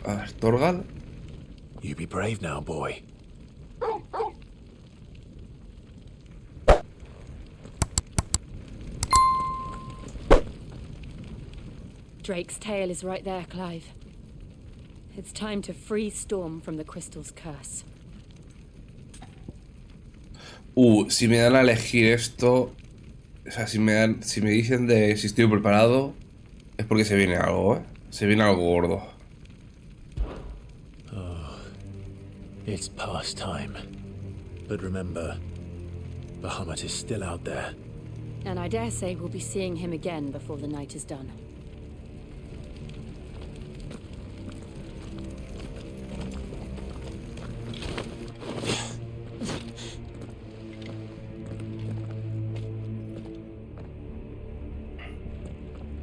A ver, Torgal. You be brave now, boy. Drake's tail is right there, Clive. It's time to free Storm from the crystal's curse. Si me dan a elegir esto, o sea, si me dicen de si estoy preparado, es porque se viene algo, ¿eh? Se viene algo gordo. Oh, it's past time. But remember, Bahamut is still out there. And I dare say we'll be seeing him again before the night is done.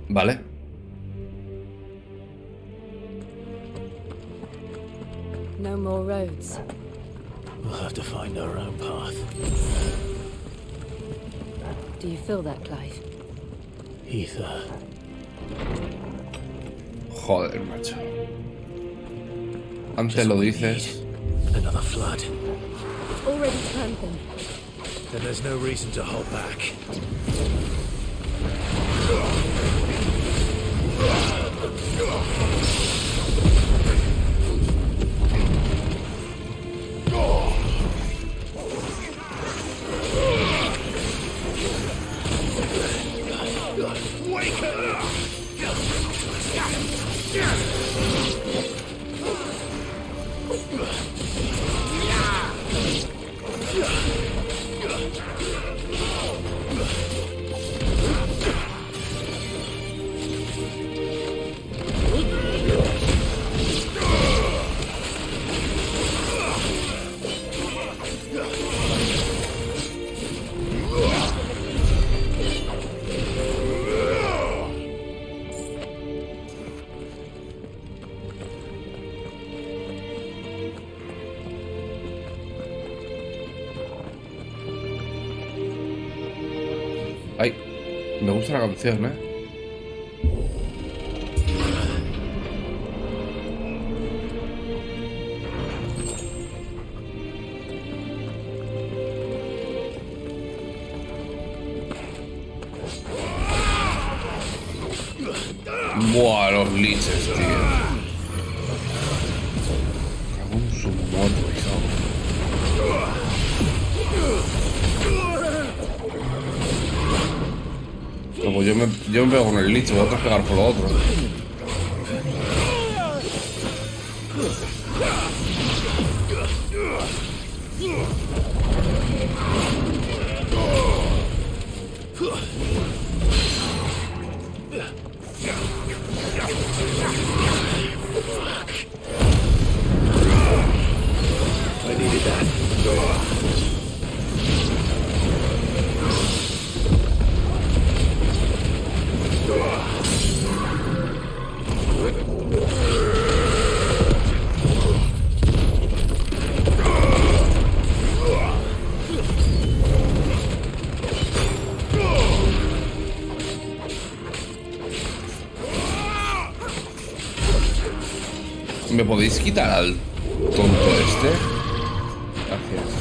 Vale. No more roads. We'll have to find our own path. Do you feel that, Clive? Ether. Joder, macho. Antes lo dices. Another flood. It's already turned them. Then there's no reason to hold back. Ay, me gusta la canción, ¿eh? Buah, los liches, tío. Cago en su muerto, hijo. No, pues yo me pego con el lich, voy a pegar por lo otro. I needed that. ¿Me podéis quitar al tonto este? Gracias.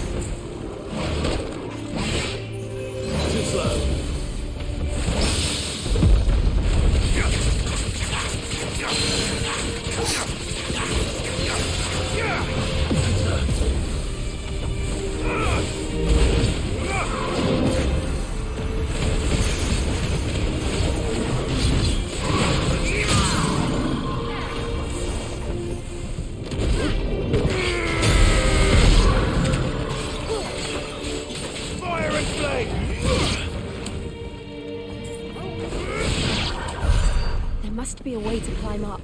There must be a way to climb up.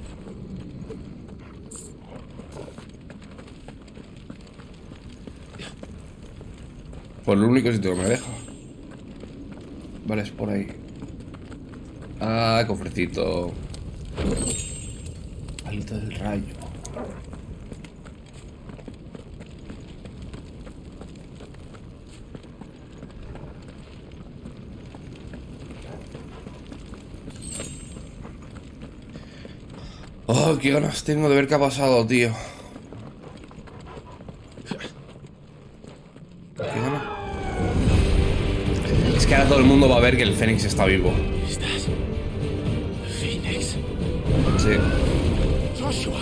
Pues el único sitio que me deja. Vale, es por ahí. Ah, cofrecito. Palito del rayo. Oh, qué ganas tengo de ver qué ha pasado, tío. ¿Qué ganas? Es que ahora todo el mundo va a ver que el Fénix está vivo. Is that Phoenix? Sí. Joshua!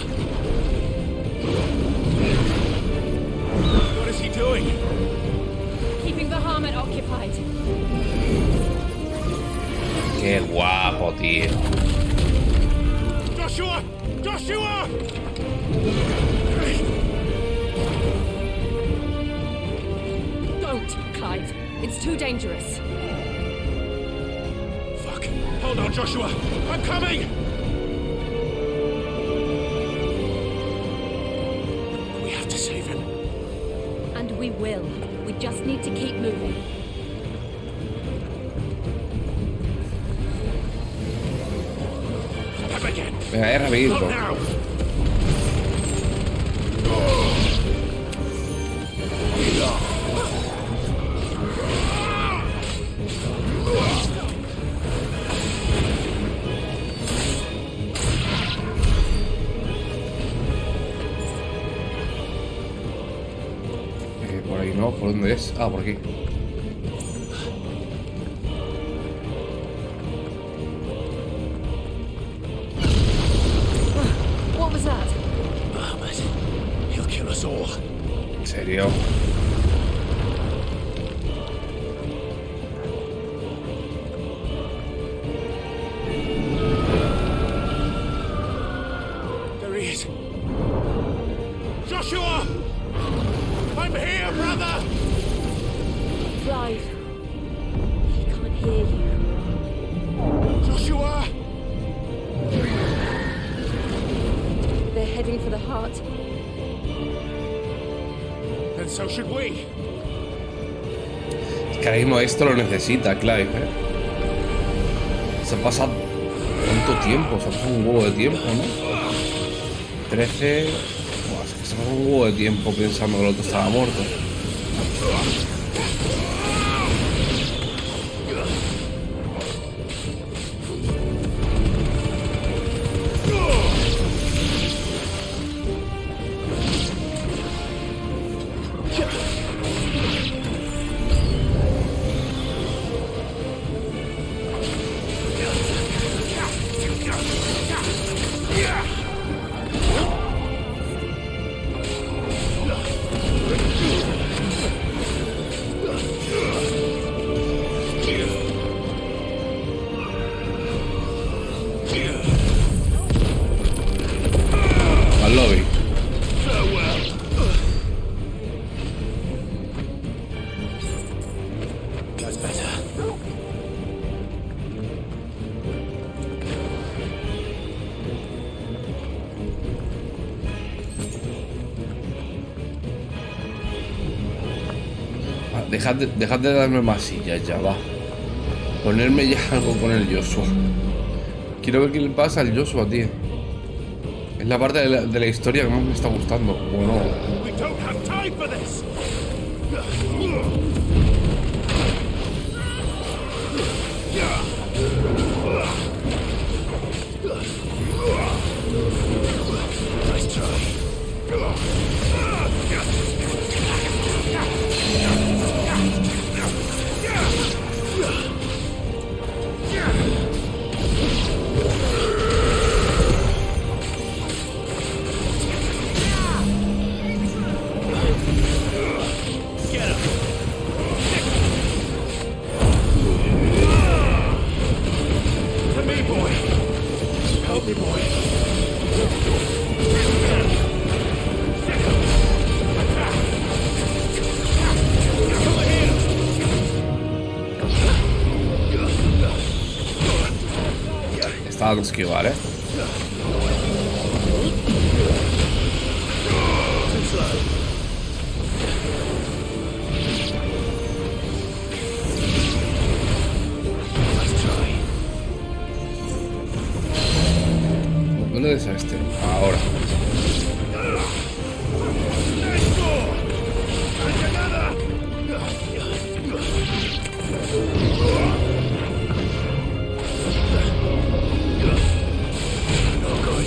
What is he doing? Keeping Bahamut occupied. Qué guapo, tío. Joshua! Joshua! Don't, Clive. It's too dangerous. Fuck. Hold on, Joshua. I'm coming! We have to save him. And we will. We just need to keep moving. Step again. Venga, rapidito. Not now. Por ahí no, ¿por dónde es? Ah, por aquí. What was that? Bahamut. He'll kill us all. ¿En serio? There he is. Joshua! I'm here, brother! Clive. He can't hear you. Joshua! They're heading for the heart. And so should we. Es que ahora mismo esto lo necesita, Clive, ¿eh? Se ha pasado tanto tiempo, se ha pasado un huevo de tiempo, ¿no? 13... Buah, es que se ha pasado un huevo de tiempo pensando que el otro estaba muerto. Al lobby. That's better. Dejad de darme más sillas, ya va. Ponerme ya algo con el Joshua. Quiero ver qué le pasa al Joshua, tío. Es la parte de la historia que más me está gustando. ¿O no? We don't have time for this! Nice try. Get him! To me, boy! Help me, boy! Over here! Estaba de esquivar, ¿eh? Too slow. Nice try. No le des a este. Ahora. Next door! And another! No good.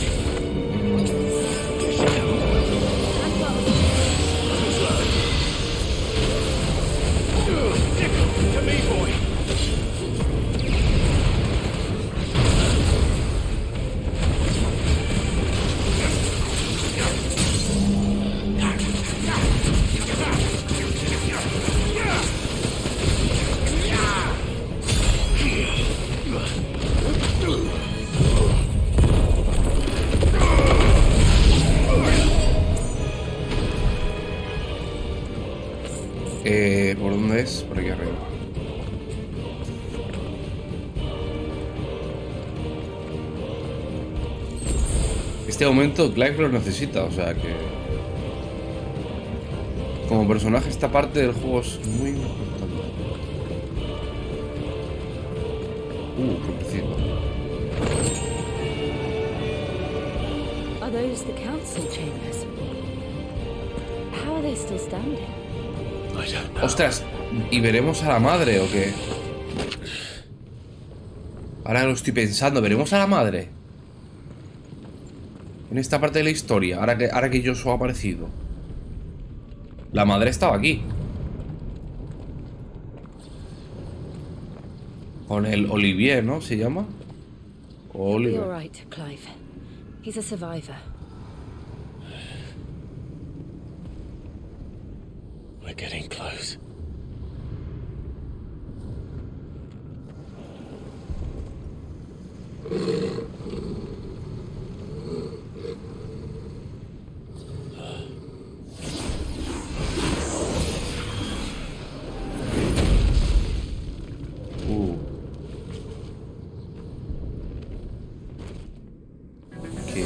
¿Por dónde es? Por aquí arriba. Este momento Clive lo necesita, o sea que... Como personaje esta parte del juego es muy importante. Qué preciso. Are those the council chambers? How are they still standing? I don't know. Ostras, ¿y veremos a la madre o qué? Ahora lo estoy pensando, ¿veremos a la madre? En esta parte de la historia, ahora que Joshua ha aparecido. La madre estaba aquí. Con el Olivier, ¿no? ¿Se llama? O You'll be Oliver. all right, Clive. He's a survivor. We're getting close. ¿Qué?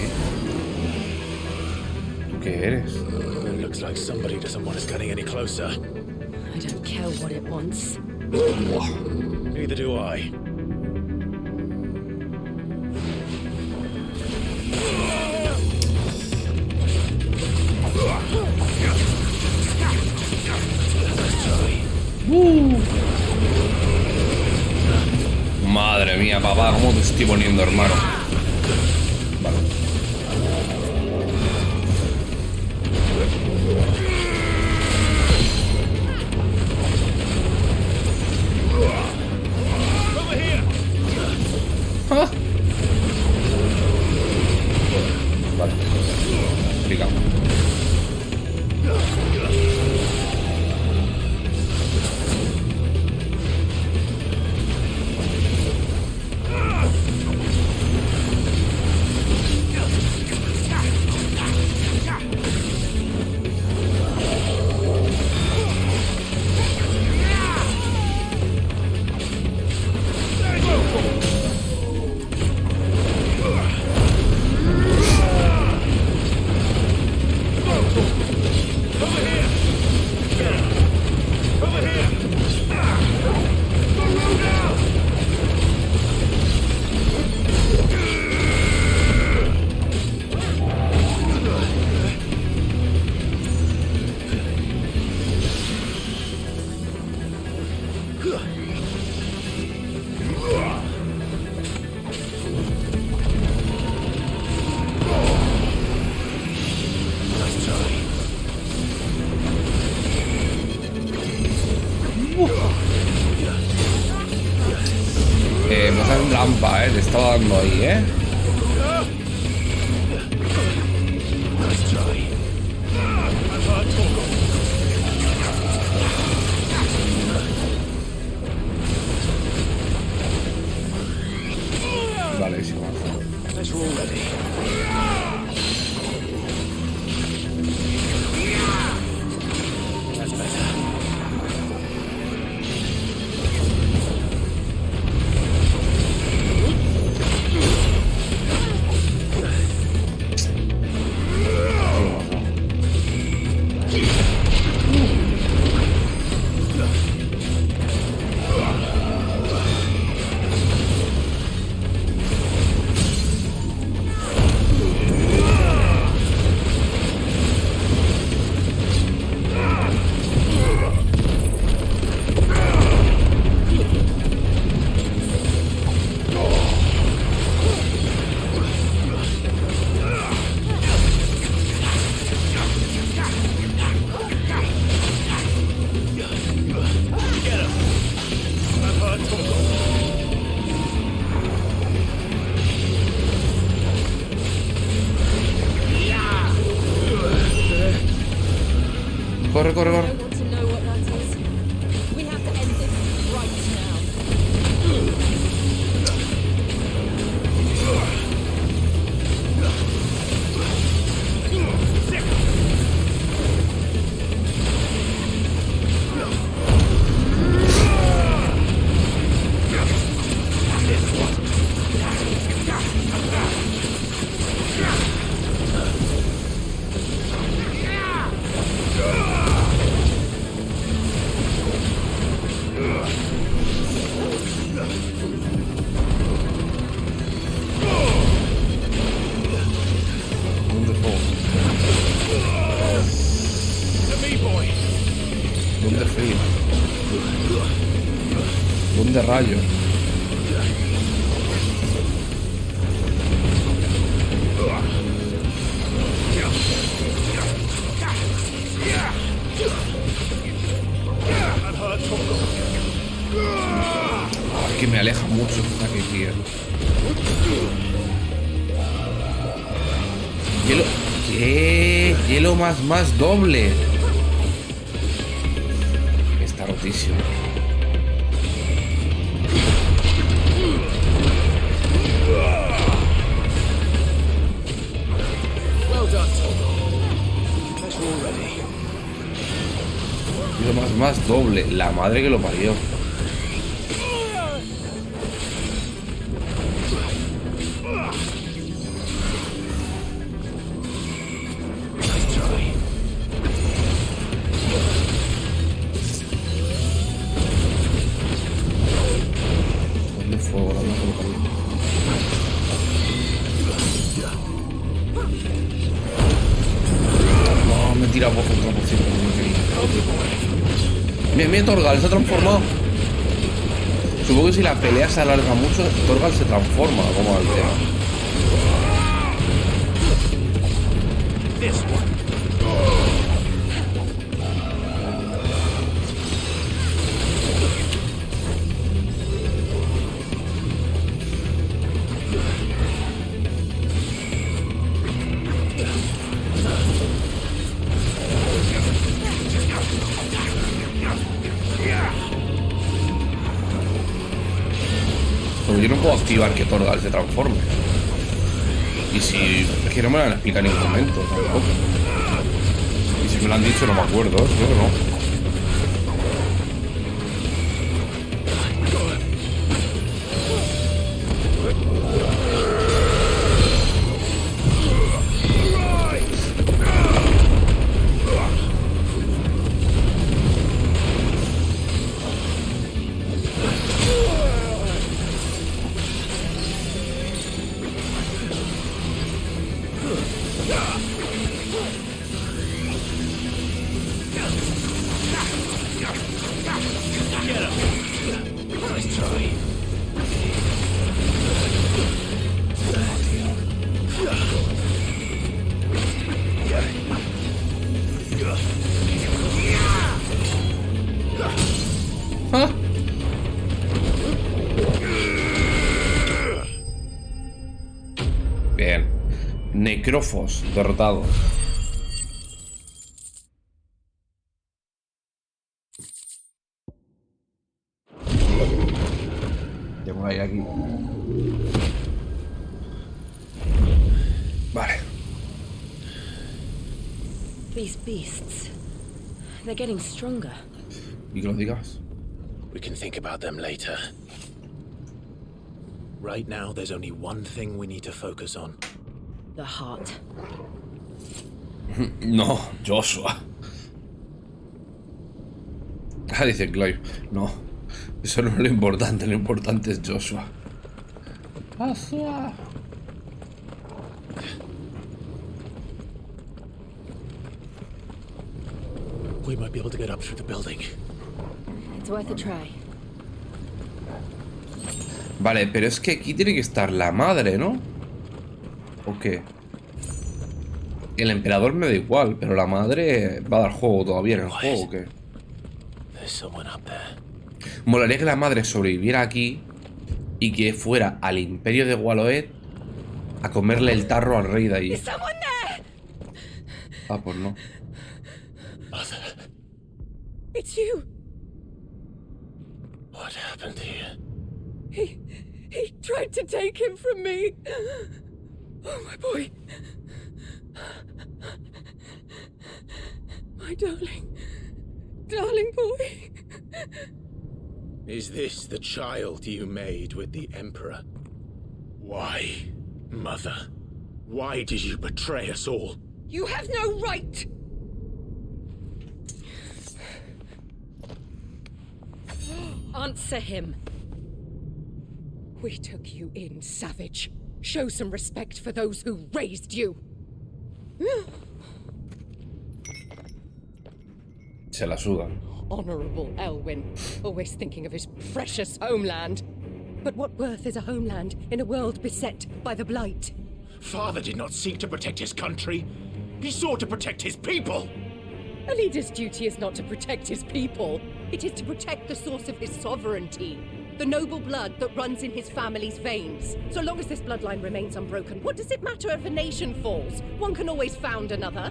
¿Tú qué eres? It looks like somebody doesn't want us getting any closer. I don't care what it wants. Buah. Neither do I. Madre mía, papá, ¿cómo te estoy poniendo, hermano? Vale. Ah. Vale. Explicamos. No seas trampa, te estaba dando ahí, Vale, sí, vamos. Corre, corre, corre. I want to know what that is. We have to end this right now. fuego. ¿Dónde frío? ¿Dónde rayo? Es que me aleja mucho esta que tío. Hielo. ¿Qué? Hielo más doble. Está rotísimo. Hielo más doble. La madre que lo parió. Mira, Torgal se ha transformado. Supongo que si la pelea se alarga mucho, Torgal se transforma como al tema. Yo no puedo activar que Torgal se transforme. Y si... Es que no me lo han explicado en ningún momento tampoco. Y si me lo han dicho no me acuerdo, creo que no. Bien. Necrofos derrotado. Tengo que ir aquí. Vale. These beasts, they're getting stronger. ¿Y que lo digas? We can think about them later. Right now, there's only one thing we need to focus on. The heart. No, Joshua. Ah, dice Clive. No, eso no es lo importante es Joshua. Joshua. We might be able to get up through the building. It's worth a try. Vale, pero es que aquí tiene que estar la madre, ¿no? ¿O qué? El emperador me da igual, pero la madre va a dar juego todavía en el juego, ¿o qué? Molaría que la madre sobreviviera aquí y que fuera al imperio de Waloed a comerle el tarro al rey de ahí. Ah, pues no. It's you. What happened here? He tried to take him from me. Oh, my boy. My darling boy. Is this the child you made with the Emperor? Why, Mother? Why did you betray us all? You have no right. Answer him. We took you in, savage. Show some respect for those who raised you. Se la suda. Honorable Elwyn, always thinking of his precious homeland. But what worth is a homeland in a world beset by the Blight? Father did not seek to protect his country. He sought to protect his people. A leader's duty is not to protect his people. It is to protect the source of his sovereignty. The noble blood that runs in his family's veins. So long as this bloodline remains unbroken, what does it matter if a nation falls? One can always found another.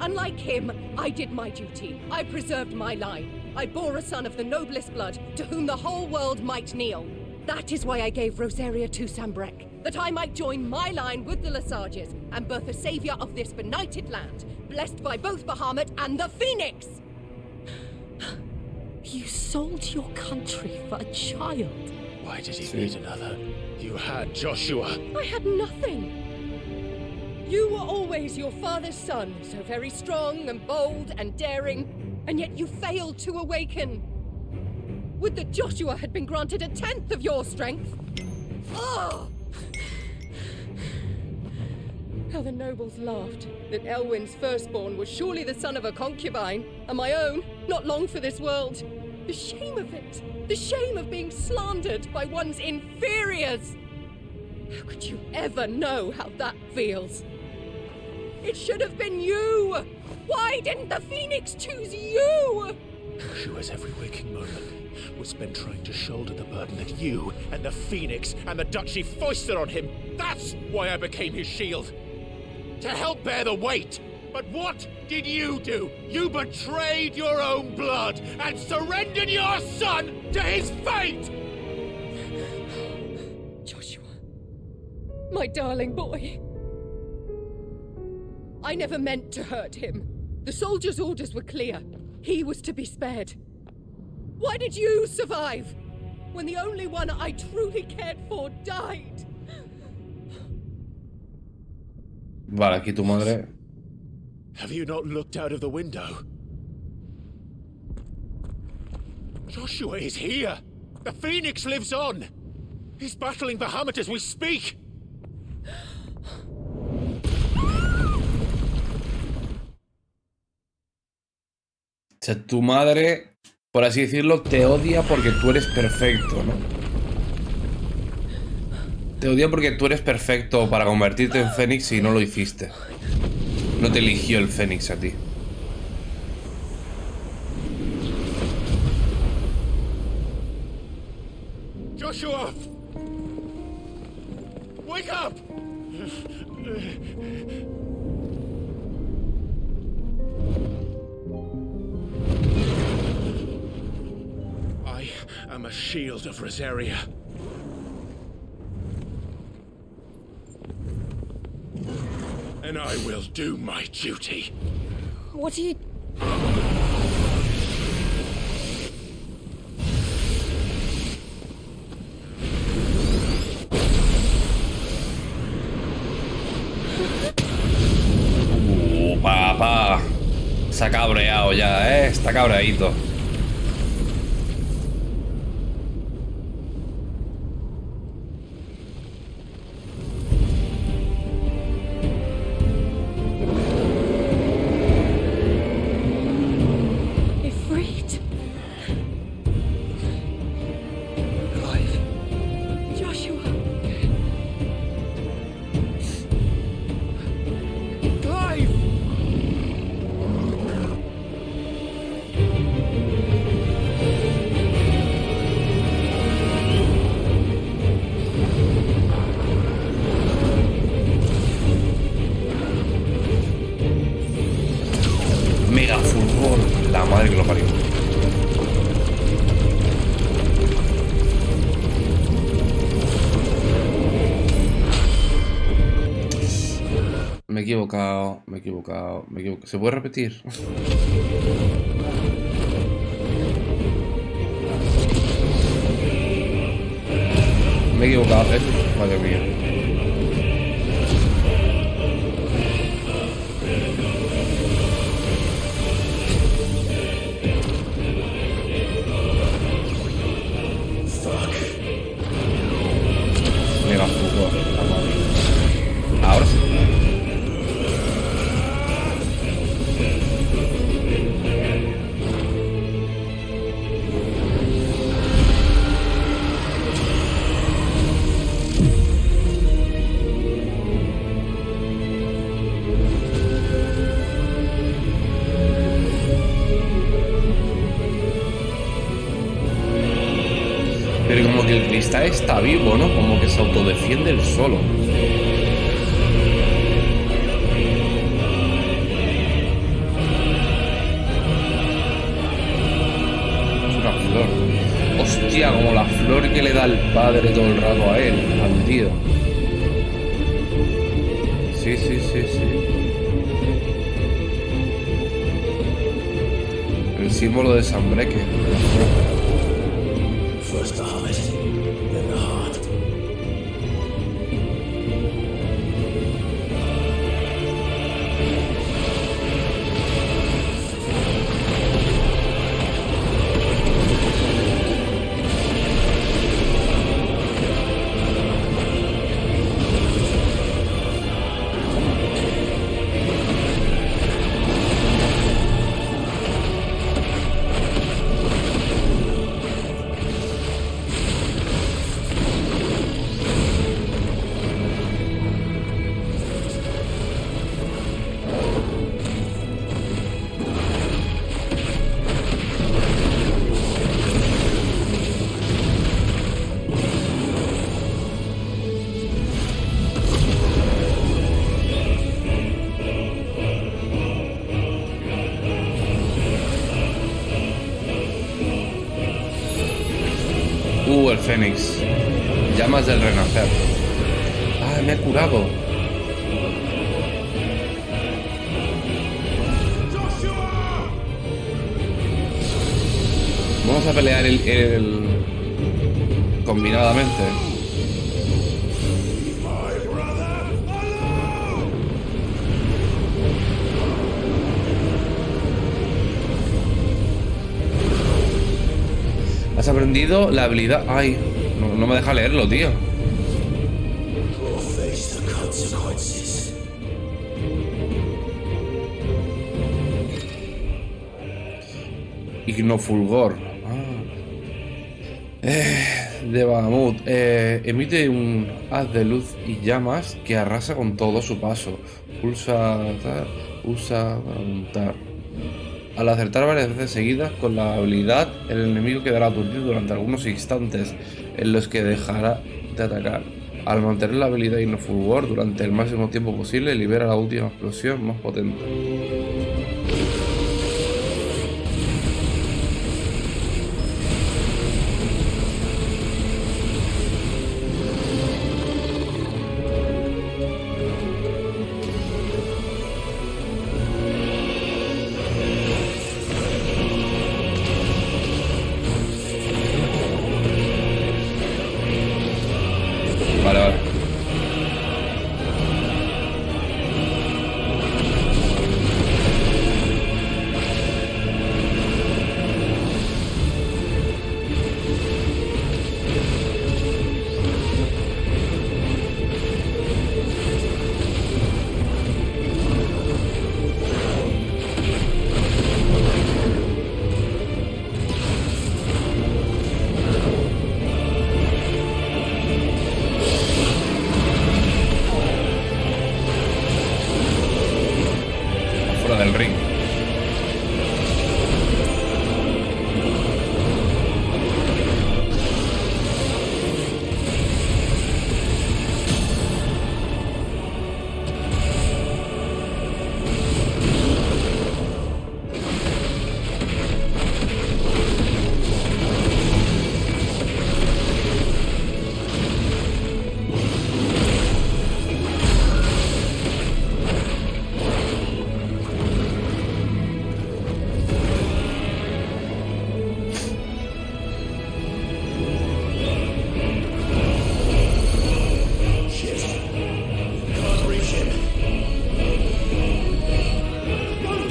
Unlike him, I did my duty. I preserved my line. I bore a son of the noblest blood, to whom the whole world might kneel. That is why I gave Rosaria to Sambrek, that I might join my line with the Lesages and birth a savior of this benighted land, blessed by both Bahamut and the Phoenix! You sold your country for a child. Why did he need another? You had Joshua. I had nothing. You were always your father's son, so very strong and bold and daring, and yet you failed to awaken. Would that Joshua had been granted 1/10 of your strength? Oh! How the nobles laughed that Elwyn's firstborn was surely the son of a concubine, and my own, not long for this world. The shame of it! The shame of being slandered by one's inferiors! How could you ever know how that feels? It should have been you! Why didn't the Phoenix choose you? Joshua's every waking moment was spent trying to shoulder the burden that you and the Phoenix and the Duchy foisted on him. That's why I became his shield. To help bear the weight. But what did you do? You betrayed your own blood and surrendered your son to his fate! Joshua, my darling boy. I never meant to hurt him. The soldiers' orders were clear. He was to be spared. Why did you survive when the only one I truly cared for died? Vale, aquí tu madre. Have you not looked out of the window? Joshua is here! The Phoenix lives on! He's battling Bahamut as we speak! O sea, tu madre, por así decirlo, te odia porque tú eres perfecto, ¿no? Te odia porque tú eres perfecto para convertirte en Fénix y no lo hiciste. No te eligió el Fénix a ti. Joshua! Wake up! I am a shield of Rosaria. And I will do my duty. What are you... Papá. Se ha cabreado ya, ¿eh? Está cabreadito. Mega fulgor, la madre que lo parió. Me he equivocado, me he equivocado, me he equivocado. ¿Se puede repetir? Me he equivocado, madre mía. Mega fulgor, la madre. Ahora sí. está vivo, ¿no? Como que se autodefiende el solo. Es una flor. Hostia, como la flor que le da el padre todo el rato a él, al tío. Sí, sí, sí, sí. El símbolo de San Breque. First the heart, then the heart. El Fénix. Llamas del renacer. Ah, me ha curado. Vamos a pelear el combinadamente. Has aprendido la habilidad... Ay, no me deja leerlo, tío. Face the consequences. Ignofulgor. De Bahamut. Emite un haz de luz y llamas que arrasa con todo su paso. Usa para montar. Al acertar varias veces seguidas con la habilidad, el enemigo quedará aturdido durante algunos instantes en los que dejará de atacar. Al mantener la habilidad Ignofulgor durante el máximo tiempo posible, libera la última explosión más potente. Vale, vale. Del ring.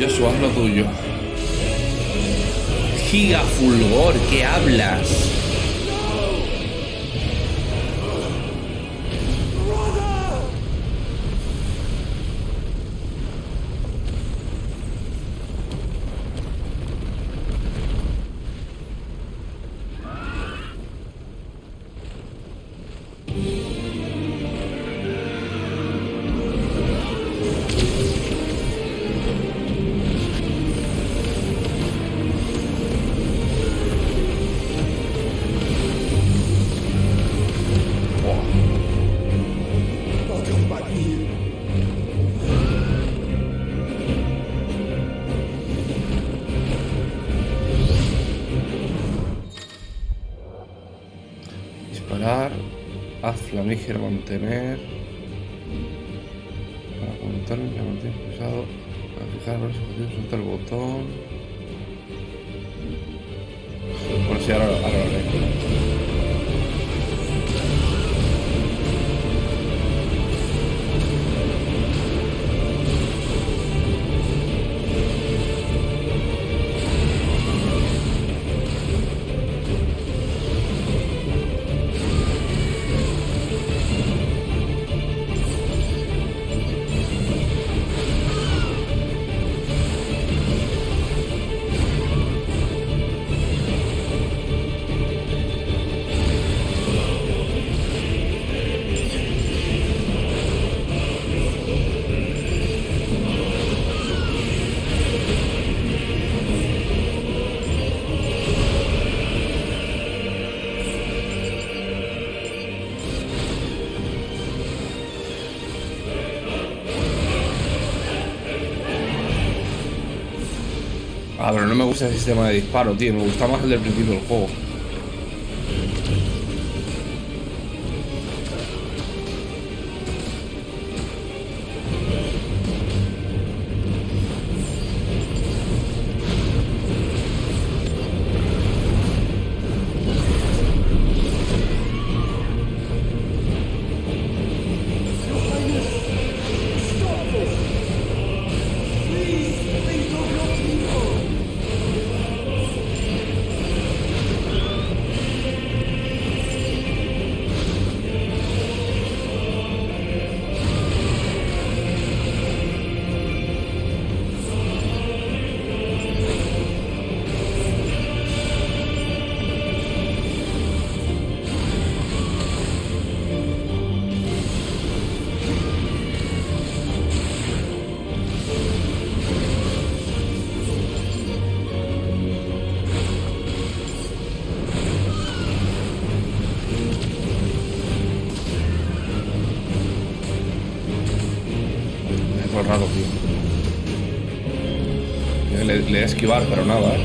Joshua, haz lo tuyo. Gigafulgor, ¿qué hablas? Parar. Haz flamígero, mantener. Para comentar, ya mantiene pulsado. Para fijar los objetivos, suelta el botón. Bueno, sí, ahora lo haré. Ah, pero no me gusta el sistema de disparo, tío. Me gusta más el del principio del juego. Es raro, tío. Le voy a esquivar, pero nada, ¿eh?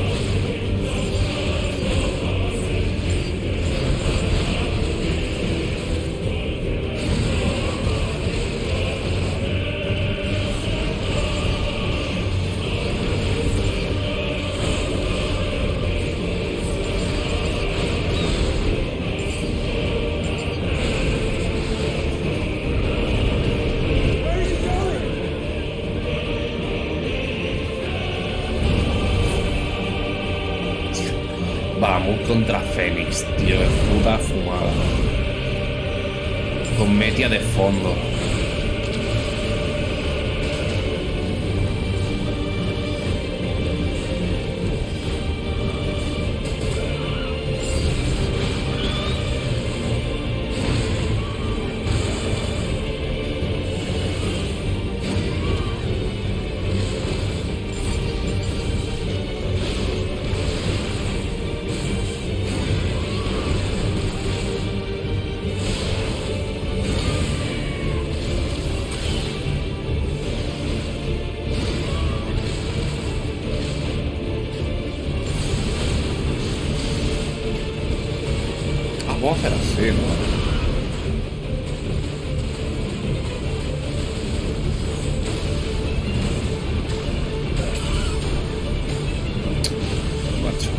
Bahamut contra Fénix, tío, de puta fumada. Con Metia de fondo. Puedo hacer así, ¿no? Macho.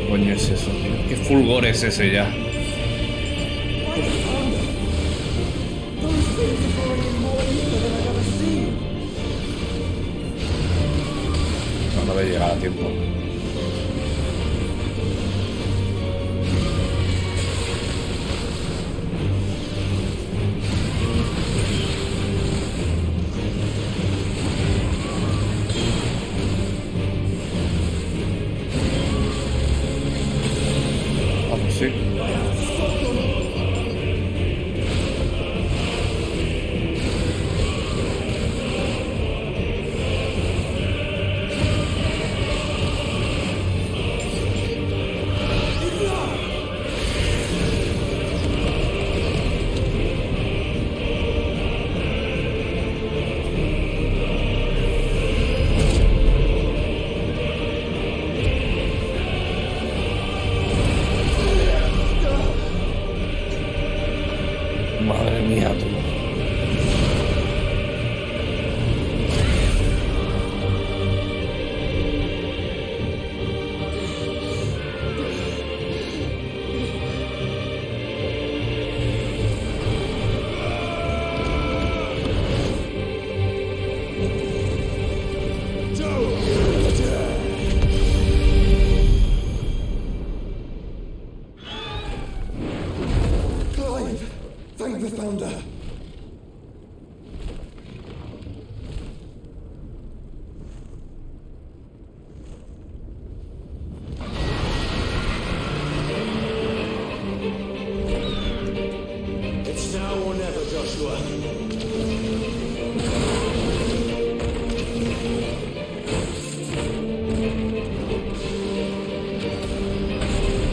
Coño es eso, tío. ¿Qué fulgor es ese ya? No debe llegar a tiempo. Vamos, sí.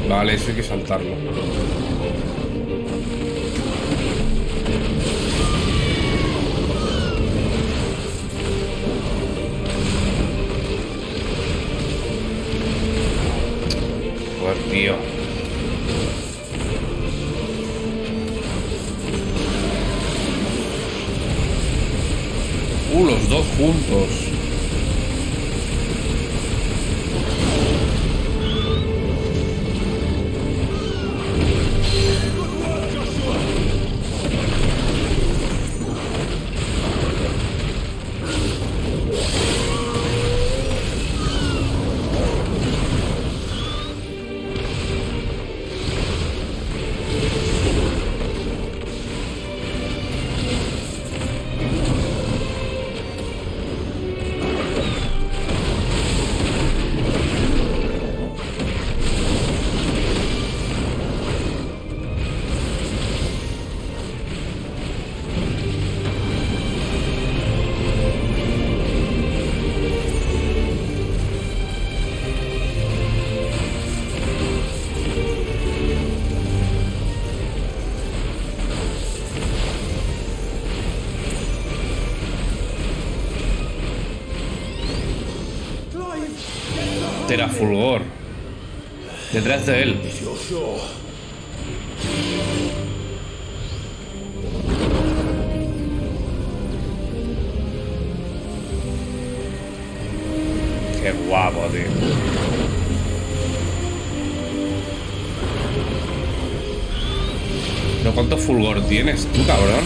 Vale, eso hay que saltarlo. Joder, tío. Los dos juntos. Fulgor. Detrás de él. Qué guapo, tío. ¿Pero cuánto fulgor tienes tú, cabrón?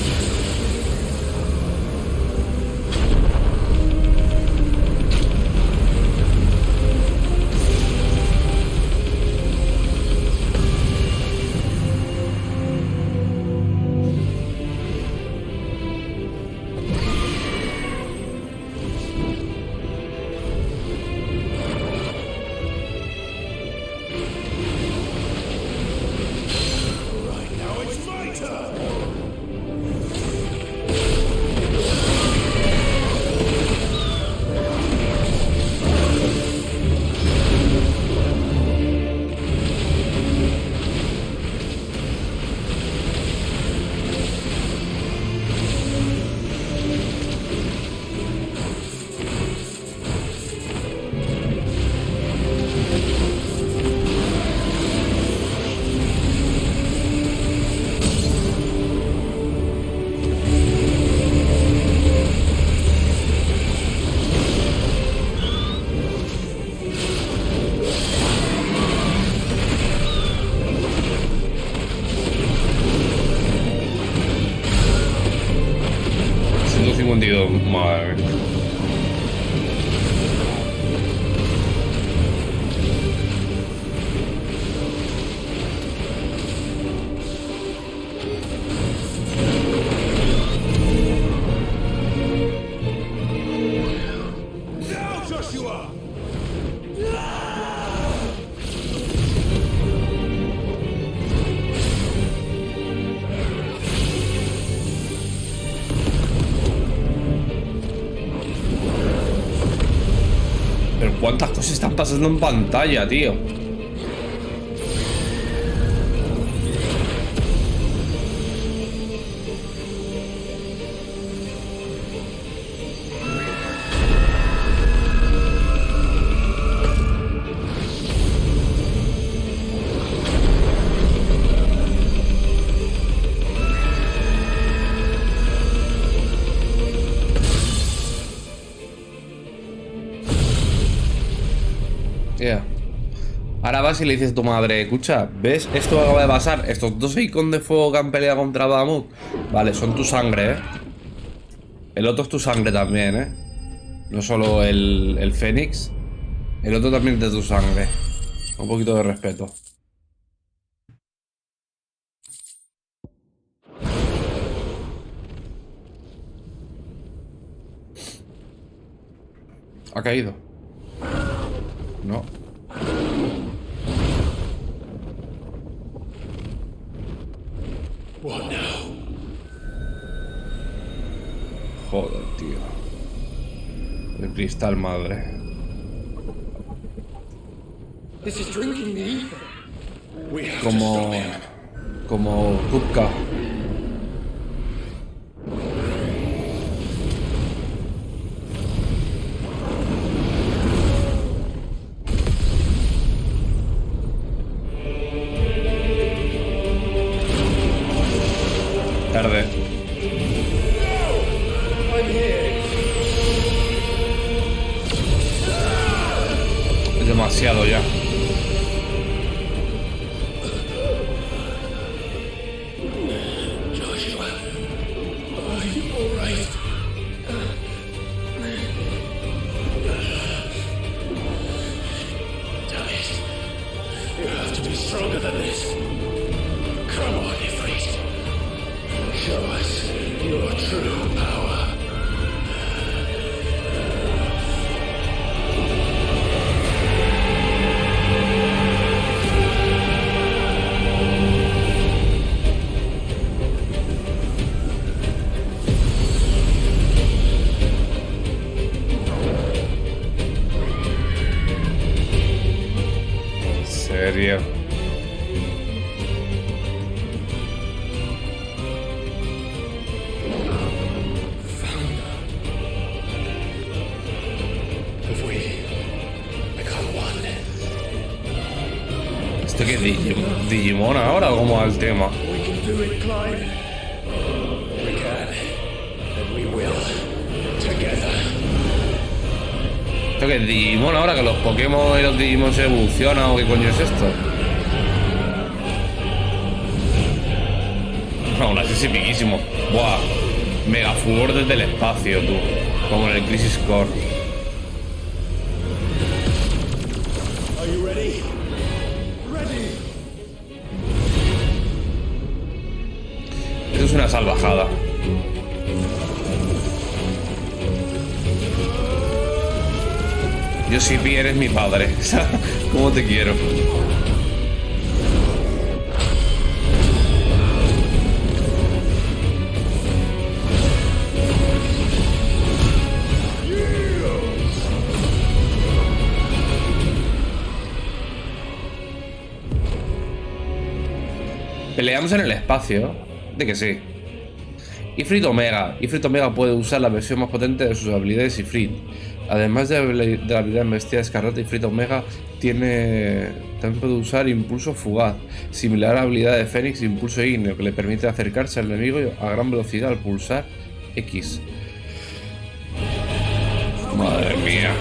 Madre mía. ¿Cuántas cosas están pasando en pantalla, tío? Ahora vas y le dices a tu madre, escucha, ¿ves? Esto acaba de pasar. Estos dos icons de fuego que han peleado contra Bahamut. Vale, son tu sangre, ¿eh? El otro es tu sangre también, ¿eh? No solo el Fénix. El otro también es de tu sangre. Un poquito de respeto. ¿Ha caído? No. What now? Joder, tío. El cristal madre. This is drinking the ether. We have to Como... stop him. Como Kupka. Tarde. Es demasiado ya. Joshua, are you all right? Damn it. You have to be stronger than this. Come on, Ifrit. Show us your true power. ¿En serio? Have we become one? ¿Esto qué es Digimon ahora o cómo va el tema? We can do it, Clyde. We can. And we will. Together. ¿Esto qué es Digimon ahora que los Pokémon y los Digimon se evolucionan o qué coño es esto? No, aún así es epiquísimo. Buah. Mega furor desde el espacio, tú. Como en el Crisis Core. Are you ready? Ready. Esto es una salvajada. Yo sí, Pi, eres mi padre. ¿Cómo te quiero? Peleamos en el espacio. De que sí. Ifrit Omega. Ifrit Omega puede usar la versión más potente de sus habilidades Ifrit. Además de la habilidad Embestida Escarlata, Ifrit Omega también puede usar Impulso Fugaz, similar a la habilidad de Fénix Impulso Ígneo, que le permite acercarse al enemigo a gran velocidad al pulsar X. Madre mía.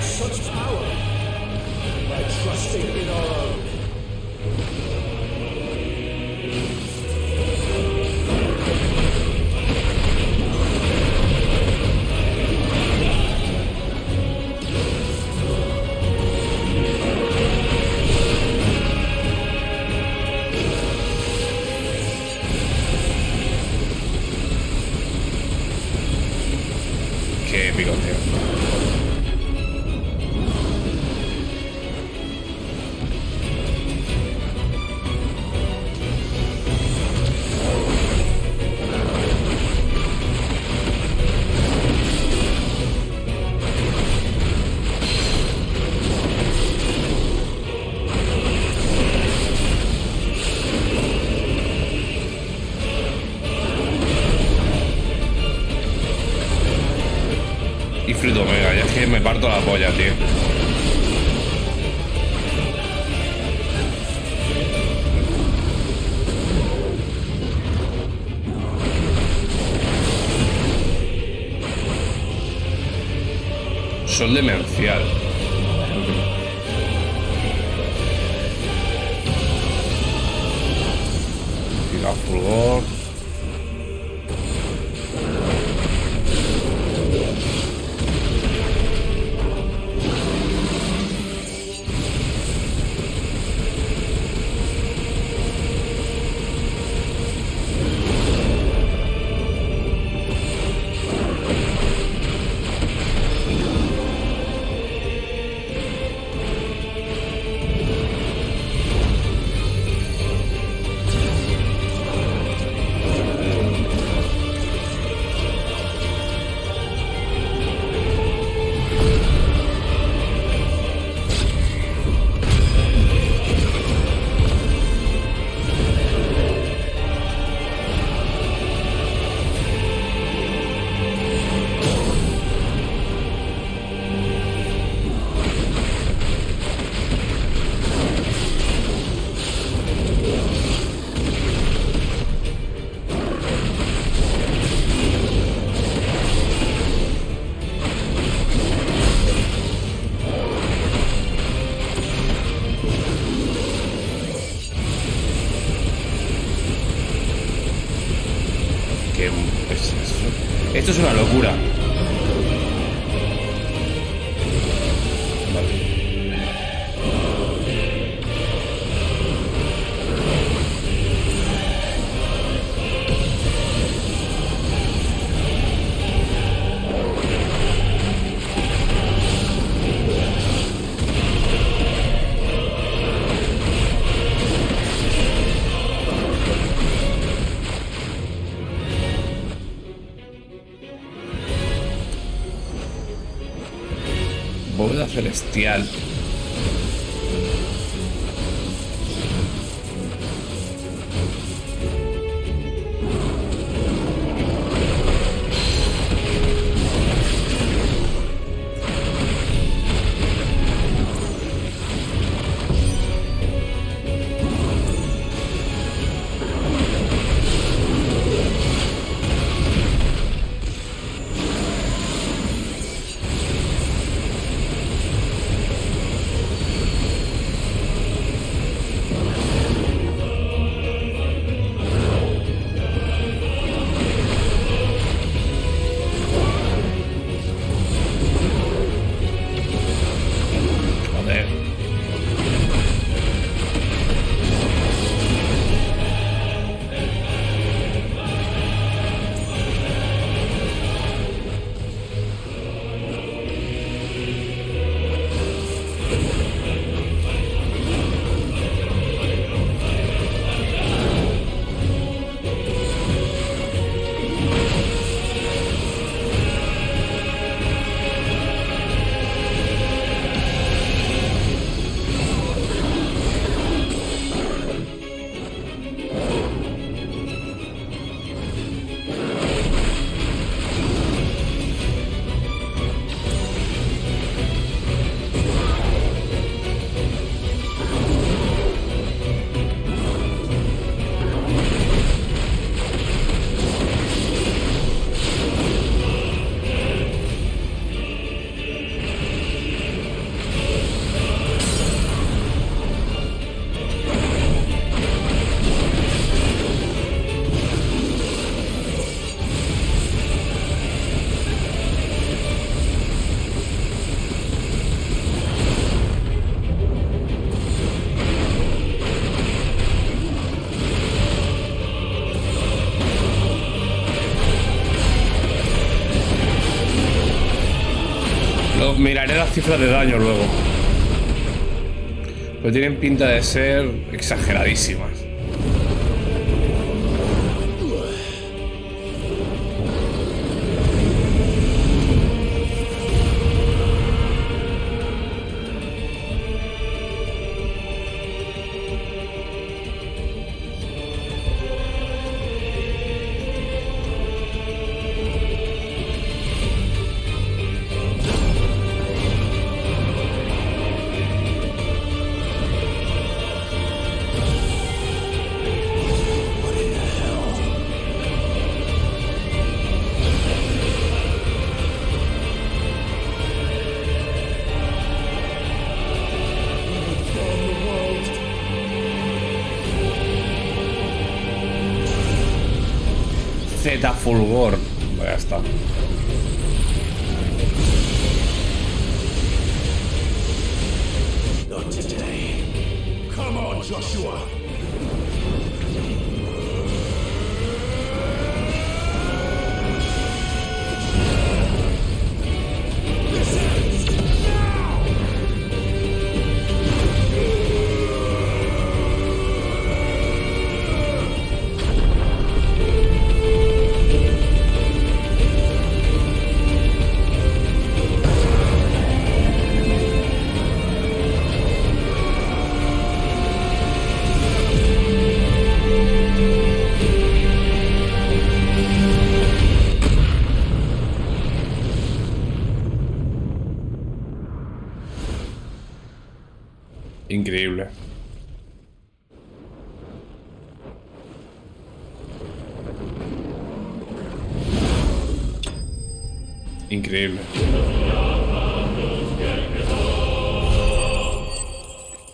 Qué épico, tío. Ifrit Omega, ya es que me parto la polla, tío. Sol demencial. Tira fulgor. Esto es una locura. Bóveda celestial. Miraré las cifras de daño luego. Pero tienen pinta de ser exageradísimas. Z fulgor. Ya está. Not today. Come on, Joshua. Increíble. Increíble.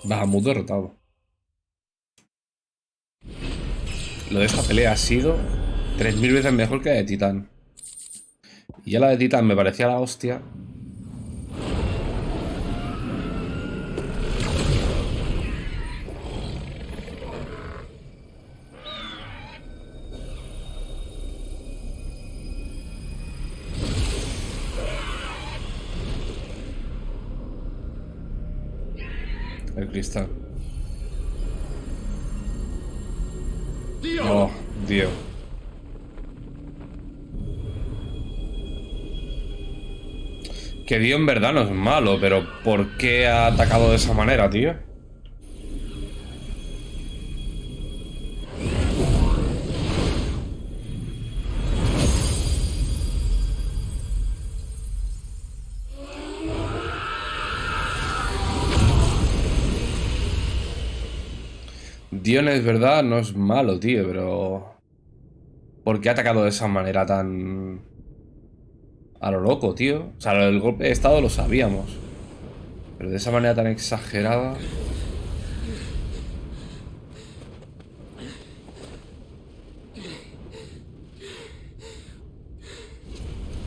Bahamut derrotado. Lo de esta pelea ha sido 3000 veces mejor que la de Titán. Y ya la de Titán me parecía la hostia. El cristal. Oh, Dios. Que Dio en verdad no es malo, pero ¿por qué ha atacado de esa manera, tío? Dion es verdad, no es malo, tío, pero... ¿por qué ha atacado de esa manera tan... a lo loco, tío? O sea, el golpe de estado lo sabíamos. Pero de esa manera tan exagerada...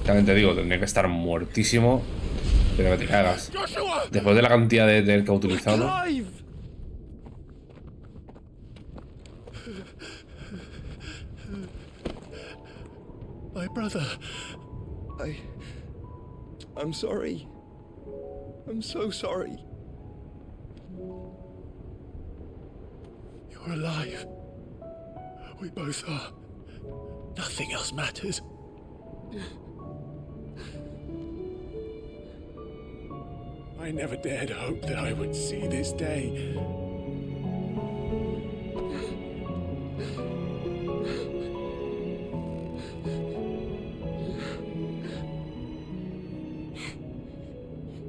También te digo, tendría que estar muertísimo. Pero que te cagas. Después de la cantidad de que ha utilizado... My brother. I'm sorry. I'm so sorry. You're alive. We both are. Nothing else matters. I never dared hope that I would see this day.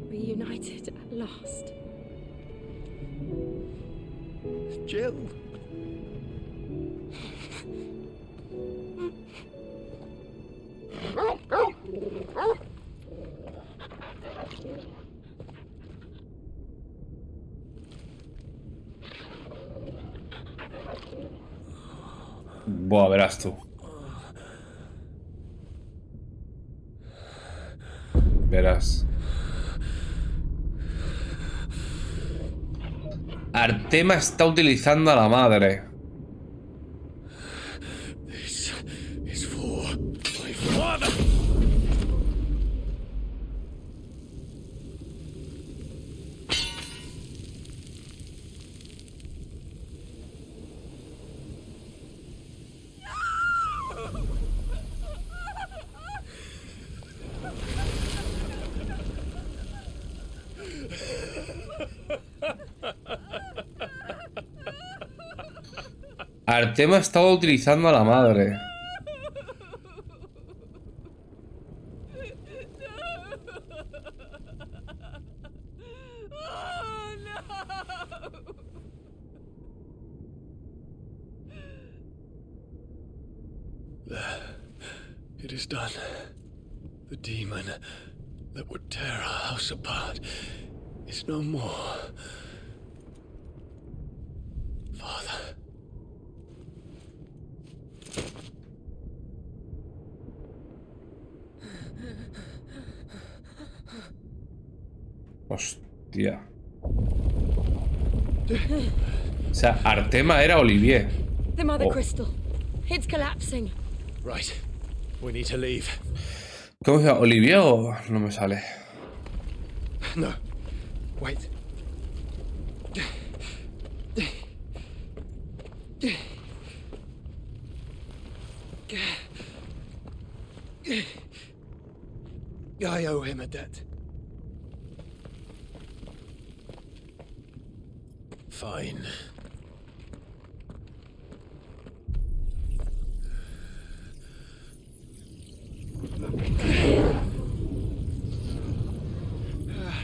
Reunited at last. Jill. Buah, verás tú. Verás. Artema está utilizando a la madre. This is for my father. Artema estaba utilizando a la madre. It is done. The demon that would tear our house apart is no more. Father. Hostia. O sea, Artema era Olivier. The mother Oh. crystal. It's collapsing. Right. We need to leave. ¿Cómo se llama? ¿Olivier o no me sale? No. Wait. I owe him a debt. Fine.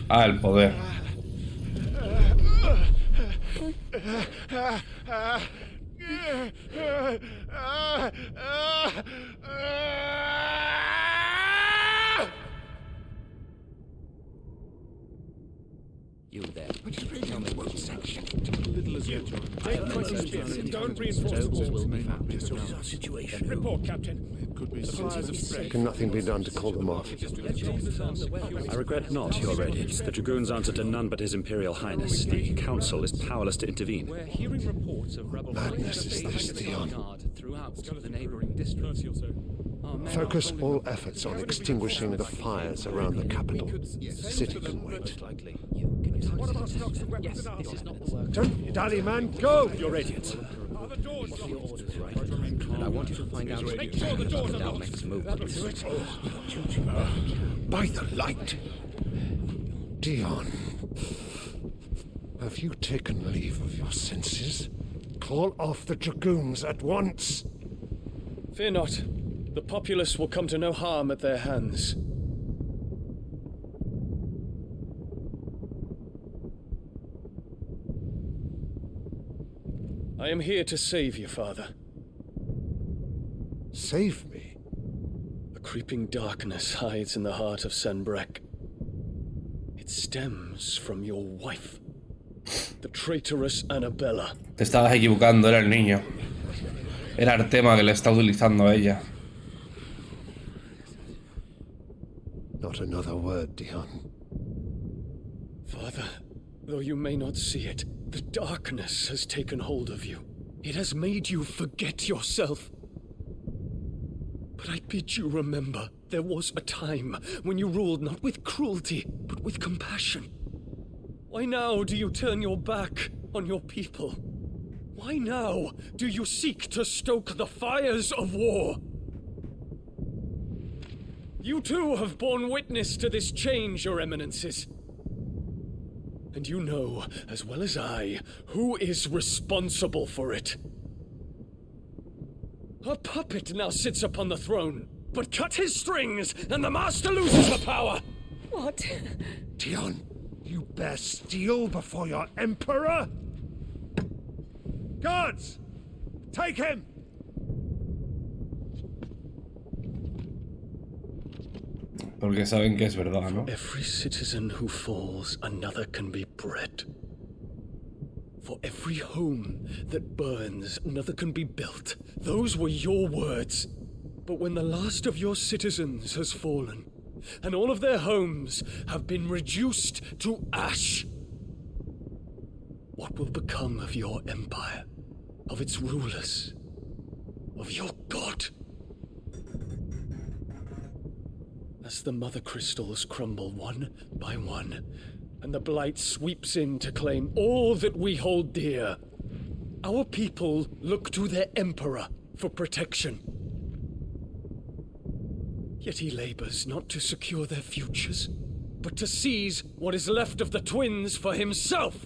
Ah, el poder. You there. Tell me what section. little as yet. Don't reinforce the walls. This is our situation. Report, Captain. It could be signs of strength. Can nothing be done to call them off? I regret not, Your Radiance. The Dragoons answer to none but His Imperial Highness. The Council is powerless to intervene. We're hearing reports of rebel Madness is this, Dion. throughout the neighboring districts. Focus all efforts on extinguishing the fires around the capital. The city can wait. Don't you dally, man, go! Your Radiance. Are the doors locked? And I want you to find out Make sure the doors are locked. next move. By the light! Dion, have you taken leave of your senses? Call off the Dragoons at once! Fear not. The populace will come to no harm at their hands. I am here to save you, Father. Save me? A creeping darkness hides in the heart of Sanbreque. It stems from your wife, the traitorous Annabella. Te estabas equivocando, era el niño. Era Artema que le está utilizando a ella. Not another word, Dion. Father, though you may not see it, the darkness has taken hold of you. It has made you forget yourself. But I bid you remember, there was a time when you ruled not with cruelty, but with compassion. Why now do you turn your back on your people? Why now do you seek to stoke the fires of war? You too have borne witness to this change, Your Eminences. And you know, as well as I, who is responsible for it. A puppet now sits upon the throne, but cut his strings, and the master loses the power! What? Dion, you bear steel before your Emperor? Guards! Take him! Porque saben que es verdad, ¿no? Every citizen who falls, another can be bred. For every home that burns, another can be built. Those were your words. But when the last of your citizens has fallen, and all of their homes have been reduced to ash, what will become of your empire, of its rulers, of your god? As the mother crystals crumble one by one, and the blight sweeps in to claim all that we hold dear, our people look to their emperor for protection. Yet he labors not to secure their futures, but to seize what is left of the twins for himself.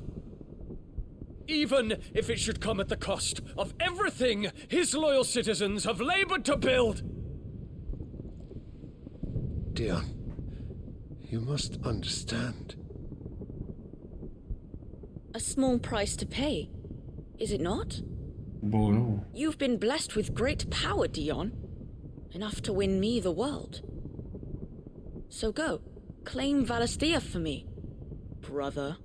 Even if it should come at the cost of everything his loyal citizens have labored to build. Dion, you must understand. A small price to pay, is it not? Bueno. You've been blessed with great power, Dion. Enough to win me the world. So go, claim Valisthea for me, brother.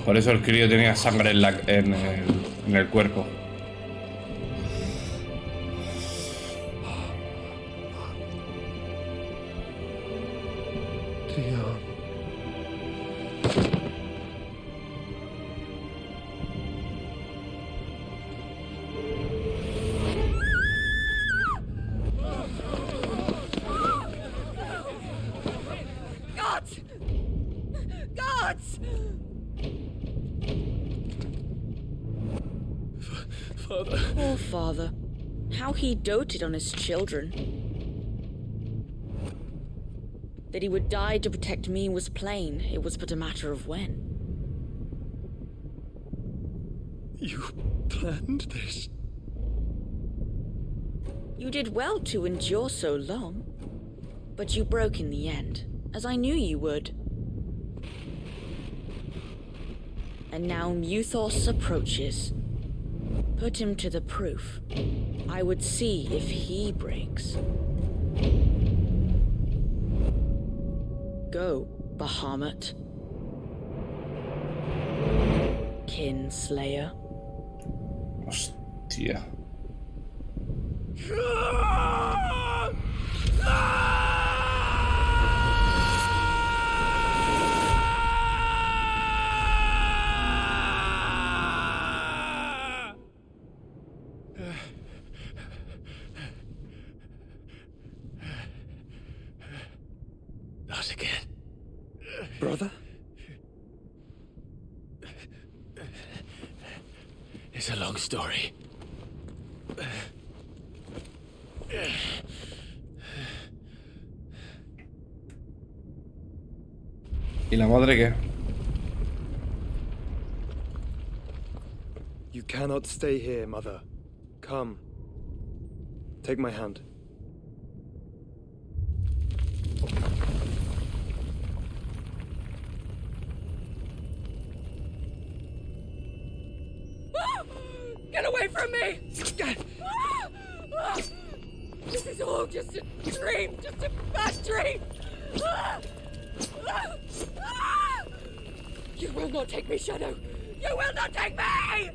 Por eso el crío tenía sangre en el cuerpo. Dion. Gods! Gods! Father. Poor father. How he doted on his children. That he would die to protect me was plain. It was but a matter of when. You planned this? You did well to endure so long. But you broke in the end, as I knew you would. And now Muthos approaches. Put him to the proof. I would see if he breaks. Go, Bahamut. Kinslayer. Hostia. Not again. Brother? It's a long story. ¿Y la madre qué? You cannot stay here, Mother. Come. Take my hand. Get away from me! This is all just a dream, just a bad dream! You will not take me, Shadow! You will not take me!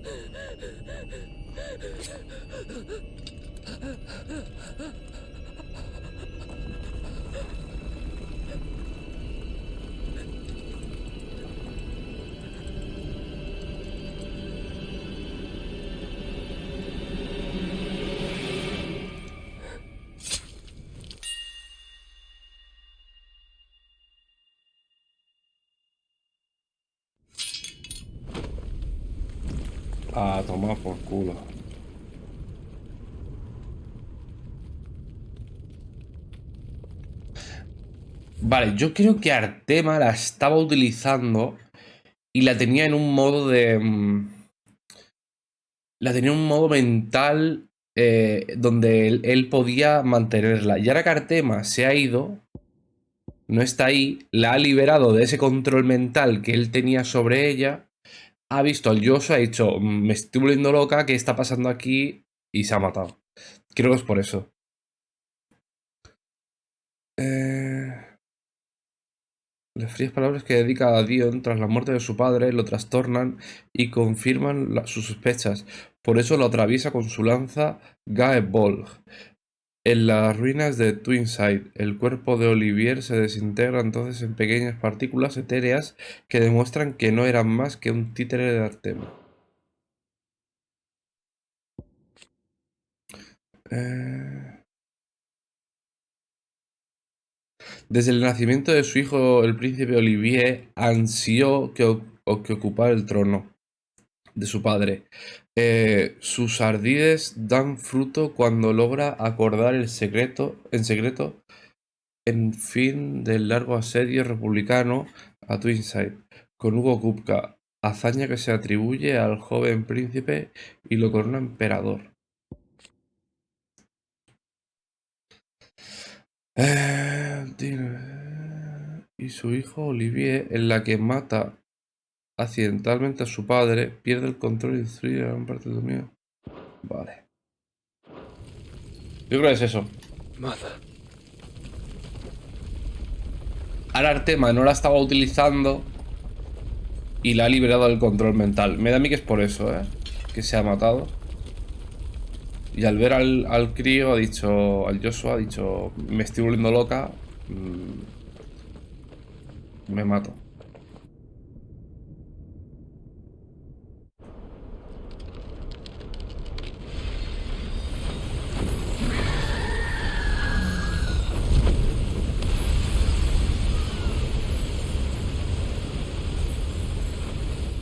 A tomar por culo. Vale, yo creo que Artema la estaba utilizando y la tenía en un modo de... la tenía en un modo mental donde él podía mantenerla. Y ahora que Artema se ha ido, no está ahí, la ha liberado de ese control mental que él tenía sobre ella. Ha visto al Joshua, ha dicho, me estoy volviendo loca, ¿qué está pasando aquí? Y se ha matado. Creo que es por eso. Las frías palabras que dedica a Dion tras la muerte de su padre lo trastornan y confirman sus sospechas. Por eso lo atraviesa con su lanza Gaebolg. En las ruinas de Twinside, el cuerpo de Olivier se desintegra entonces en pequeñas partículas etéreas que demuestran que no eran más que un títere de Artema. Desde el nacimiento de su hijo, el príncipe Olivier, ansió que ocupara el trono de su padre. Sus ardides dan fruto cuando logra acordar en secreto en fin del largo asedio republicano a Twinside con Hugo Kupka, hazaña que se atribuye al joven príncipe y lo corona emperador. Y su hijo Olivier, en la que mata accidentalmente a su padre, pierde el control y destruye gran parte del dominio. Vale. Yo creo que es eso. Ahora Artema no la estaba utilizando y la ha liberado del control mental. Me da a mí que es por eso, que se ha matado. Y al ver al crío ha dicho, al Joshua ha dicho, me estoy volviendo loca, me mato.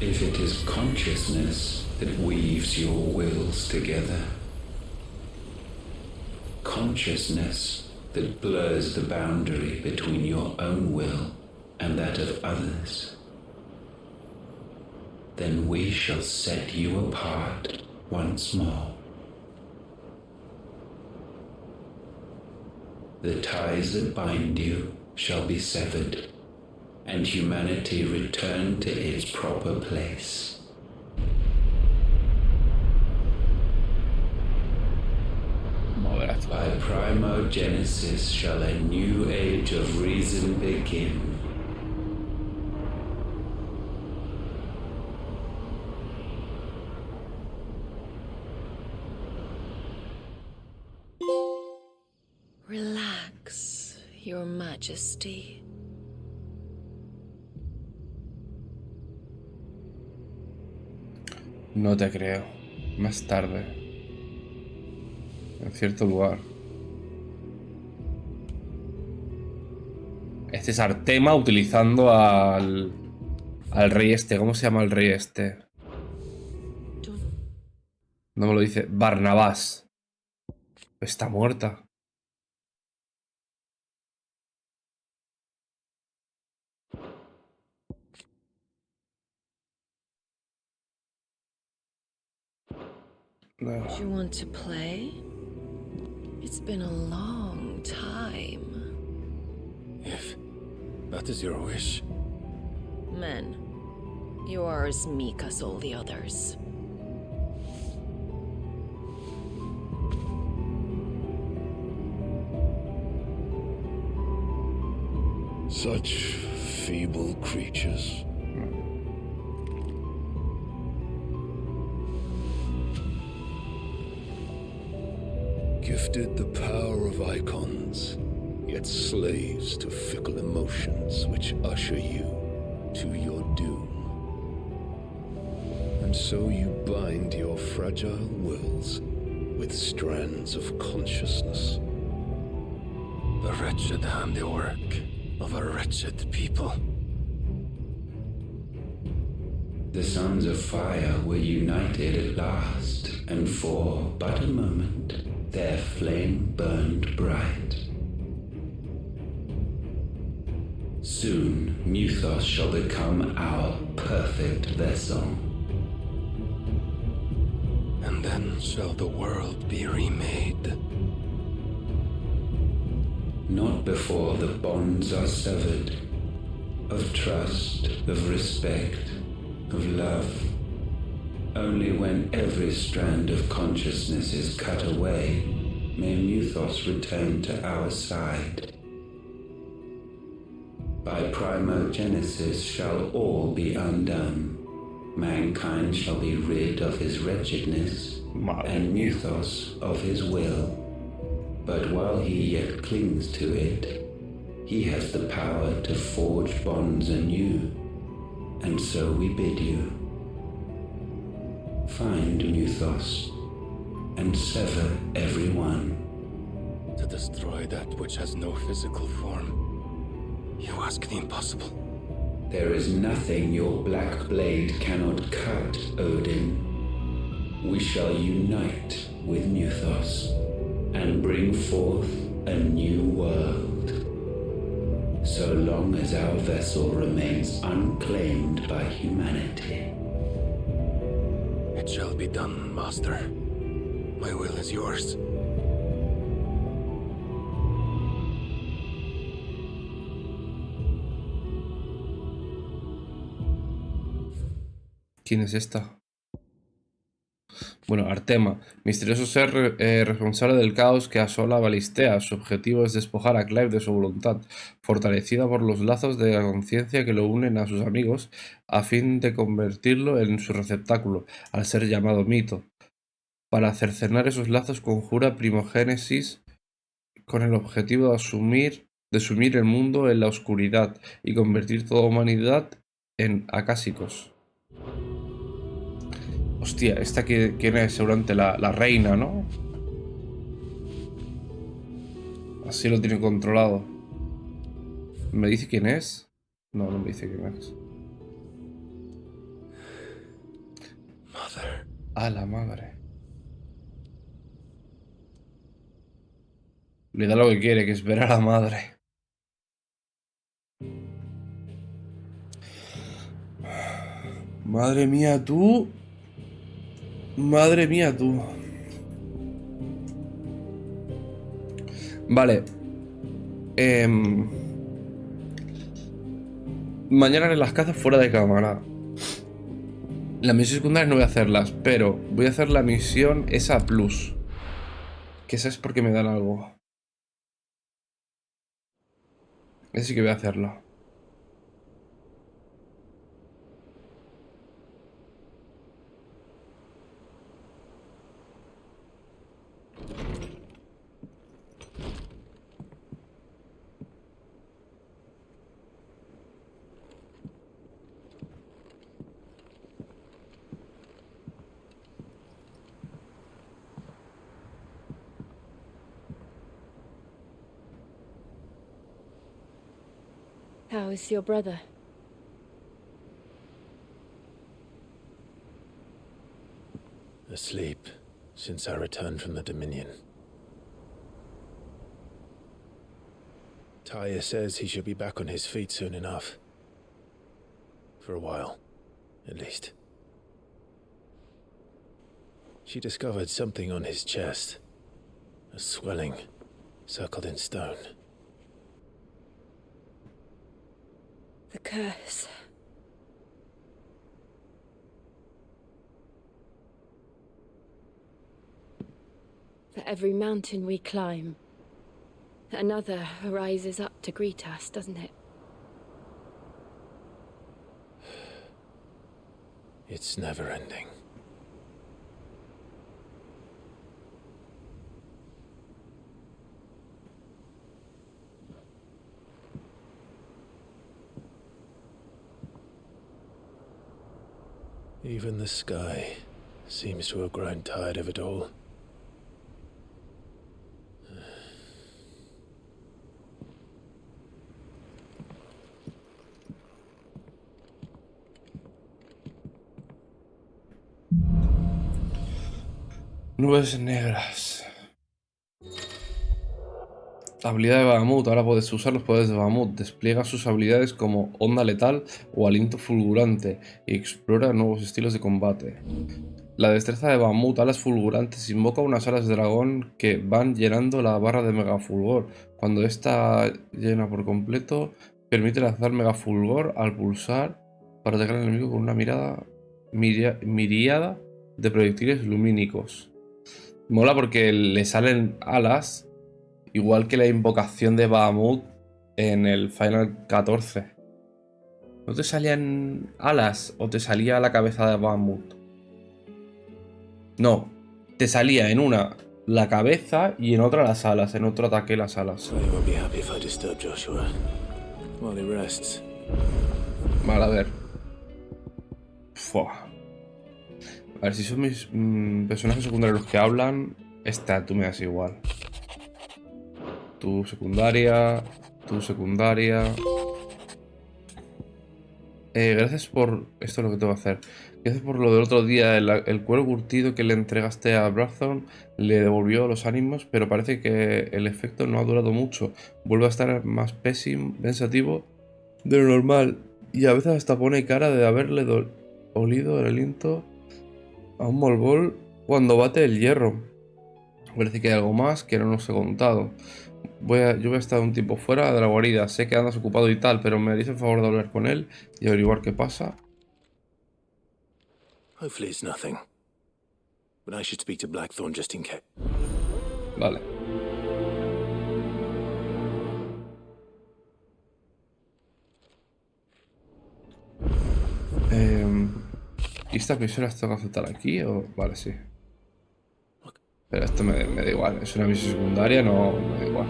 If it is consciousness that weaves your wills together, consciousness that blurs the boundary between your own will and that of others, then we shall set you apart once more. The ties that bind you shall be severed, and humanity return to its proper place. esto. By primogenesis shall a new age of reason begin. Relax, Your Majesty. No te creo. Más tarde. En cierto lugar. Este es Artema utilizando al rey este. ¿Cómo se llama el rey este? No me lo dice. Barnabás. Está muerta. No. Do you want to play? It's been a long time. If that is your wish. Men, you are as meek as all the others. Such feeble creatures. Gifted the power of icons, yet slaves to fickle emotions which usher you to your doom. And so you bind your fragile wills with strands of consciousness. The wretched handiwork of a wretched people. The sons of fire were united at last, and for but a moment their flame burned bright. Soon Muthos shall become our perfect vessel. And then shall the world be remade. Not before the bonds are severed, of trust, of respect, of love. Only when every strand of consciousness is cut away, may Muthos return to our side. By primogenesis shall all be undone. Mankind shall be rid of his wretchedness, and Muthos of his will. But while he yet clings to it, he has the power to forge bonds anew. And so we bid you, find Muthos and sever everyone. To destroy that which has no physical form, you ask the impossible. There is nothing your black blade cannot cut, Odin. We shall unite with Muthos and bring forth a new world. So long as our vessel remains unclaimed by humanity. It shall be done, Master. My will is yours. ¿Quién es esta? Bueno, Artema, misterioso ser responsable del caos que asola a Balistea. Su objetivo es despojar a Clive de su voluntad, fortalecida por los lazos de la conciencia que lo unen a sus amigos, a fin de convertirlo en su receptáculo, al ser llamado mito. Para cercenar esos lazos conjura primogénesis con el objetivo de sumir el mundo en la oscuridad y convertir toda humanidad en acásicos. Hostia, ¿esta quién es? Seguramente la reina, ¿no? Así lo tiene controlado. ¿Me dice quién es? No, no me dice quién es. Mother. Ah, la madre. Le da lo que quiere, que es ver a la madre. Madre mía, tú. Madre mía, tú. Vale. Mañana haré las cazas fuera de cámara. Las misiones secundarias no voy a hacerlas, pero voy a hacer la misión esa plus. Que eso es porque me dan algo. Ese sí que voy a hacerlo. How is your brother? Asleep since I returned from the Dominion. Taya says he should be back on his feet soon enough. For a while, at least. She discovered something on his chest. A swelling, circled in stone. The curse. For every mountain we climb, another rises up to greet us, doesn't it? It's never ending. Even the sky seems to have grown tired of it all. Nubes negras. Habilidad de Bahamut. Ahora puedes usar los poderes de Bahamut. Despliega sus habilidades como onda letal o aliento fulgurante y explora nuevos estilos de combate. La destreza de Bahamut, alas fulgurantes, invoca unas alas de dragón que van llenando la barra de megafulgor. Cuando está llena por completo, permite lanzar megafulgor al pulsar para atacar al enemigo con una miríada de proyectiles lumínicos. Mola porque le salen alas, igual que la invocación de Bahamut en el Final 14. ¿No te salían alas o te salía la cabeza de Bahamut? No, te salía en una la cabeza y en otra las alas, en otro ataque las alas. Vale, a ver. Fua. A ver, si son mis personajes secundarios los que hablan, tú me das igual. Tu secundaria, tu secundaria. Gracias por... Esto es lo que tengo que hacer. Gracias por lo del otro día. El cuero curtido que le entregaste a Braxton le devolvió los ánimos, pero parece que el efecto no ha durado mucho. Vuelve a estar más pensativo de lo normal. Y a veces hasta pone cara de haberle olido el aliento a un molbol cuando bate el hierro. Parece que hay algo más que no nos he contado. Yo voy a estar un tiempo fuera de la guarida. Sé que andas ocupado y tal, pero me haréis el favor de hablar con él y averiguar qué pasa. Hopefully it's nothing. But I should speak to Blackthorn just in case. Vale. ¿Y estas misiones tengo que aceptar aquí? O... Vale, sí. Pero esto me da igual. Es una misión secundaria, no me da igual.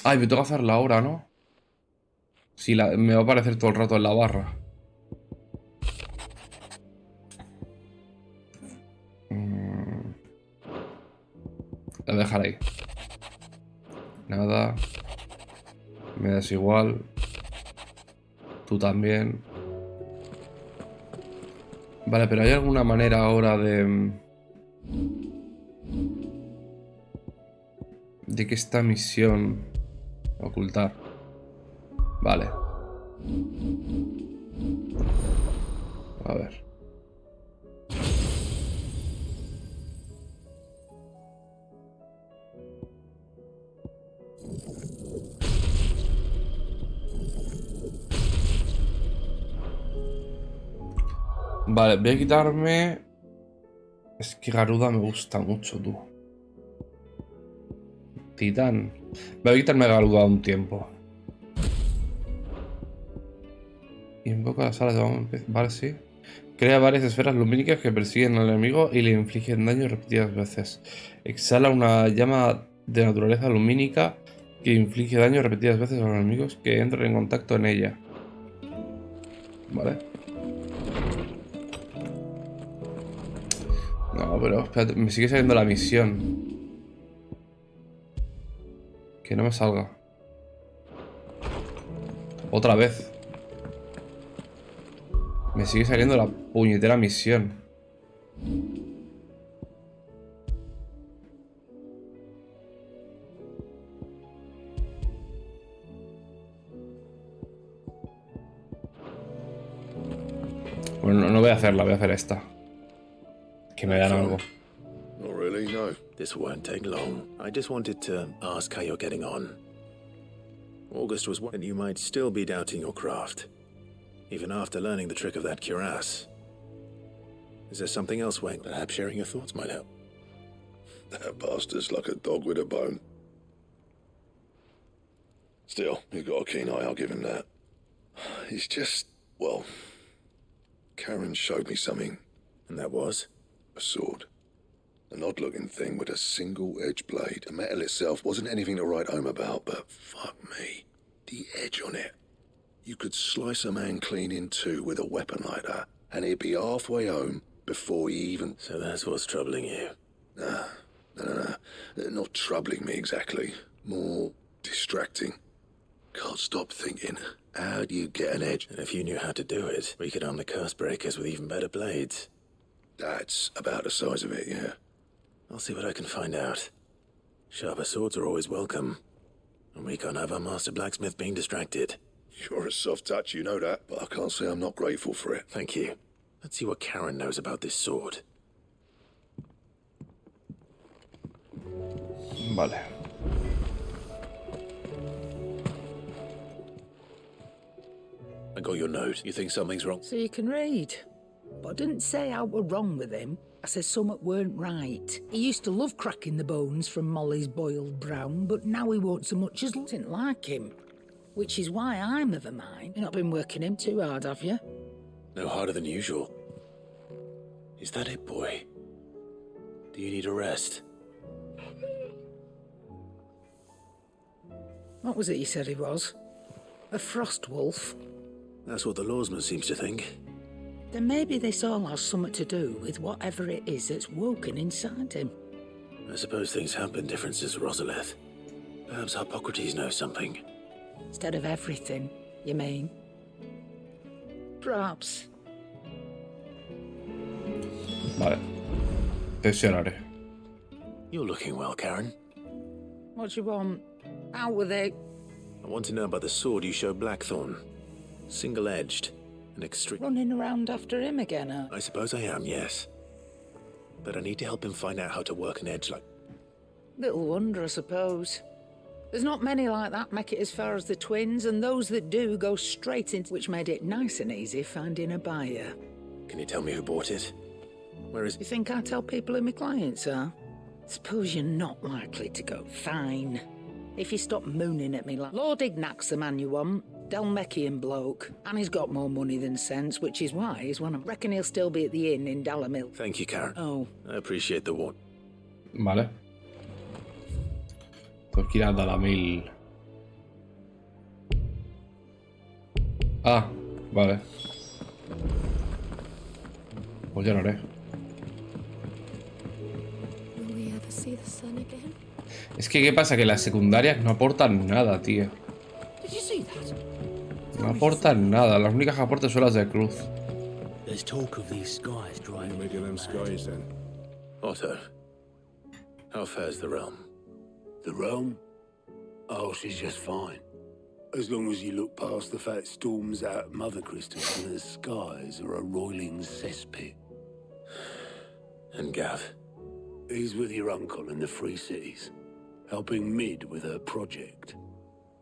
Ay, me tengo que hacerla ahora, ¿no? Sí, me va a aparecer todo el rato en la barra. La voy a dejar ahí. Nada. Me das igual. Tú también. Vale, pero ¿hay alguna manera ahora de que esta misión... Ocultar. Vale. A ver. Vale, voy a quitarme... Es que Garuda me gusta mucho, tú. Titán. Voy a quitarme galuda un tiempo. Invoca las alas de Bahamut. Vale, sí. Crea varias esferas lumínicas que persiguen al enemigo y le infligen daño repetidas veces. Exhala una llama de naturaleza lumínica que inflige daño repetidas veces a los enemigos que entren en contacto en ella. Vale. No, pero espérate, me sigue saliendo la misión. Que no me salga. Otra vez. Me sigue saliendo la puñetera misión. Bueno, no voy a hacerla, voy a hacer esta. Que me dan algo. Not really, no. This won't take long. I just wanted to ask how you're getting on. August was worried you might still be doubting your craft, even after learning the trick of that cuirass. Is there something else, Wayne? Perhaps sharing your thoughts might help. That bastard's like a dog with a bone. Still, you've got a keen eye, I'll give him that. He's just, well, Karen showed me something. And that was? A sword. An odd-looking thing with a single-edged blade. The metal itself wasn't anything to write home about, but fuck me. The edge on it. You could slice a man clean in two with a weapon like that, and he'd be halfway home before he even... So that's what's troubling you? Nah, no. Not troubling me exactly. More distracting. Can't stop thinking, how do you get an edge? And if you knew how to do it, we could arm the curse breakers with even better blades. That's about the size of it, yeah. I'll see what I can find out. Sharper swords are always welcome. And we can't have our master blacksmith being distracted. You're a soft touch, you know that, but I can't say I'm not grateful for it. Thank you. Let's see what Karen knows about this sword. Vale. I got your note. You think something's wrong? So you can read. But I didn't say I were wrong with him. I said something weren't right. He used to love cracking the bones from Molly's boiled brown, but now he won't so much as didn't like him. Which is why I'm of a mind. You've not been working him too hard, have you? No harder than usual. Is that it, boy? Do you need a rest? What was it you said he was? A frost wolf? That's what the lawsman seems to think. Then maybe this all has something to do with whatever it is that's woken inside him. I suppose things have been different since Rosalith. Perhaps Hippocrates knows something. Instead of everything, you mean? Perhaps. Vale. Presionaré. You're looking well, Karen. What do you want? Out with it. I want to know about the sword you showed Blackthorn. Single-edged and extreme. Running around after him again, huh? I suppose I am, yes. But I need to help him find out how to work an edge like... Little wonder, I suppose. There's not many like that make it as far as the twins, and those that do go straight into... Which made it nice and easy finding a buyer. Can you tell me who bought it? Where is... You think I tell people who my clients are? Suppose you're not likely to go. Fine. If you stop mooning at me like... Lord Ignac's the man you want. Dalmekian bloke. And he's got more money than sense, which is why he's one of... Reckon he'll still be at the inn in Dalamil. Thank you, Karen. Oh. I appreciate the warn. Vale. Tengo que ir a Dalamil. Ah, vale. Pues ya lo haré. Will we ever see the sun again? Es que, ¿qué pasa? Que las secundarias no aportan nada, tío. Did you see that? No aportan nada. Las únicas que aportan son las de Cruz. There's talk of these skies drying. Make them skies then. Otto, how fares the realm? The realm? Oh, she's just fine. As long as you look past the fat storms out at Mother Crystal and the skies are a roiling cesspit. And Gav? He's with your uncle in the Free Cities, helping Mid with her project.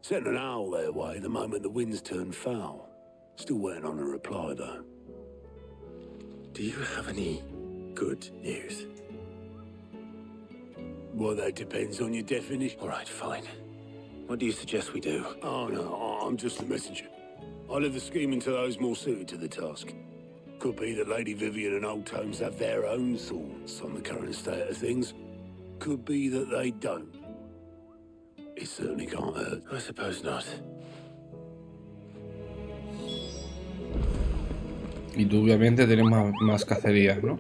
Sent an owl their way the moment the winds turned foul. Still waiting on a reply, though. Do you have any good news? Well, that depends on your definition. All right, fine. What do you suggest we do? Oh, no, I'm just the messenger. I'll leave the scheming to those more suited to the task. Could be that Lady Vivian and Old Tomes have their own thoughts on the current state of things. Could be that they don't. It certainly can't hurt. I suppose not. Y tú obviamente tienes más cacerías, ¿no?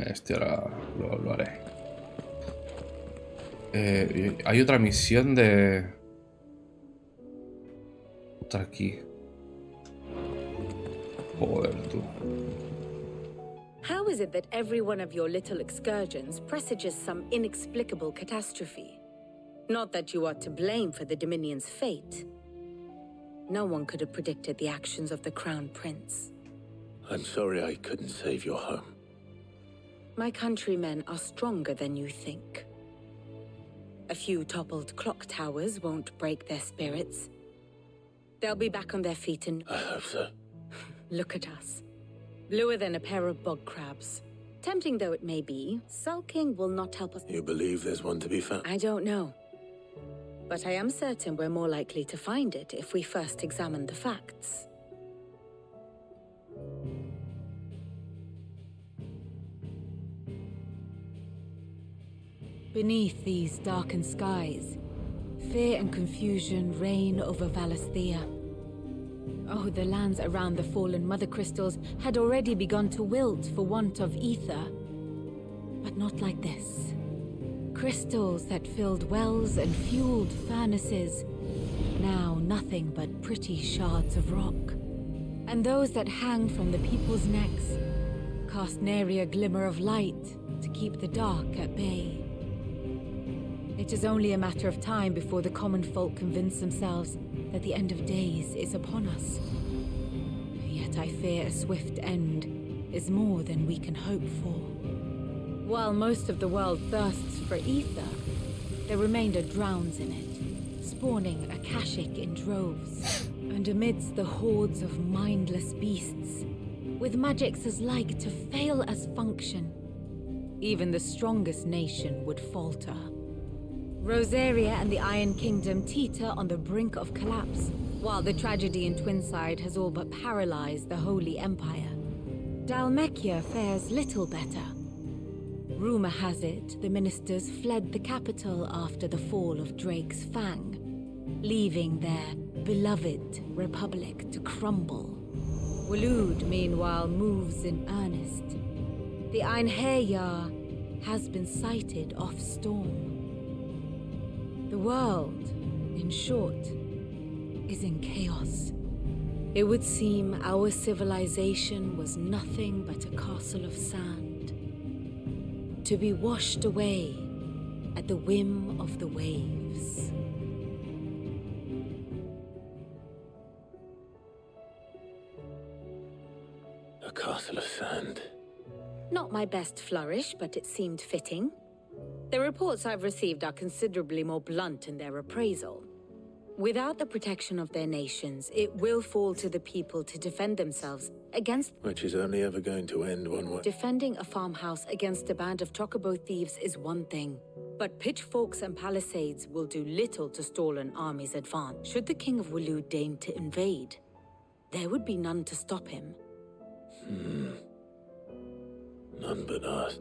Este ahora lo haré. Hay otra misión de... Otra aquí. Joder, tú. How is it that every one of your little excursions presages some inexplicable catastrophe? Not that you are to blame for the Dominion's fate. No one could have predicted the actions of the Crown Prince. I'm sorry I couldn't save your home. My countrymen are stronger than you think. A few toppled clock towers won't break their spirits. They'll be back on their feet and... I hope so. Look at us. Bluer than a pair of bog crabs. Tempting though it may be, sulking will not help us. You believe there's one to be found? I don't know. But I am certain we're more likely to find it if we first examine the facts. Beneath these darkened skies, fear and confusion reign over Valisthea. Oh, the lands around the fallen mother crystals had already begun to wilt for want of ether. But not like this. Crystals that filled wells and fueled furnaces, now nothing but pretty shards of rock. And those that hang from the people's necks cast nary a glimmer of light to keep the dark at bay. It is only a matter of time before the common folk convince themselves that the end of days is upon us. Yet I fear a swift end is more than we can hope for. While most of the world thirsts for ether, the remainder drowns in it, spawning Akashic in droves. And amidst the hordes of mindless beasts, with magics as like to fail as function, even the strongest nation would falter. Rosaria and the Iron Kingdom teeter on the brink of collapse, while the tragedy in Twinside has all but paralyzed the Holy Empire. Dalmekia fares little better. Rumor has it the ministers fled the capital after the fall of Drake's Fang, leaving their beloved republic to crumble. Waloed, meanwhile, moves in earnest. The Einherjar has been sighted off storm. The world, in short, is in chaos. It would seem our civilization was nothing but a castle of sand, to be washed away at the whim of the waves. A castle of sand. Not my best flourish, but it seemed fitting. The reports I've received are considerably more blunt in their appraisal. Without the protection of their nations, it will fall to the people to defend themselves against... Which is only ever going to end one way. Defending a farmhouse against a band of chocobo thieves is one thing, but pitchforks and palisades will do little to stall an army's advance. Should the King of Waloed deign to invade, there would be none to stop him. None but us.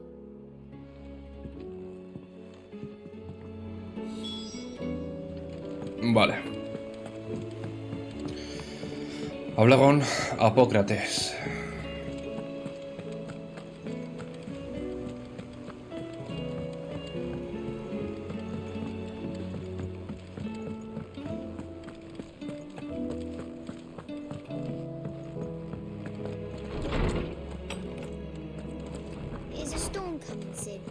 Vale. Habla con Apócrates. Is a storm coming soon?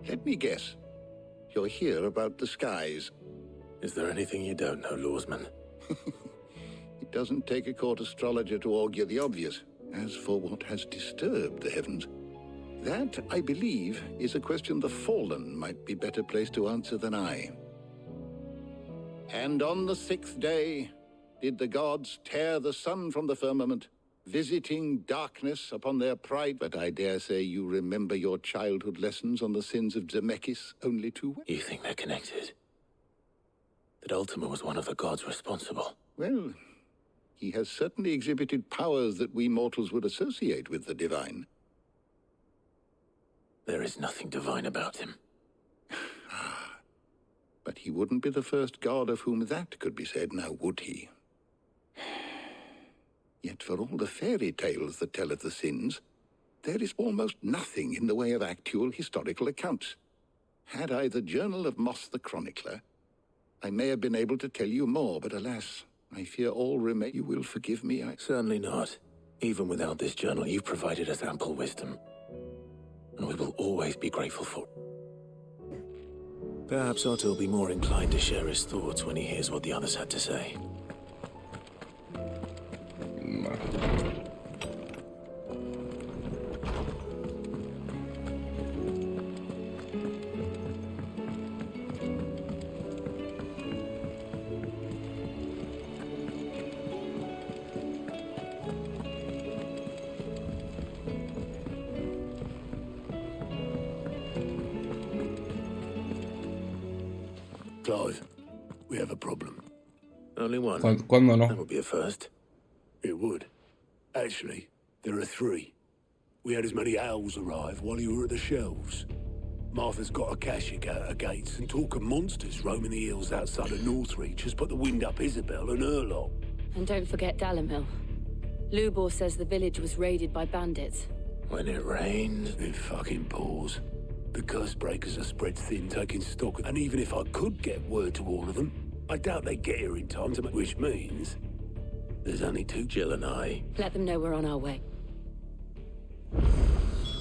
Let me guess. You're here about the skies. Is there anything you don't know, Lawsman? It doesn't take a court astrologer to augur the obvious. As for what has disturbed the heavens, that, I believe, is a question the Fallen might be better placed to answer than I. And on the 6th day, did the gods tear the sun from the firmament, visiting darkness upon their pride. But I dare say you remember your childhood lessons on the sins of Zemeckis only too well. You think they're connected? That Ultima was one of the gods responsible? Well, he has certainly exhibited powers that we mortals would associate with the divine. There is nothing divine about him. But he wouldn't be the first god of whom that could be said, now would he? Yet for all the fairy tales that tell of the sins, there is almost nothing in the way of actual historical accounts. Had I the journal of Moss the Chronicler, I may have been able to tell you more, but alas, I fear all remain. You will forgive me, Certainly not. Even without this journal, you've provided us ample wisdom. And we will always be grateful for it. Perhaps Otto will be more inclined to share his thoughts when he hears what the others had to say. Clive, we have a problem. Only one? ¿Cuándo no? That would be a first. It would. Actually, there are 3. We had as many owls arrive while you were at the shelves. Martha's got a Akashic out her gates, and talk of monsters roaming the hills outside of Northreach has put the wind up Isabel and her lot. And don't forget Dalimil. Lubor says the village was raided by bandits. When it rains, it fucking pours. The curse breakers are spread thin, taking stock, and even if I could get word to all of them, I doubt they get here in time to make, which means there's only 2. Jill and I. Let them know we're on our way.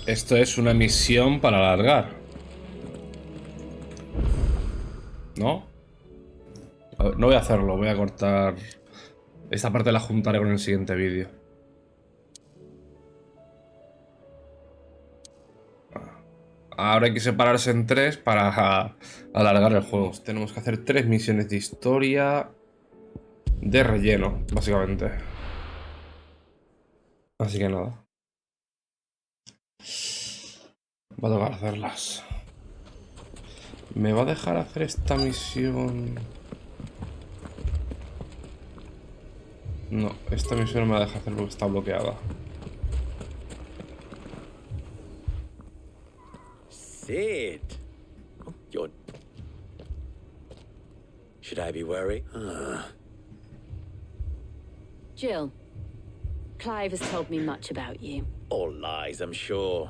Esto es una misión para alargar. ¿No? A ver, no voy a hacerlo, voy a cortar. Esta parte la juntaré con el siguiente vídeo. Ahora hay que separarse en 3 para alargar el juego. Tenemos que hacer 3 misiones de historia de relleno, básicamente. Así que nada. Va a tocar hacerlas. ¿Me va a dejar hacer esta misión? No, esta misión no me deja hacer porque está bloqueada. Sid! Oh, you're... Should I be worried? Jill, Clive has told me much about you. All lies, I'm sure.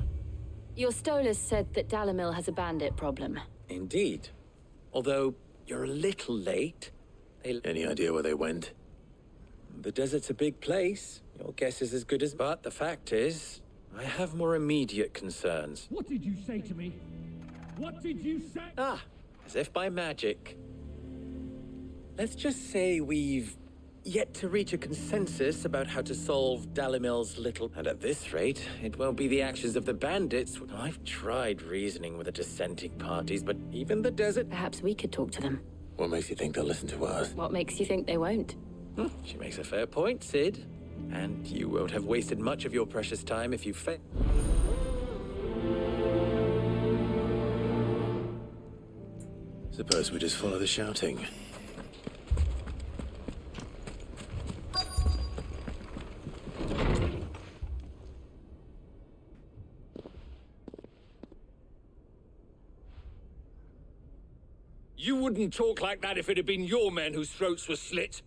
Your Stolas said that Dalimil has a bandit problem. Indeed. Although, you're a little late. Any idea where they went? The desert's a big place. Your guess is as good as... But the fact is, I have more immediate concerns. What did you say to me? What did you say? Ah, as if by magic. Let's just say we've yet to reach a consensus about how to solve Dalimil's little... And at this rate, it won't be the actions of the bandits. I've tried reasoning with the dissenting parties, but even the desert... Perhaps we could talk to them. What makes you think they'll listen to us? What makes you think they won't? She makes a fair point, Sid. And you won't have wasted much of your precious time if you fail. Suppose we just follow the shouting. You wouldn't talk like that if it had been your men whose throats were slit.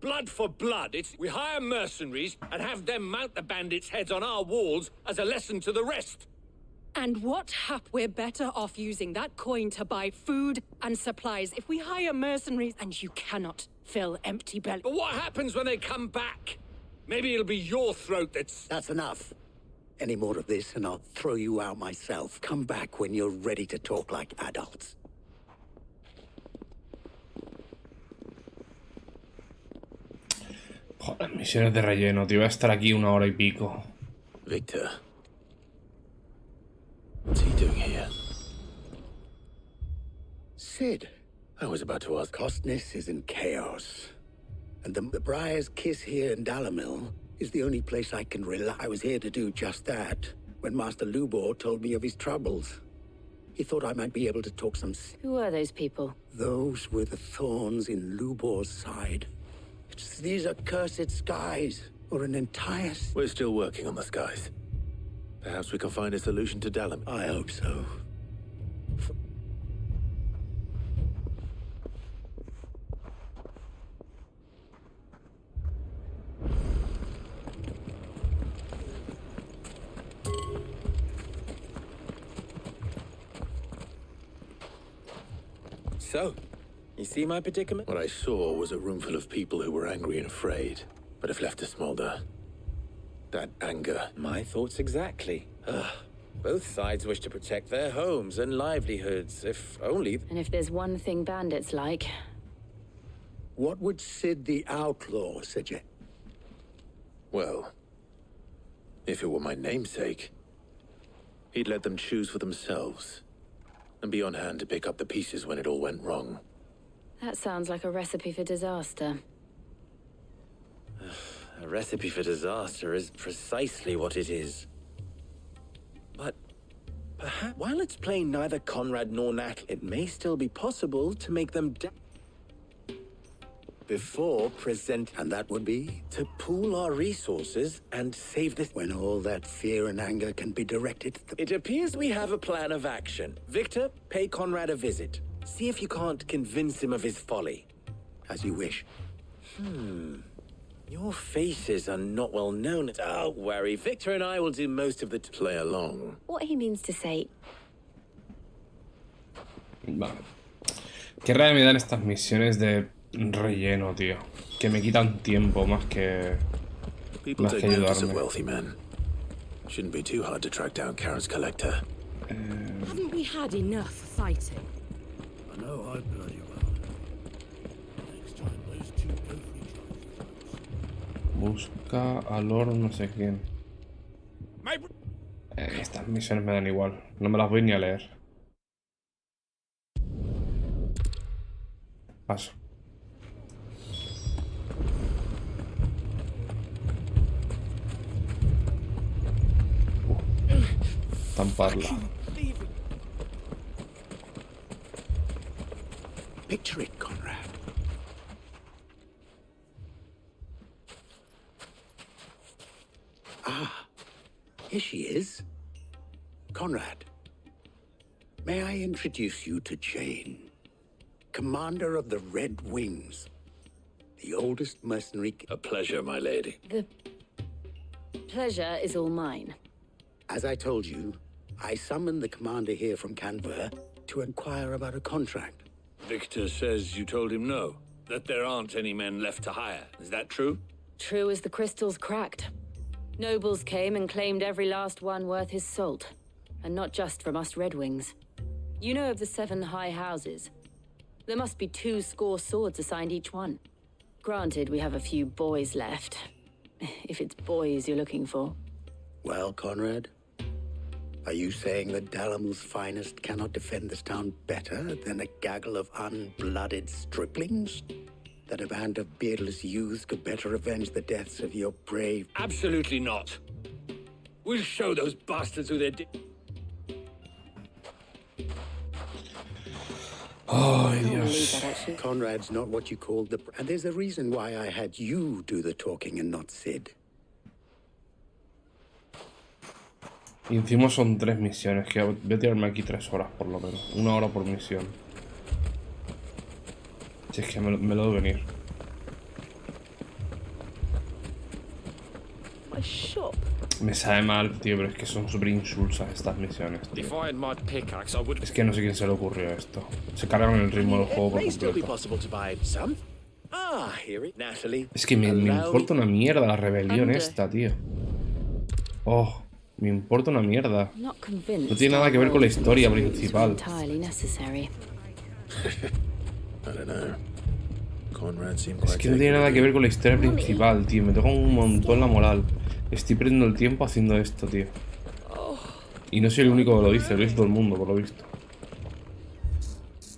Blood for blood. We hire mercenaries and have them mount the bandits' heads on our walls as a lesson to the rest. And what hap we're better off using that coin to buy food and supplies if we hire mercenaries and you cannot fill empty belly. But what happens when they come back? Maybe it'll be your throat that's... That's enough. Any more of this and I'll throw you out myself. Come back when you're ready to talk like adults. Joder, misiones de relleno, tío. Voy a estar aquí 1 hora y pico. Victor. What's he doing here? Sid. I was about to ask. Costness is in chaos. And the Briar's Kiss here in Dalimil is the only place I can rely. I was here to do just that when Master Lubor told me of his troubles. He thought I might be able to talk some... Who are those people? Those were the thorns in Lubor's side. It's these accursed skies, or an entire... We're still working on the skies. Perhaps we can find a solution to Dalim. I hope so. So, you see my predicament? What I saw was a room full of people who were angry and afraid, but have left to smolder. That anger. My thoughts exactly. Both sides wish to protect their homes and livelihoods, if only... And if there's one thing bandits like... What would Sid the Outlaw suggest? Well, if it were my namesake, he'd let them choose for themselves and be on hand to pick up the pieces when it all went wrong. That sounds like a recipe for disaster. A recipe for disaster is precisely what it is. But perhaps, while it's plain neither Conrad nor Nat, it may still be possible to make them before present... And that would be? To pool our resources and save this... When all that fear and anger can be directed at the... It appears we have a plan of action. Victor, pay Conrad a visit. See if you can't convince him of his folly. As you wish. Your faces are not well known. Don't worry, Victor and I will do most of the... Play along. What he means to say... Vale. Qué rabia me dan estas misiones de relleno, tío. Que me quitan tiempo más que ayudarme. Wealthy men. Shouldn't be too hard to track down Karen's collector. Haven't we had enough fighting? I know I bloody well. Next time those two go for each other. Busca a Lord no sé quién. Estas misiones me dan igual. No me las voy ni a leer. Paso. Tamparla. Picture it, Conrad. Ah, here she is. Conrad, may I introduce you to Jane, commander of the Red Wings, the oldest mercenary... A pleasure, my lady. The pleasure is all mine. As I told you, I summoned the commander here from Canberra to inquire about a contract. Victor says you told him no, that there aren't any men left to hire. Is that true? True as the crystals cracked. Nobles came and claimed every last one worth his salt. And not just from us Red Wings. You know of the 7 high houses. There must be 200 swords assigned each one. Granted, we have a few boys left. If it's boys you're looking for. Well, Conrad, are you saying that Dalimil's finest cannot defend this town better than a gaggle of unblooded striplings? That a band of beardless youths could better avenge the deaths of your brave... Absolutely not. We'll show those bastards who they're... Oh, Dios. Conrad's not what you called the... And there's a reason why I had you do the talking and not Sid. Y encima son 3 misiones, que voy a tirarme aquí 3 horas por lo menos. 1 hora por misión. Si es que me lo doy venir. My shop. Me sabe mal, tío, pero es que son súper insulsas estas misiones, tío. Es que no sé quién se le ocurrió esto. Se cargaron el ritmo del juego por completo. Es que me importa una mierda la rebelión esta, tío. Oh, me importa una mierda. No tiene nada que ver con la historia principal. Es que no tiene nada que ver con la historia principal, tío. Me toca un montón la moral. Estoy perdiendo el tiempo haciendo esto, tío. Y no soy el único que lo dice todo el mundo, por lo visto.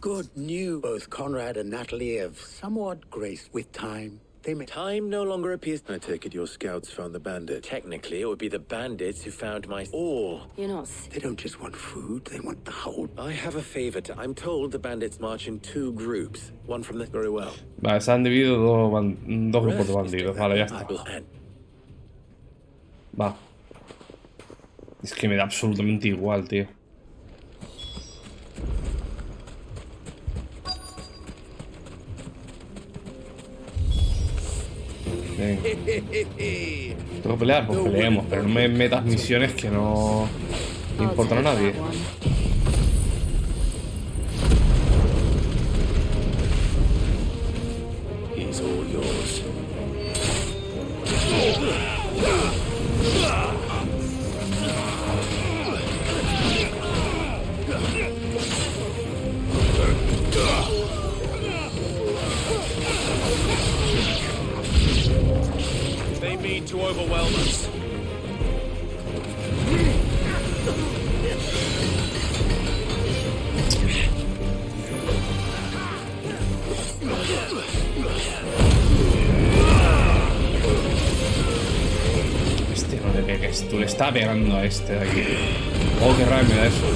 Good news. Both Conrad and Natalie have somewhat graced with time. Time no longer appears. I take it your scouts found the bandit. Technically, it would be the bandits who found my... Or... You're not... They don't just want food, they want the whole... I have a favor to... I'm told the bandits march in 2 groups. One from the... Very well. Vale, se han dividido dos grupos de bandidos. Vale, ya está. Va. Es que me da absolutamente igual, tío. Venga. Tengo que pelear, pues peleemos, pero no me metas misiones que no le importan a nadie. He's all yours. They mean to overwhelm us. Este no le pegues, tú le estás pegando a este de aquí. Oh, qué rabia me da eso.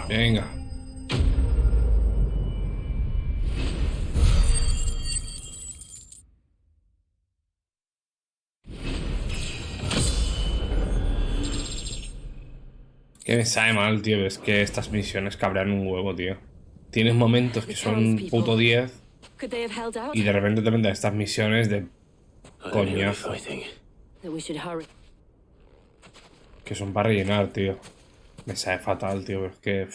Venga. Que me sabe mal, tío, es que estas misiones cabrean un huevo, tío. Tienes momentos que son puto 10 y de repente te meten estas misiones de coñazo. Que son para rellenar, tío. Me sabe fatal, tío, es que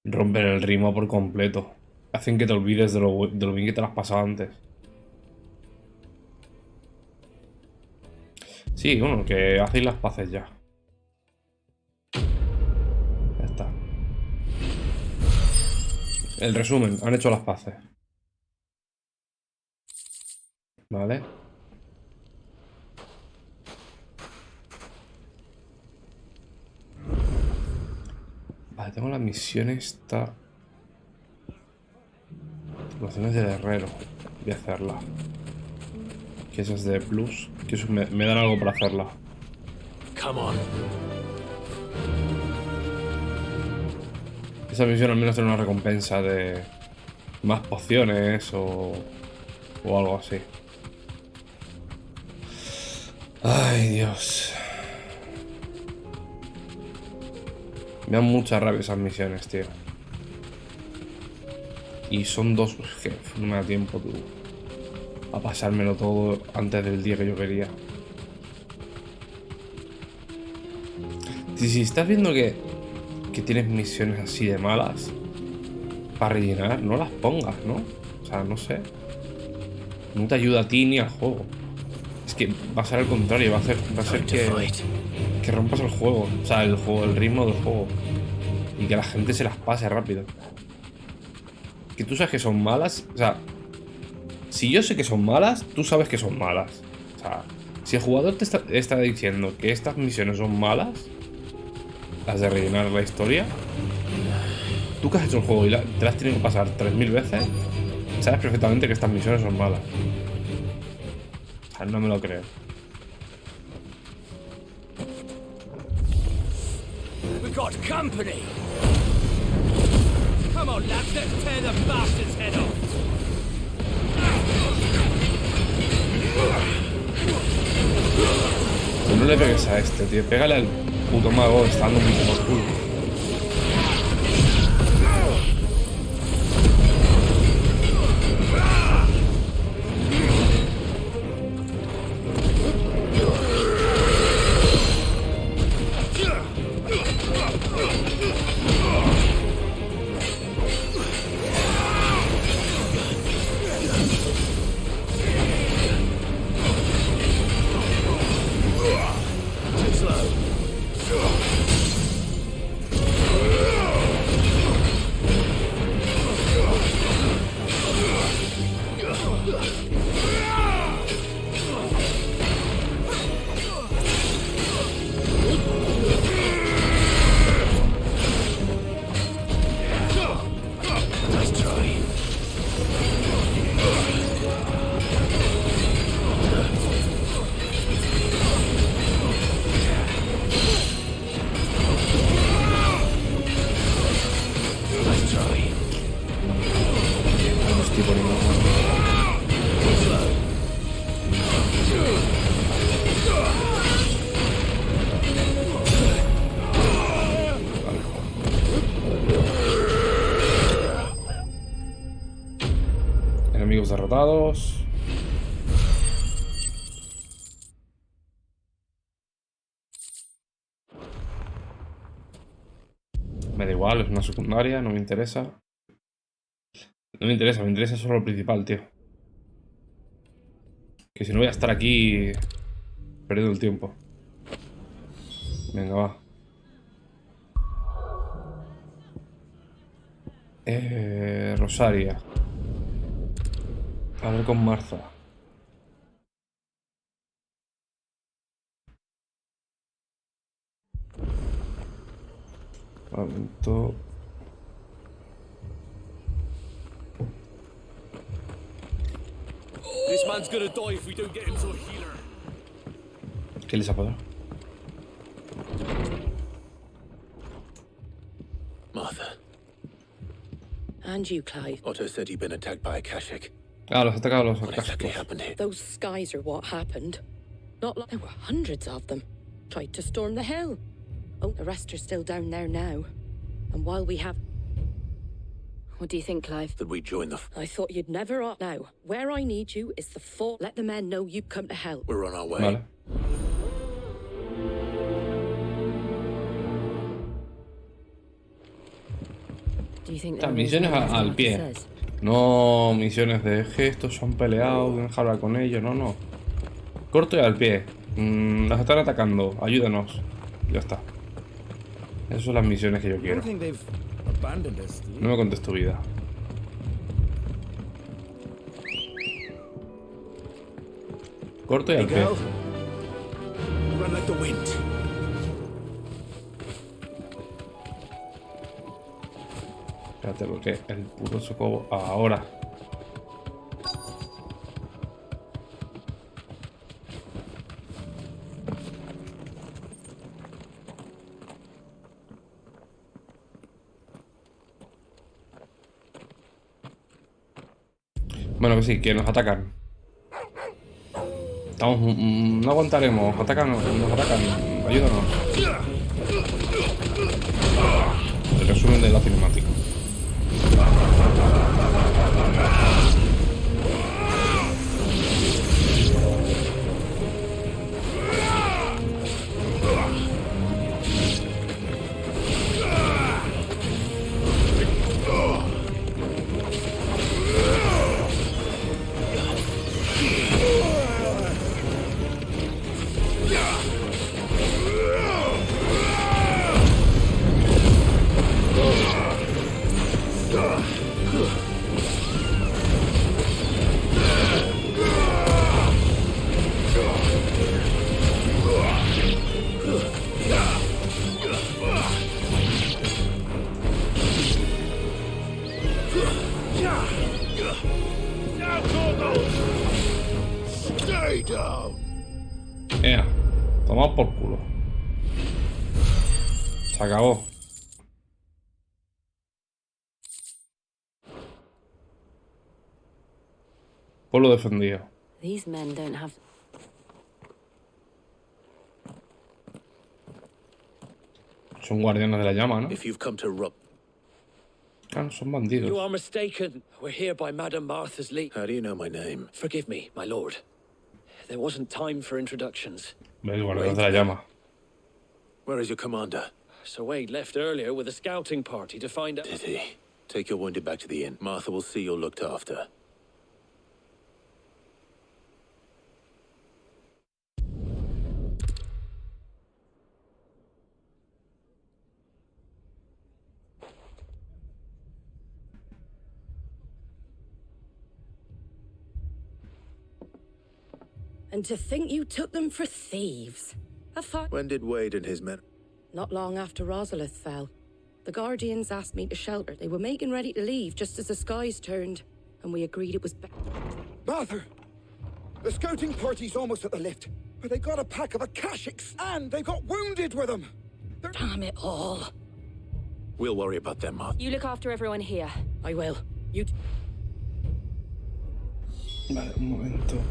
rompen el ritmo por completo. Hacen que te olvides de lo bien que te lo has pasado antes. Sí, bueno, que hacéis las paces ya. Ya está. El resumen, han hecho las paces. Vale. Vale, tengo la misión esta. Tripulaciones del herrero. Voy a hacerla. Que esa es de plus. Que eso me dan algo para hacerla. Come on. Esa misión al menos tiene una recompensa de más pociones o algo así. Ay, Dios. Me dan mucha rabia esas misiones, tío. Y son 2, pues, que no me da tiempo, tú, a pasármelo todo antes del día que yo quería. Si estás viendo que tienes misiones así de malas para rellenar, no las pongas, ¿no? O sea, no sé. No te ayuda a ti ni al juego. Es que va a ser al contrario, va a ser que rompas el juego. O sea, el ritmo del juego. Y que la gente se las pase rápido. Que tú sabes que son malas. O sea, si yo sé que son malas, tú sabes que son malas. O sea, si el jugador te está diciendo que estas misiones son malas, las de rellenar la historia, tú que has hecho el juego y te las tienes que pasar 3000 veces, sabes perfectamente que estas misiones son malas. O sea, no me lo creo. We got company. Come on, lads, let's tear the bastard's head off. Pues no le pegues a este, tío. Pégale al puto mago, está dando mucho más culo. Enemigos derrotados. Me da igual, es una secundaria, no me interesa. No me interesa solo lo principal, tío. Que si no voy a estar aquí perdiendo el tiempo. Venga, va. Rosaria. A ver con Martha. Momento. This man's gonna die if we don't get him to a healer. ¿Qué les ha pasado? Martha. And you, Clive. Otto said you'd been attacked by a Kashik. Ah, los atacado los What exactly happened here? Those skies are what happened. Not like there were hundreds of them. Tried to storm the hill. Oh, the rest are still down there now. And while we have... What do you think, Clive? That we join the... I thought you'd never ought now. Where I need you is the fort. Let the men know you've come to help. We're on our way. Vale. Do you think Estas misiones al pie. No misiones de gestos, son peleados, dejar hablar con ellos, no. Corto y al pie. Las están atacando, ayúdanos. Ya está. Esas son las misiones que yo quiero. No me contes tu vida. Corto y al pie. Run like the wind. Espérate, porque el puto socorro ahora. Bueno, que sí, que nos atacan. Estamos... no aguantaremos. Atacan, nos atacan. Ayúdanos. El resumen de la cinemática. down. Toma por culo. Se acabó. Pueblo defendido. These men don't have... Son guardianes de la llama, ¿no? If you've come to rob... Ah, no, son bandidos. You are mistaken. We're here by Madame Martha's leave. How do you know my name? Forgive me, my lord. There wasn't time for introductions. ¿Ves? Guardianes de la llama. Where is your commander? Sir Wade left earlier with a scouting party to find out... Did he? Take your wounded back to the inn. Martha will see you're looked after. And to think you took them for thieves. When did Wade and his men... Not long after Rosalith fell. The Guardians asked me to shelter. They were making ready to leave just as the skies turned. And we agreed it was better. Martha! The scouting party's almost at the lift. But they got a pack of Akashics, and they got wounded with them! Damn it all. We'll worry about them, Martha. You look after everyone here. I will. You... Vale, un momento.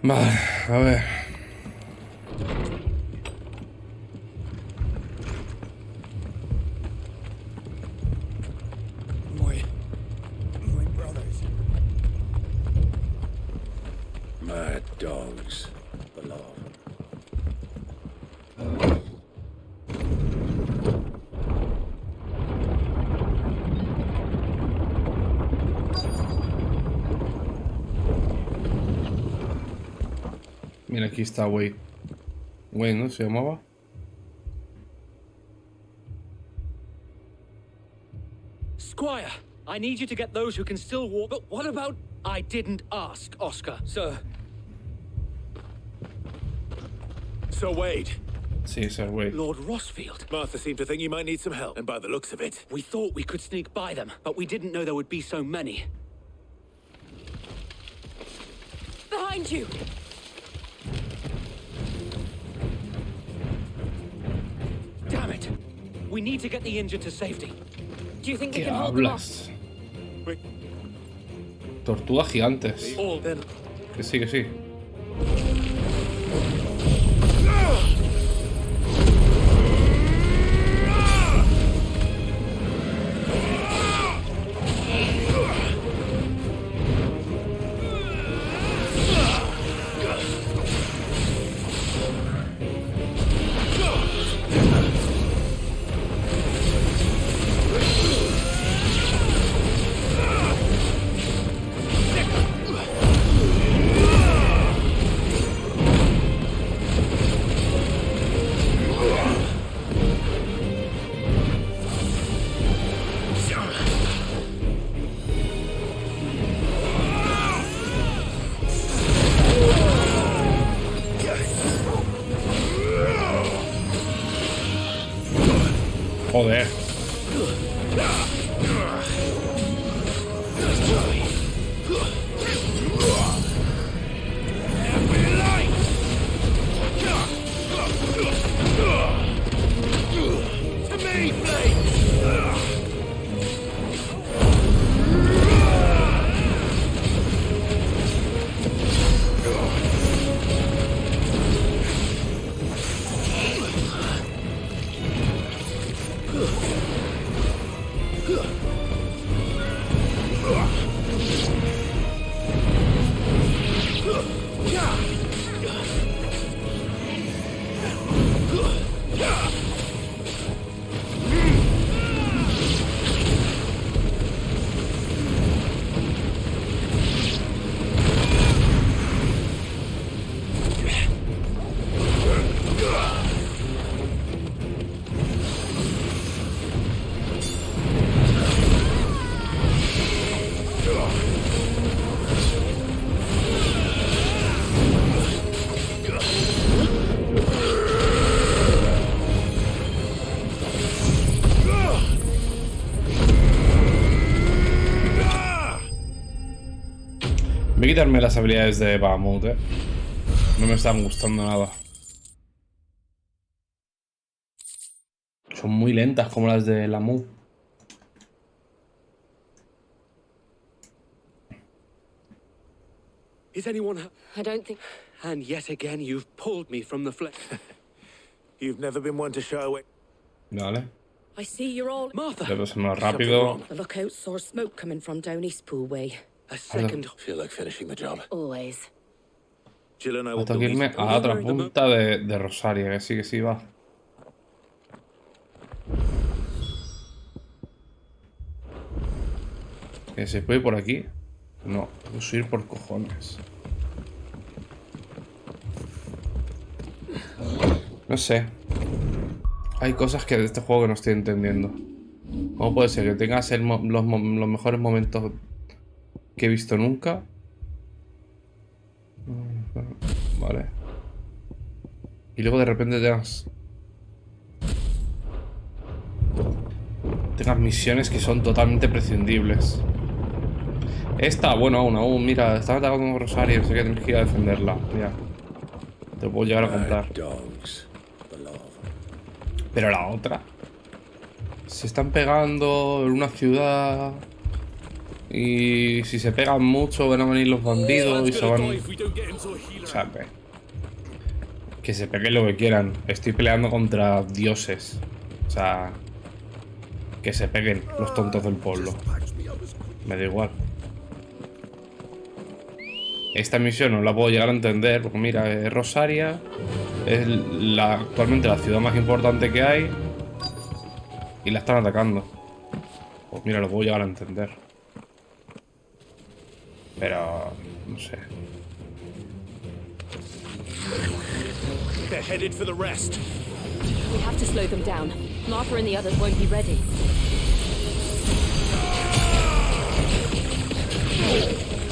Vale, a ver. My brothers. Mad dogs, beloved. Mira, aquí está Wade. Wade, ¿no? Se llamaba. Squire, I need you to get those who can still walk. But what about... I didn't ask, Oscar. Sir. Sir Wade. Sí, Sir Wade. Lord Rossfield. Martha seemed to think you might need some help, and by the looks of it... We thought we could sneak by them, but we didn't know there would be so many. Behind you! Damn it! We need to get the injured to safety. Do you think we ¿Qué can hold them off? hablas? Tortugas gigantes. All then. Que sí, que sí. Joder. Voy a quitarme las habilidades de Bahamut, No me están gustando nada. Son muy lentas como las de la Mu. Is anyone... I don't think... And yet again, you've pulled me from the flesh. You've never been one to show away. Vale. I see you're all... Debe ser más rápido. The lookout saw smoke coming from down Eastpool way. A second... Feel like finishing the job. Always. Jill and I will Tengo que irme a la otra punta de Rosaria, que sí va. ¿Se puede ir por aquí? No, puedo subir por cojones. No sé. Hay cosas que de este juego que no estoy entendiendo. ¿Cómo puede ser que tengas los mejores momentos que he visto nunca? Vale. Y luego de repente tengas misiones que son totalmente prescindibles. Esta, bueno, aún, mira, están atacando Rosario, no sé qué, tienes que ir a defenderla. Mira, te puedo llegar a comprar. Pero la otra, se están pegando en una ciudad y si se pegan mucho van a venir los bandidos y se van... O sea, que se peguen lo que quieran. Estoy peleando contra dioses. O sea, que se peguen los tontos del pueblo. Me da igual. Esta misión no la puedo llegar a entender porque mira, es Rosaria, es actualmente la ciudad más importante que hay y la están atacando. Pues mira, lo puedo llegar a entender. Pero no sé. They're headed for the rest. We have to slow them down. Martha and the others won't be ready.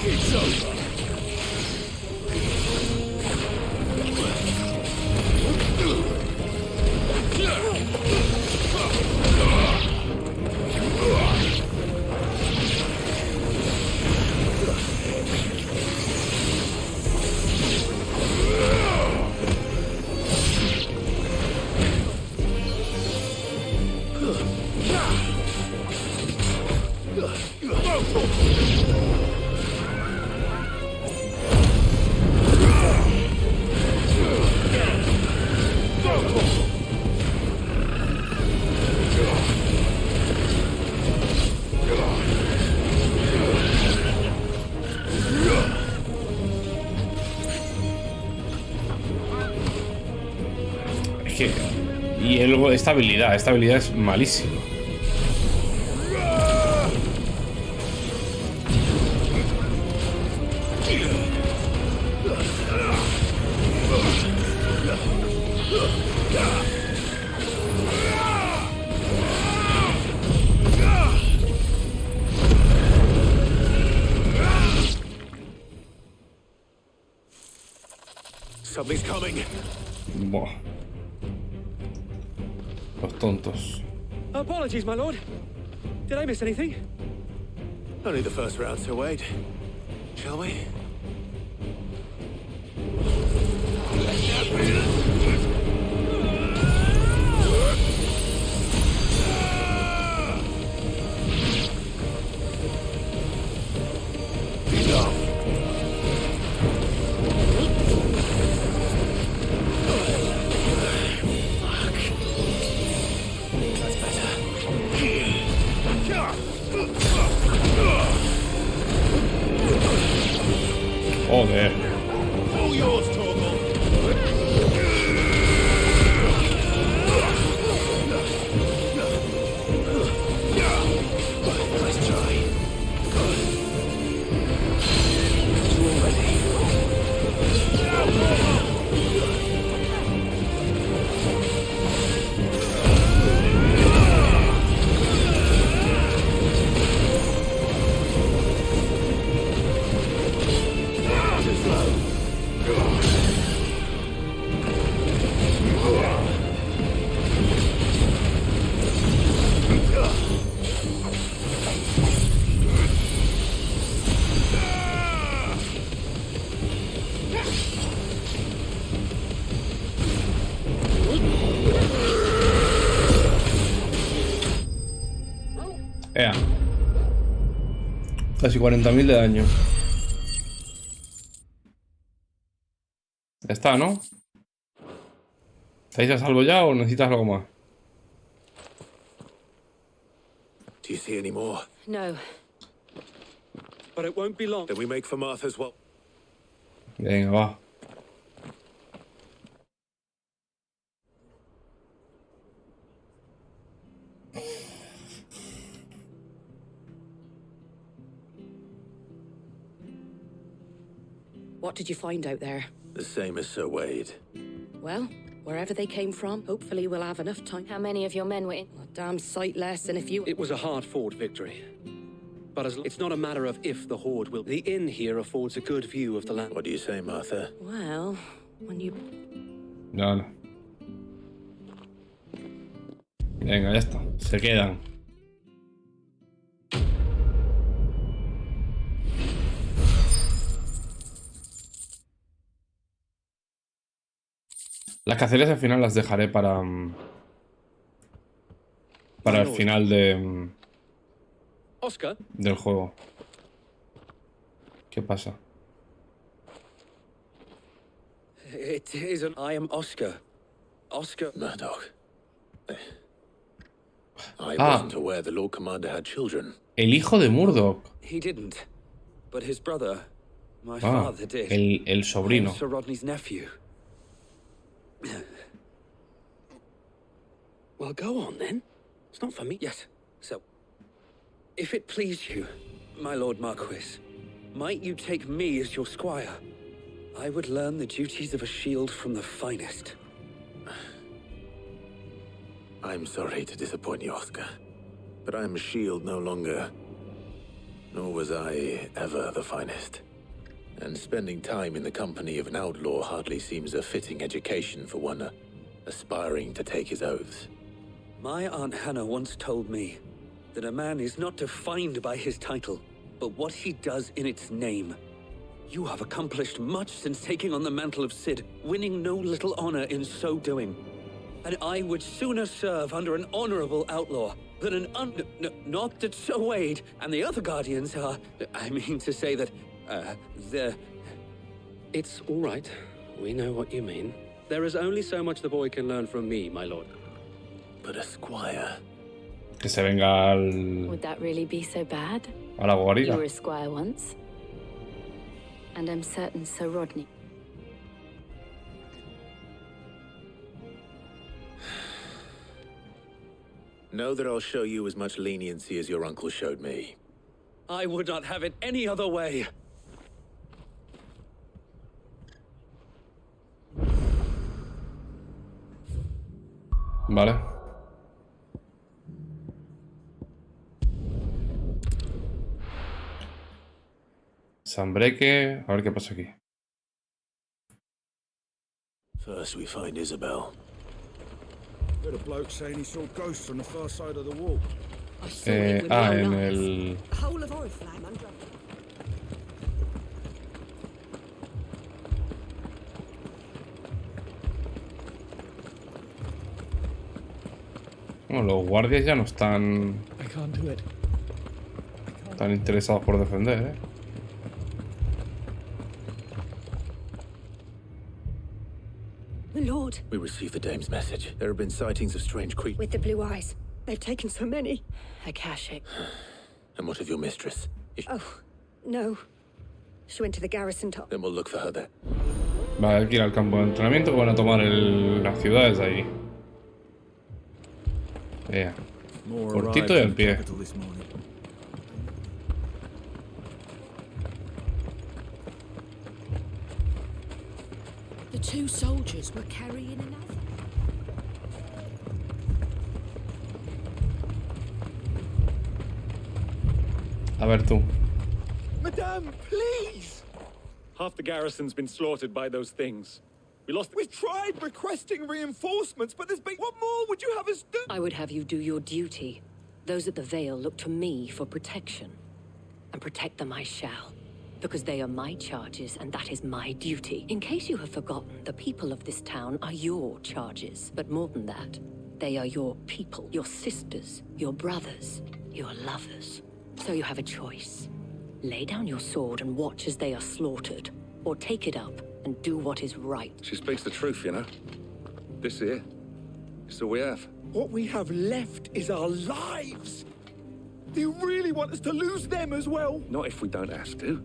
It's over. Y luego esta habilidad es malísima. Something's coming. Buah. Los tontos. Apologies, my lord. Did I miss anything? Only the first round, so wait. Shall we? Joder. All yours, Torgal. Nice try. Ea. Casi 40.000 de daño. Ya está, ¿no? ¿Estáis a salvo ya o necesitas algo más? Do you see any more? No. But it won't be long. Then we make for Martha's well. Venga, va. What did you find out there? The same as Sir Wade. Well, wherever they came from, hopefully we'll have enough time. How many of your men were in? A damn sight less, and if you... It was a hard-fought victory. But it's not a matter of if the Horde will... The inn here affords a good view of the land. What do you say, Martha? Well, when you... No, no. Venga, ya está. Se quedan. Las cacerías al final las dejaré para el final de Oscar? Del juego. ¿Qué pasa? It isn't. I am Oscar. Oscar Murdoch. I wasn't aware the Lord Commander had children. El hijo de Murdoch. He didn't. But his brother, my father did. El sobrino. Sir Rodney's nephew. Well, go on then. It's not for me. Yes. So, if it please you, my Lord Marquis, might you take me as your squire? I would learn the duties of a shield from the finest. I'm sorry to disappoint you, Oscar, but I'm a shield no longer. Nor was I ever the finest. And spending time in the company of an outlaw hardly seems a fitting education for one aspiring to take his oaths. My Aunt Hannah once told me that a man is not defined by his title, but what he does in its name. You have accomplished much since taking on the mantle of Cid, winning no little honor in so doing. And I would sooner serve under an honorable outlaw than an not that Sir Wade and the other guardians are... I mean to say that, It's all right. We know what you mean. There is only so much the boy can learn from me, my lord. But a squire... Que se venga al... Would that really be so bad? A la guarida. You were a squire once. And I'm certain Sir Rodney. Know that I'll show you as much leniency as your uncle showed me. I would not have it any other way. Vale. Sambreque. A ver qué pasa aquí. First we find Isabel. Heard a bloke saying he saw ghosts on the far side of the wall. En el... A whole of Oriflamme under. Bueno, los guardias ya no están tan interesados por defender, ¿eh? Lord. We received the dame's message. There have been sightings of strange creatures. With the blue eyes. They've taken so many. Akashic. And what of your mistress? Oh, no. She went to the garrison top. Then we'll look for her there. Vale, hay que ir al campo de entrenamiento que van a tomar las ciudades de ahí. Vea. Cortito y al pie. The two soldiers were carrying another. A ver tú. Madame, please! Half the garrison's been slaughtered by those things. We've tried requesting reinforcements, but there's been... What more would you have us do? I would have you do your duty. Those at the Vale look to me for protection. And protect them I shall. Because they are my charges, and that is my duty. In case you have forgotten, the people of this town are your charges. But more than that, they are your people, your sisters, your brothers, your lovers. So you have a choice. Lay down your sword and watch as they are slaughtered. Or take it up and do what is right. She speaks the truth, you know. This here, it's all we have. What we have left is our lives. Do you really want us to lose them as well? Not if we don't have to.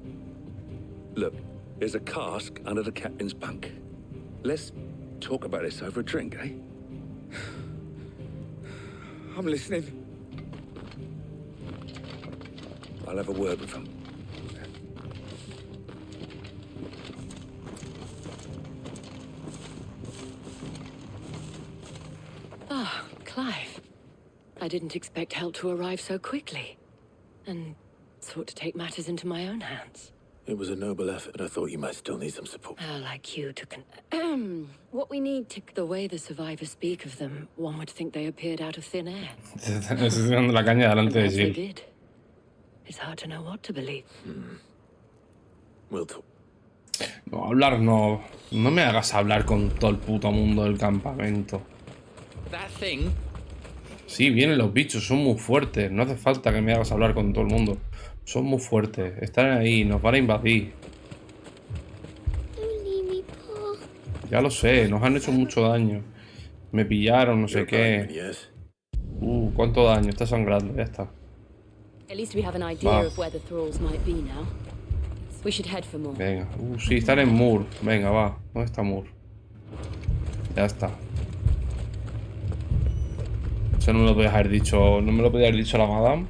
Look, there's a cask under the captain's bunk. Let's talk about this over a drink, eh? I'm listening. I'll have a word with him. Ah, Clive. I didn't expect help to arrive so quickly. And sought to take matters into my own hands. It was a noble effort, but I thought you might still need some support. Like you to what we need to... The way the survivors speak of them, one would think they appeared out of thin air. La caña delante de As they sí. did. It's hard to know what to believe. We'll talk. No, hablar no. No me hagas hablar con todo el puto mundo del campamento. That thing. Sí, vienen los bichos, son muy fuertes. No hace falta que me hagas hablar con todo el mundo. Son muy fuertes. Están ahí, nos van a invadir. Ya lo sé, nos han hecho mucho daño. Me pillaron, no sé qué. ¿Cuánto daño? Está sangrando, ya está. At least we have an idea of where the thralls might be now. We should head for more. Venga, sí, están en Moore. Venga, va. ¿Dónde está Moore? Ya está. Eso no me lo podías haber dicho. No me lo podía haber dicho la madame.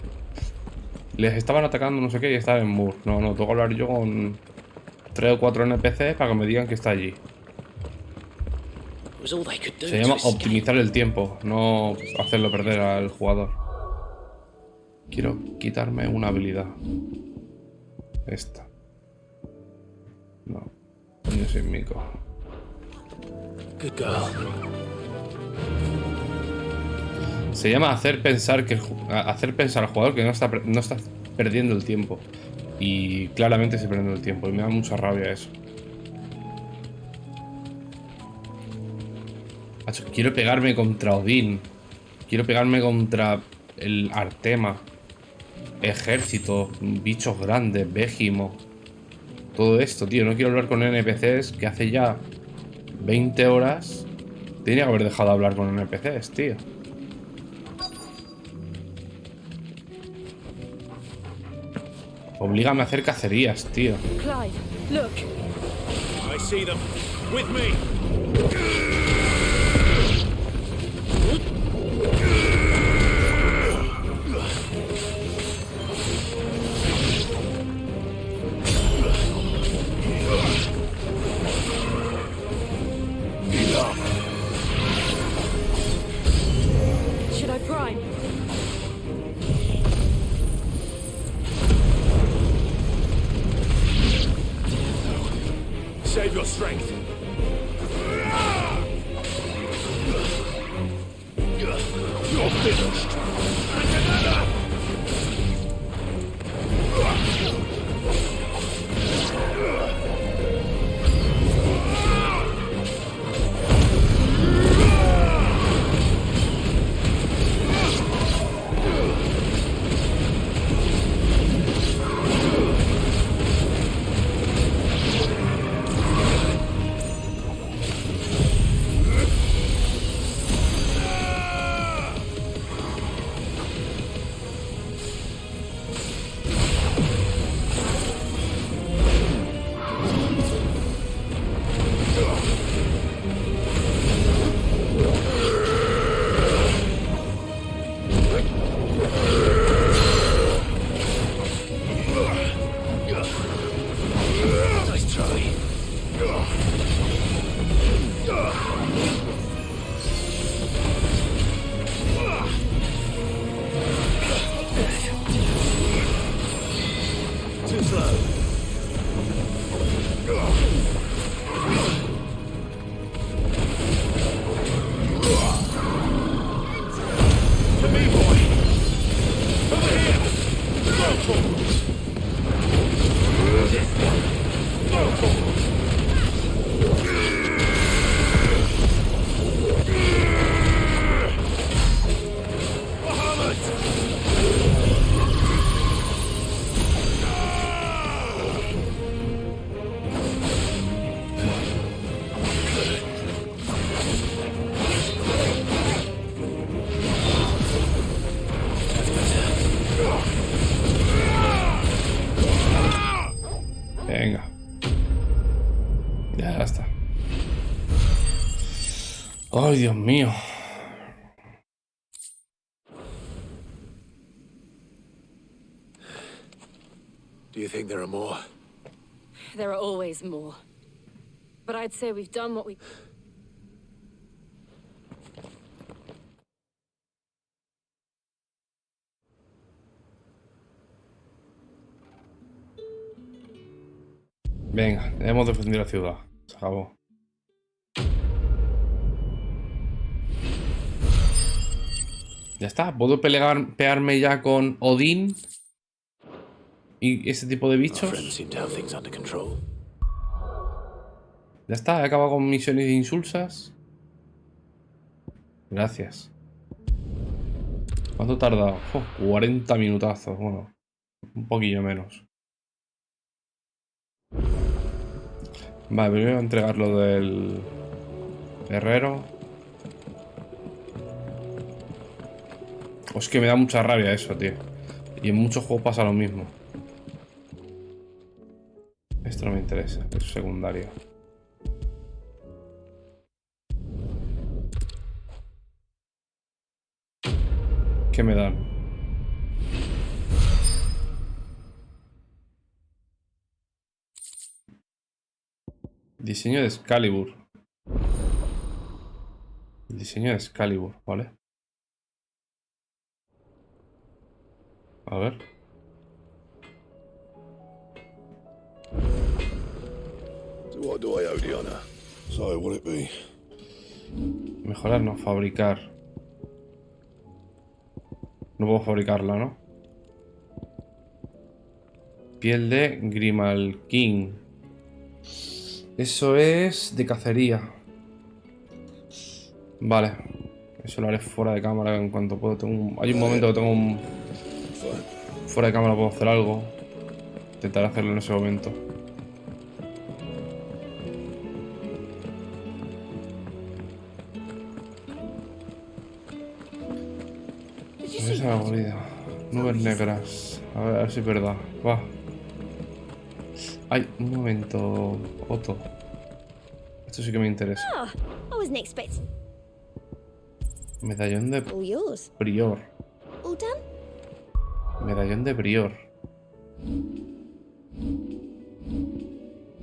Les estaban atacando, no sé qué, y estaban en Moore. No, tengo que hablar yo con 3 o 4 NPCs para que me digan que está allí. Se llama optimizar el tiempo, no hacerlo perder al jugador. Quiero quitarme una habilidad. Esta. No. Coño sin mico. Good girl. Se llama hacer pensar al jugador que no está perdiendo el tiempo. Y claramente se perdiendo el tiempo. Y me da mucha rabia eso. Quiero pegarme contra Odin. Quiero pegarme contra el Artema. Ejército, bichos grandes, Bégimo. Todo esto, tío. No quiero hablar con NPCs que hace ya 20 horas tenía que haber dejado de hablar con NPCs, tío. Oblígame a hacer cacerías, tío. Clive, look. I see them. With me. Should I prime? Save your strength. You're finished. And another. Venga. Ya está. Ay, Dios mío. Do you think there are more? There are always more. But I'd say we've done what we... Venga, hemos defendido la ciudad. Se acabó. Ya está. ¿Puedo pegarme ya con Odin? ¿Y ese tipo de bichos? Ya está, he acabado con misiones insulsas. Gracias. ¿Cuánto he tardado? 40 minutazos. Bueno, un poquillo menos. Vale, primero voy a entregar lo del herrero. Es que me da mucha rabia eso, tío. Y en muchos juegos pasa lo mismo. Esto no me interesa, es secundario. ¿Qué me dan? Diseño de Excalibur. Diseño de Excalibur, ¿vale? A ver. So what do I owe the honor? So what it be? Mejorar, no, fabricar. No puedo fabricarla, ¿no? Piel de Grimalkin. Eso es de cacería. Vale. Eso lo haré fuera de cámara en cuanto puedo. Hay un momento que tengo un... Fuera de cámara puedo hacer algo. Intentaré hacerlo en ese momento. Esa aburrida. Nubes negras. A ver si es verdad. Va. Ay, un momento, Otto. Esto sí que me interesa. I wasn't expecting. Medallón de All yours. prior. All done? Medallón de prior.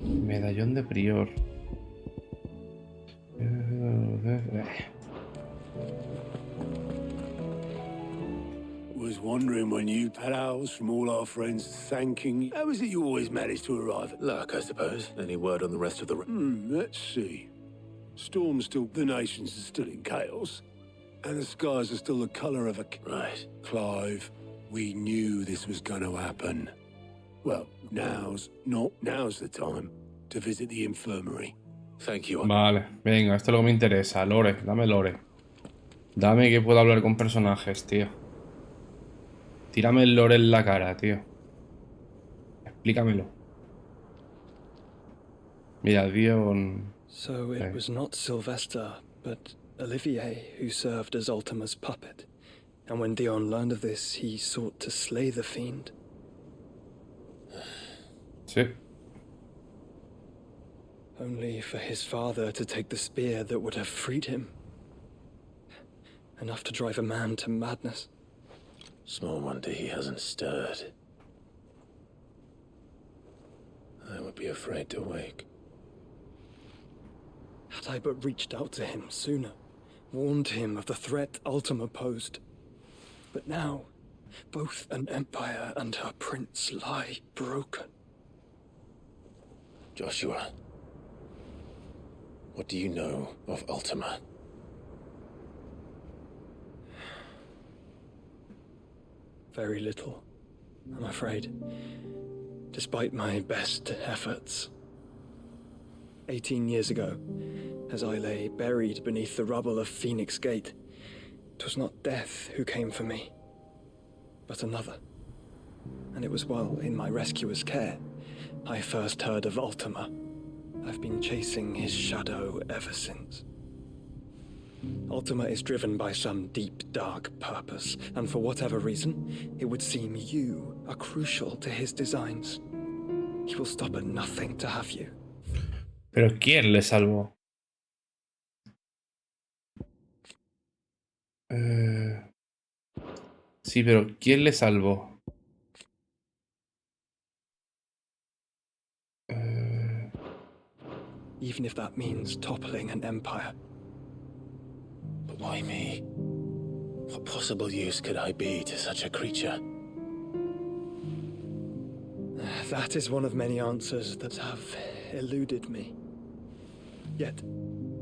Medallón de prior. Was wondering when you had ours from all our friends thanking you. How is it you always manage to arrive at Luck, I suppose. Any word on the rest of the... let's see. Storm's still... The nations are still in chaos. And the skies are still the colour of a... Right. Clive, we knew this was going to happen. Well, now's the time to visit the infirmary. Thank you. Vale, venga, esto es lo que me interesa. Lore, dame lore. Dame que puedo hablar con personajes, tío. Tírame el lore en la cara, tío. Explícamelo. Mira, Dion... So it was not Sylvester, but Olivier who served as Ultima's puppet. And when Dion learned of this, he sought to slay the fiend. Sí. Only for his father to take the spear that would have freed him. Enough to drive a man to madness. Small wonder he hasn't stirred. I would be afraid to wake. Had I but reached out to him sooner, warned him of the threat Ultima posed. But now, both an empire and her prince lie broken. Joshua, what do you know of Ultima? Very little, I'm afraid. Despite my best efforts. 18 years ago, as I lay buried beneath the rubble of Phoenix Gate, 'twas not death who came for me, but another. And it was while in my rescuer's care I first heard of Ultima. I've been chasing his shadow ever since. Ultima is driven by some deep, dark purpose, and for whatever reason, it would seem you are crucial to his designs. He will stop at nothing to have you. ¿Pero quién le salvó? Sí, pero ¿quién le salvó? Even if that means toppling an empire. But why me? What possible use could I be to such a creature? That is one of many answers that have eluded me. Yet,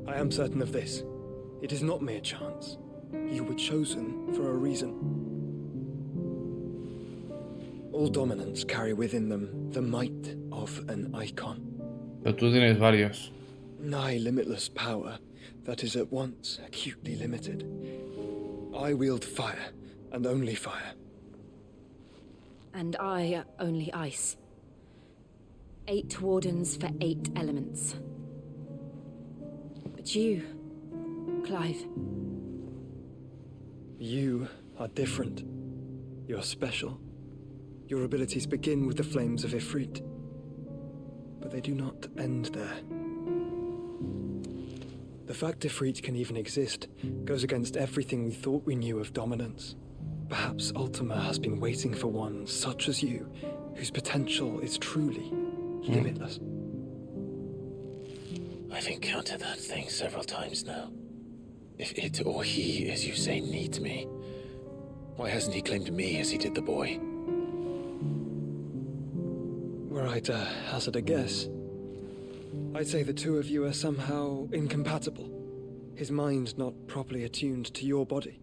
I am certain of this. It is not mere chance. You were chosen for a reason. All dominants carry within them the might of an icon. Pero tú tienes varios. Nigh limitless power that is at once acutely limited. I wield fire, and only fire. And I only ice. 8 wardens for 8 elements. But you, Clive. You are different. You're special. Your abilities begin with the flames of Ifrit. But they do not end there. The fact Ifrit can even exist goes against everything we thought we knew of dominance. Perhaps Ultima has been waiting for one such as you, whose potential is truly limitless. I've encountered that thing several times now. If it or he, as you say, needs me, why hasn't he claimed me as he did the boy? Were I to hazard a guess, I'd say the two of you are somehow incompatible. His mind not properly attuned to your body.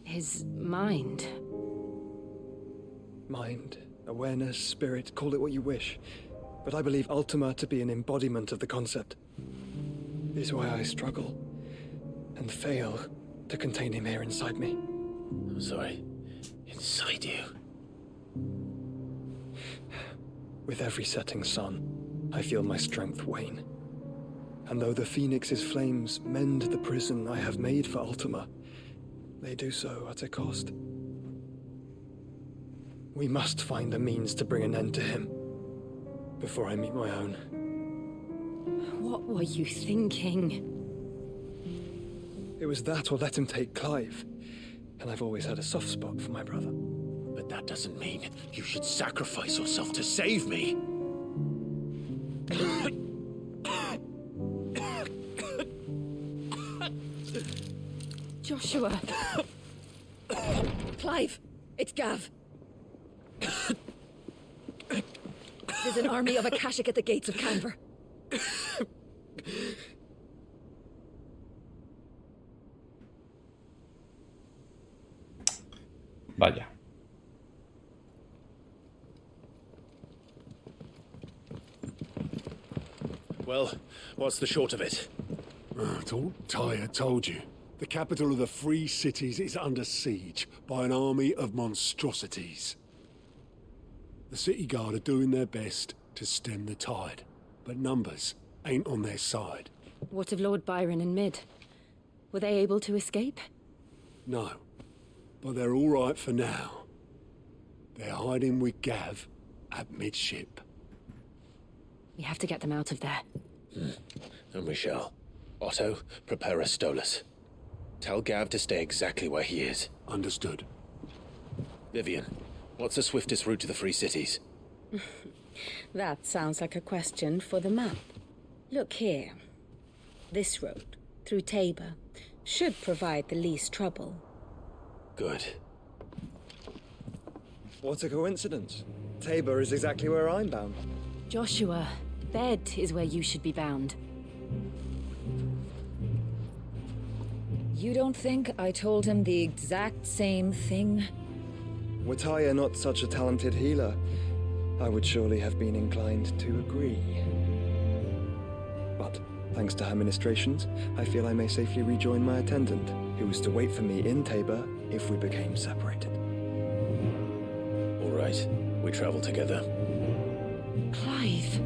His mind? Mind, awareness, spirit, call it what you wish. But I believe Ultima to be an embodiment of the concept. This is why I struggle and fail to contain him here inside me. I'm sorry. Inside you? With every setting sun, I feel my strength wane. And though the Phoenix's flames mend the prison I have made for Ultima, they do so at a cost. We must find a means to bring an end to him before I meet my own. What were you thinking? It was that or let him take Clive. And I've always had a soft spot for my brother. But that doesn't mean you should sacrifice yourself to save me. Joshua. Clive, it's Gav. There's an army of Akashic at the gates of Canver. Vaya. Well, what's the short of it? Tyre told you. The capital of the Free Cities is under siege by an army of monstrosities. The city guard are doing their best to stem the tide, but numbers ain't on their side. What of Lord Byron and Mid? Were they able to escape? No, but they're all right for now. They're hiding with Gav at midship. We have to get them out of there. And we shall. Otto, prepare a Stolas. Tell Gav to stay exactly where he is. Understood. Vivian, what's the swiftest route to the Free Cities? That sounds like a question for the map. Look here. This road, through Tabor, should provide the least trouble. Good. What a coincidence. Tabor is exactly where I'm bound. Joshua, bed is where you should be bound. You don't think I told him the exact same thing? Were Tyre not such a talented healer, I would surely have been inclined to agree. But, thanks to her ministrations, I feel I may safely rejoin my attendant, who was to wait for me in Tabor if we became separated. All right, we travel together. Clive.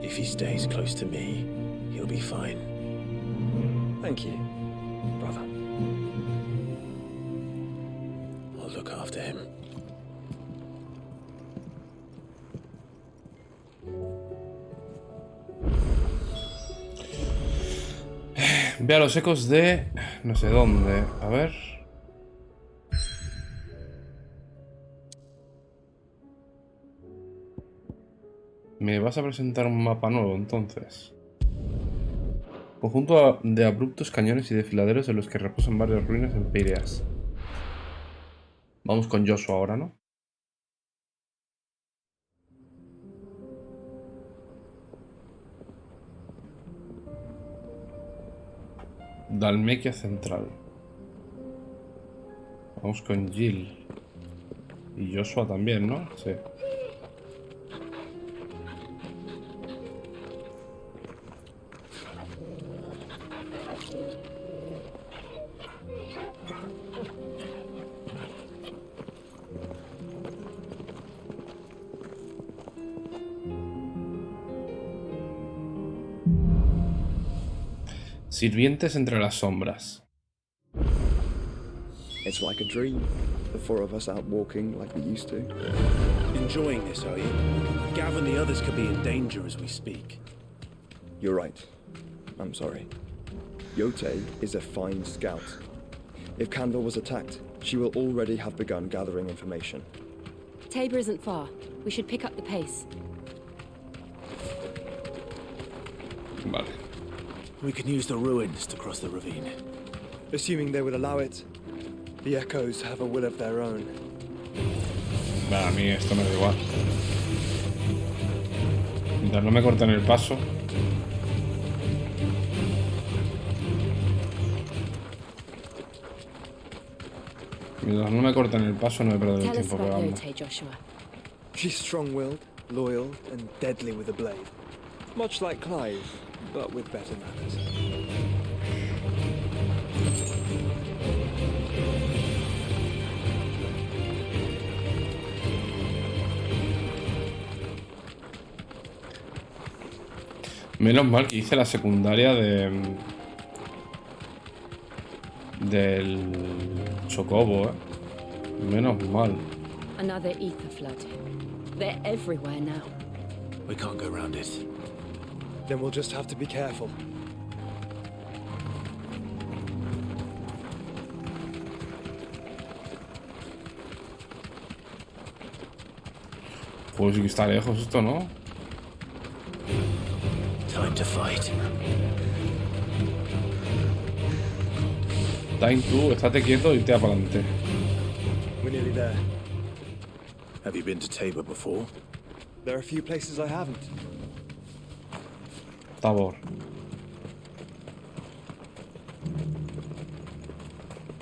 If he stays close to me, he'll be fine. Thank you, brother. I'll look after him. Ve a los ecos de... no sé dónde. A ver... ¿Me vas a presentar un mapa nuevo, entonces? Conjunto de abruptos cañones y desfiladeros en los que reposan varias ruinas empíreas. Vamos con Joshua ahora, ¿no? Dalmequia Central. Vamos con Jill. Y Joshua también, ¿no? Sí. Sirvientes entre las sombras. It's like a dream. The four of us out walking like we used to. Enjoying this, are you? Gav and the others could be in danger as we speak. You're right. I'm sorry. Yote is a fine scout. If Canva was attacked, she will already have begun gathering information. Tabor isn't far. We should pick up the pace. Vale. We can use the ruins to cross the ravine. Assuming they would allow it. The echoes have a will of their own. A mí esto me da igual. Mientras no me corten el paso. Mientras no me corten el paso, no he perdido el tiempo pegando. She's strong-willed, loyal, and deadly with a blade. Much like Clive, but with better manners. Menos mal que hice la secundaria del Chocobo, Menos mal. Another ether flood. They're everywhere now. We can't go around it. Then we'll just have to be careful. Pues sí que está lejos esto, ¿no? Time to fight. Time, tú, estate quieto y te para adelante. We're nearly there. Have you been to Tabor before? There are a few places I haven't. Tabor.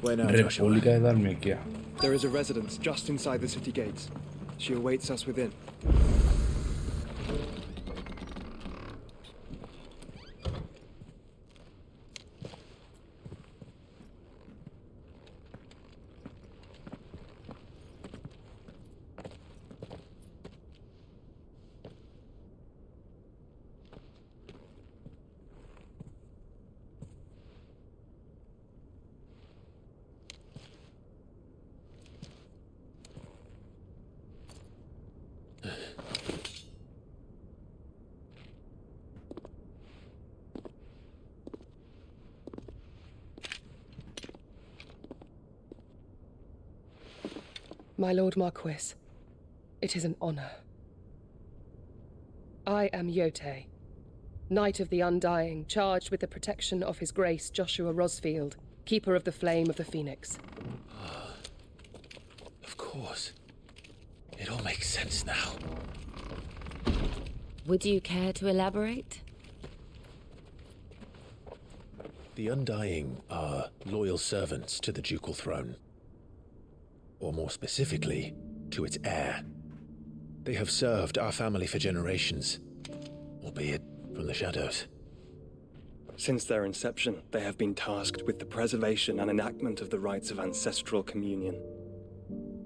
Where now, República de Dalmequia. There is a residence just inside the city gates. She awaits us within. My Lord Marquis, it is an honor. I am Yotei, Knight of the Undying, charged with the protection of His Grace Joshua Rosfield, Keeper of the Flame of the Phoenix. Of course. It all makes sense now. Would you care to elaborate? The Undying are loyal servants to the ducal throne. Or more specifically, to its heir. They have served our family for generations, albeit from the shadows. Since their inception, they have been tasked with the preservation and enactment of the rites of ancestral communion.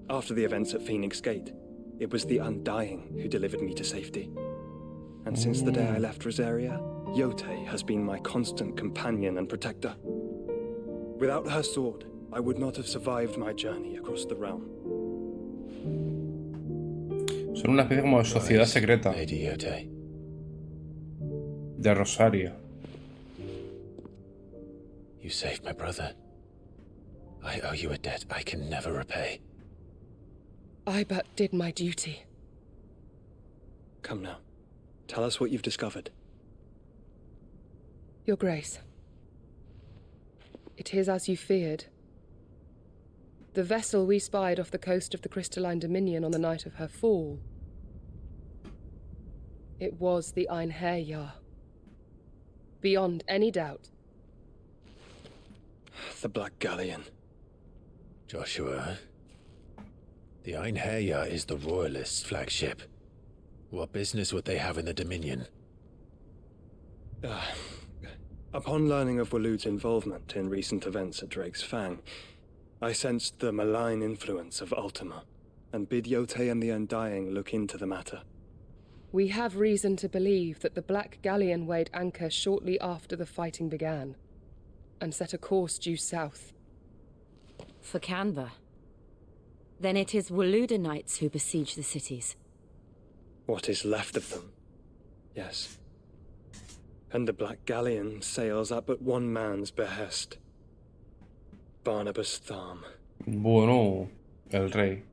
After the events at Phoenix Gate, it was the Undying who delivered me to safety. And since the day I left Rosaria, Yotei has been my constant companion and protector. Without her sword, I would not have survived my journey across the realm. Son una especie como de sociedad secreta. Lady Yotei. De Rosaria. You saved my brother. I owe you a debt I can never repay. I but did my duty. Come now. Tell us what you've discovered. Your Grace. It is as you feared. The vessel we spied off the coast of the Crystalline Dominion on the night of her fall. It was the Haya. Beyond any doubt. The Black Galleon. Joshua, the haya is the Royalists' flagship. What business would they have in the Dominion? Upon learning of Waloed's involvement in recent events at Drake's Fang, I sensed the malign influence of Ultima, and bid Yotei and the Undying look into the matter. We have reason to believe that the Black Galleon weighed anchor shortly after the fighting began, and set a course due south. For Canva. Then it is Waloed knights who besiege the cities. What is left of them, yes. And the Black Galleon sails at but one man's behest. Barnabas Tharm. Bueno, el rey.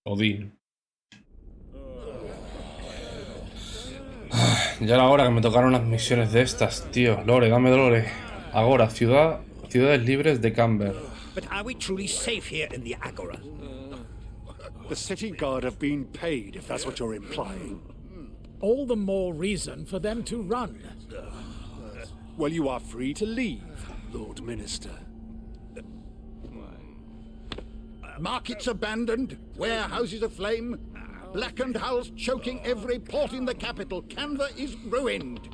Odin. Ya era hora que me tocaron las misiones de estas, tío. Lore, dame Lore. Ahora, ciudades libres de Camber. But are we truly safe here in the Agora? The city guard have been paid, if that's what you're implying. All the more reason for them to run. Well, you are free to leave, Lord Minister. Markets abandoned, warehouses aflame, blackened hulls choking every port in the capital. Canva is ruined.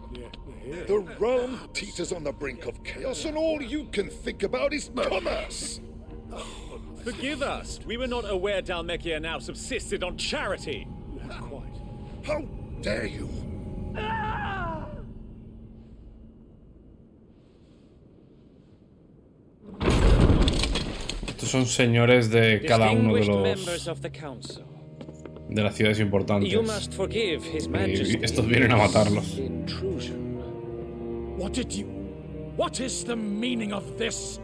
The realm teeters on the brink of chaos, and all you can think about is commerce. Forgive us. We were not aware Dhalmekia now subsisted on charity. How dare you? Estos son señores de cada uno de members of the council. de las ciudades importantes. You must forgive His Y Majesty. estos vienen a matarlos. What is the meaning of this?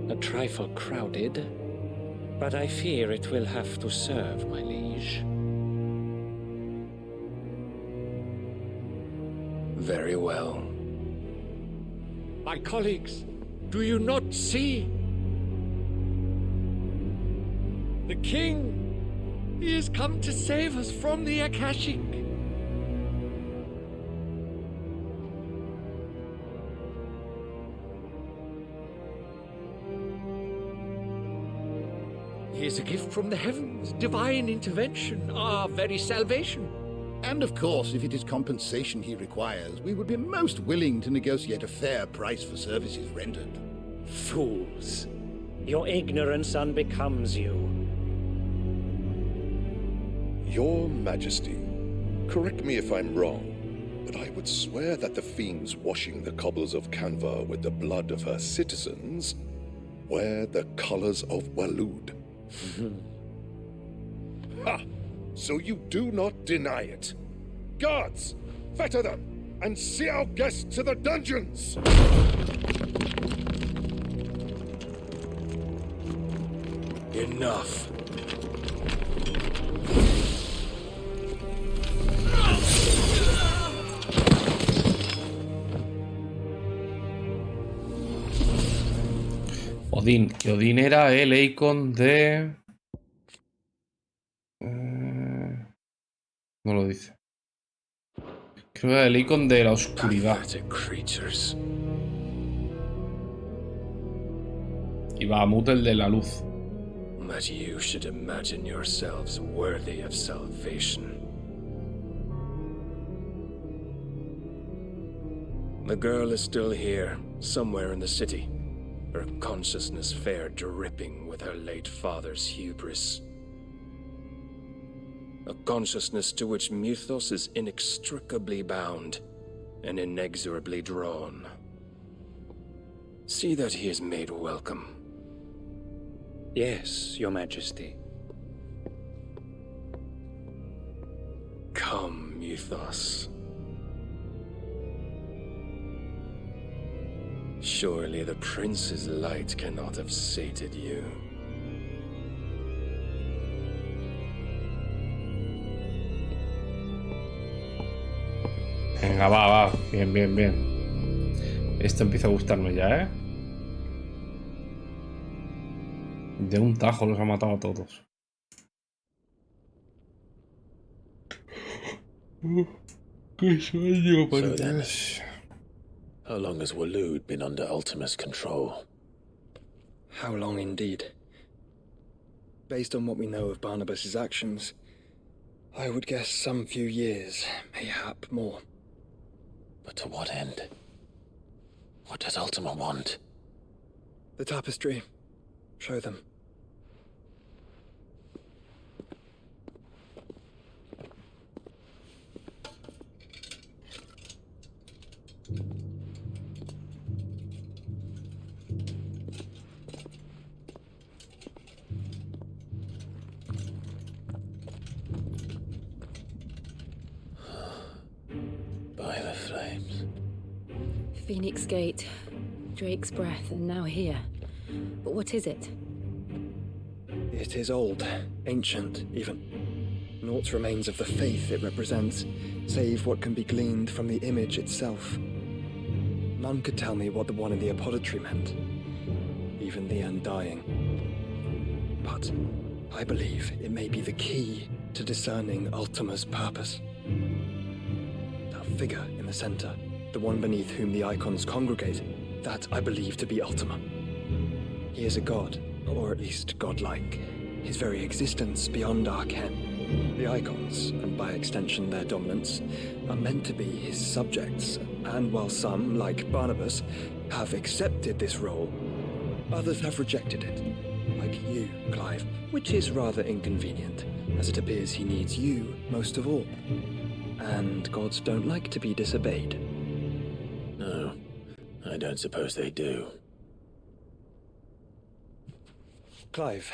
A trifle crowded, but I fear it will have to serve, my liege. Very well. My colleagues, do you not see? The king, he has come to save us from the Akashic. He is a gift from the heavens, divine intervention, our very salvation. And of course, if it is compensation he requires, we would be most willing to negotiate a fair price for services rendered. Fools. Your ignorance unbecomes you. Your Majesty, correct me if I'm wrong, but I would swear that the fiends washing the cobbles of Canva with the blood of her citizens wear the colors of Waloed. Ha! So you do not deny it. Guards, fetter them, and see our guests to the dungeons! Enough. Odin, que Odin era el icon de... No lo dice. Creo que era el icon de la oscuridad. Y Bahamut el de la luz. But you should imagine yourselves worthy of salvation. The girl is still here, somewhere in the city. Her consciousness fair dripping with her late father's hubris. A consciousness to which Mythos is inextricably bound and inexorably drawn. See that he is made welcome. Yes, Your Majesty. Come, Mythos. Surely the prince's light cannot have sated you. Venga, va. Bien, bien, bien. Esto empieza a gustarme ya, ¿eh? De un tajo los ha matado a todos. Qué sueño, por So then, Dios. how long has Waloed been under Ultima's control? How long indeed? Based on what we know of Barnabas's actions, I would guess some few years, mayhap more. But to what end? What does Ultima want? The tapestry. Show them. By the flames. Phoenix Gate, Drake's Breath, and now here. But what is it? It is old, ancient, even. Naught remains of the faith it represents, save what can be gleaned from the image itself. None could tell me what the one in the apothecary meant, even the Undying. But I believe it may be the key to discerning Ultima's purpose. That figure in the center, the one beneath whom the icons congregate, that I believe to be Ultima. He is a god, or at least godlike, his very existence beyond our ken. The icons, and by extension their dominance, are meant to be his subjects, and while some, like Barnabas, have accepted this role, others have rejected it, like you, Clive, which is rather inconvenient, as it appears he needs you most of all. And gods don't like to be disobeyed. No, I don't suppose they do. Clive,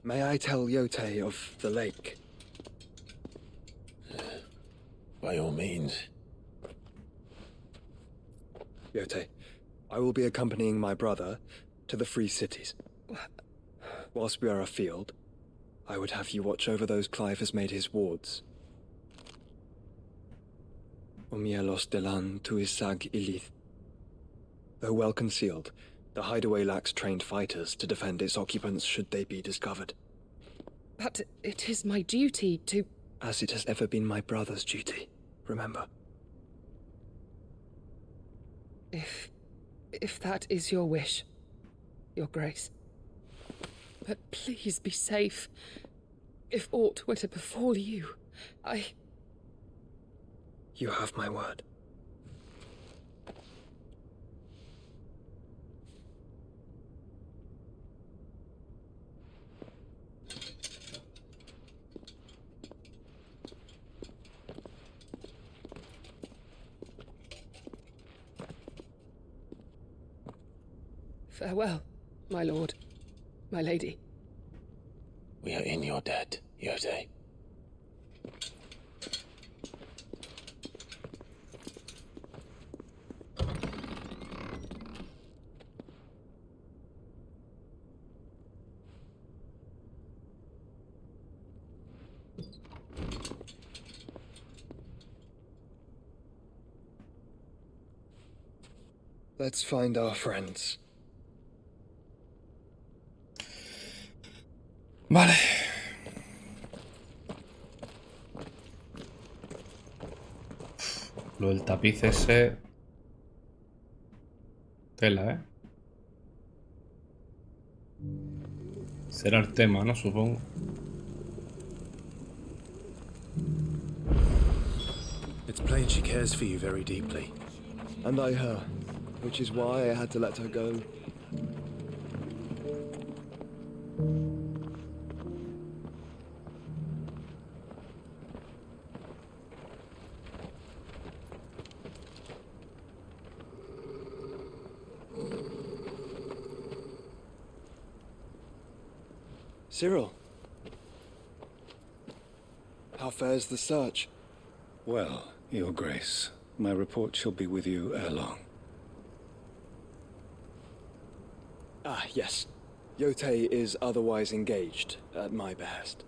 may I tell Yote of the lake? By all means. Yote, I will be accompanying my brother to the Free Cities. Whilst we are afield, I would have you watch over those Clive has made his wards. Omielos delan tuisag ilith. Though well concealed, the hideaway lacks trained fighters to defend its occupants should they be discovered. But it is my duty to... As it has ever been my brother's duty, remember. If that is your wish, Your Grace. but please be safe. If aught were to befall you, You have my word. Farewell, my lord, my lady. We are in your debt, Yose. Let's find our friends. Vale. Lo del tapiz ese... Tela, ¿eh? Será el tema, ¿no? Supongo. It's plain she cares for you very deeply. And I her, which is why I had to let her go. Cyril. How fares the search? Well, Your Grace, my report shall be with you ere long. Ah, yes. Yotei is otherwise engaged, at my behest.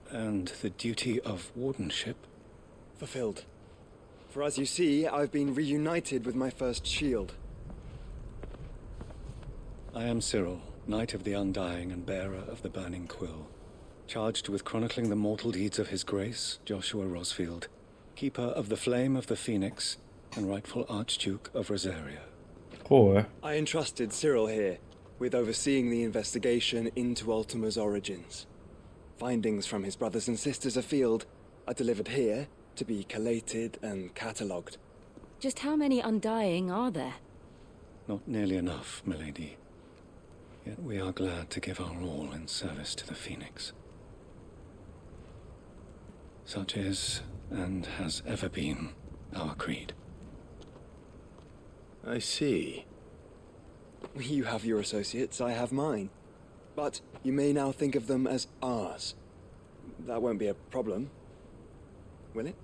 And the duty of wardenship? Fulfilled. For as you see, I've been reunited with my first shield. I am Cyril, Knight of the Undying and bearer of the Burning Quill, charged with chronicling the mortal deeds of His Grace, Joshua Rosfield, Keeper of the Flame of the Phoenix, and rightful Archduke of Rosaria. Cool. I entrusted Cyril here with overseeing the investigation into Ultima's origins. Findings from his brothers and sisters afield are delivered here to be collated and catalogued. Just how many Undying are there? Not nearly enough, milady. Yet we are glad to give our all in service to the Phoenix. Such is, and has ever been, our creed. I see. You have your associates, I have mine. But you may now think of them as ours. That won't be a problem, will it?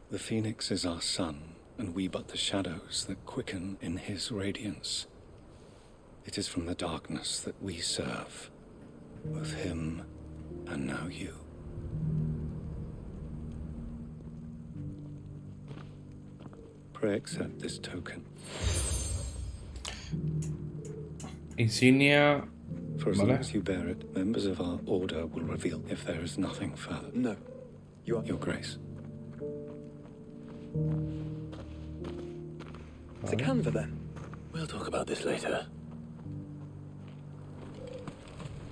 The Phoenix is our sun, and we but the shadows that quicken in his radiance. It is from the darkness that we serve, both him and now you. Pray accept this token. Insignia. For as long as you bear it, members of our order will reveal if there is nothing further. No. Your Grace. The canva, then? We'll talk about this later.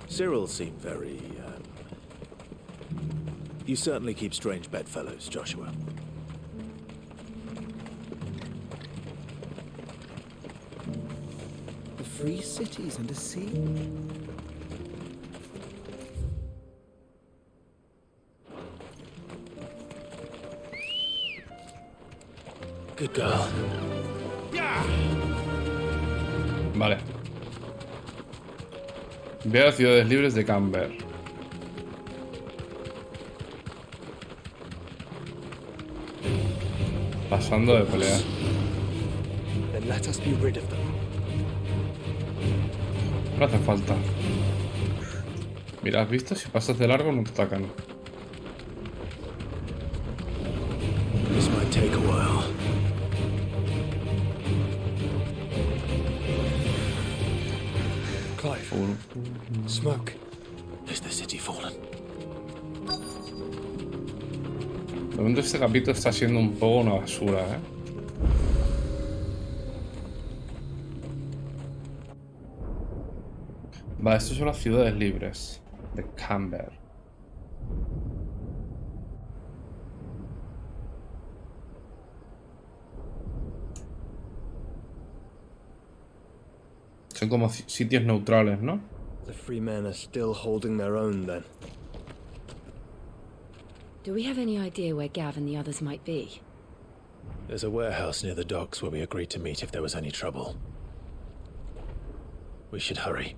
Cyril seemed very, You certainly keep strange bedfellows, Joshua. The free cities and a sea. Good girl. Vale. Ve a las ciudades libres de Camber. Pasando de pelea. Then let us be rid of them. No hace falta. Mira, ¿has visto? Si pasas de largo no te atacan. This might take a while. Clive. Smoke. Is the city fallen? De momento este capítulo está siendo un poco una basura, ¿eh? Vale, estas son las ciudades libres de Camber. Son como sitios neutrales, ¿no? The free men are still holding their own then. Do we have any idea where Gav and the others might be? There's a warehouse near the docks where we agreed to meet if there was any trouble. We should hurry.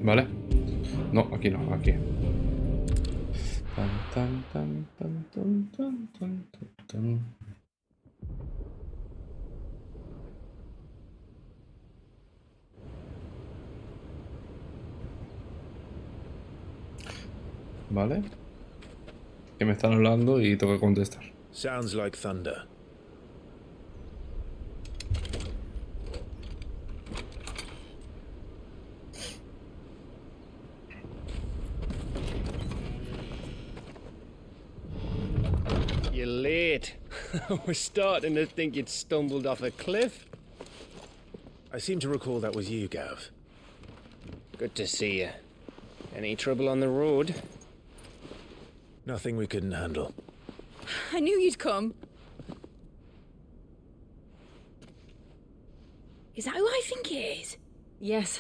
¿Vale? No, aquí no, aquí. Tan, tan, tan, tan, tan, tan, tan, tan. ¿Vale? Que me están hablando y tengo que contestar. Sounds like thunder. You're late. We're starting to think you'd stumbled off a cliff. I seem to recall that was you, Gav. Good to see you. Any trouble on the road? Nothing we couldn't handle. I knew you'd come. Is that who I think it is? Yes.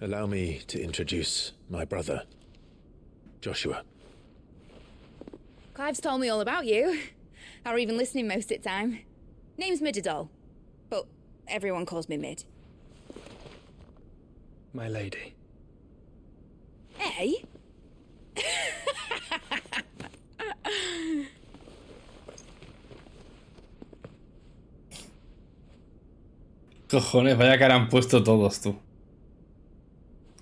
Allow me to introduce my brother, Joshua. Clive's told me all about you. Or even listening most of the time. Name's Midadol, but everyone calls me Mid. My lady. Eh? Cojones, vaya cara han puesto todos, tú.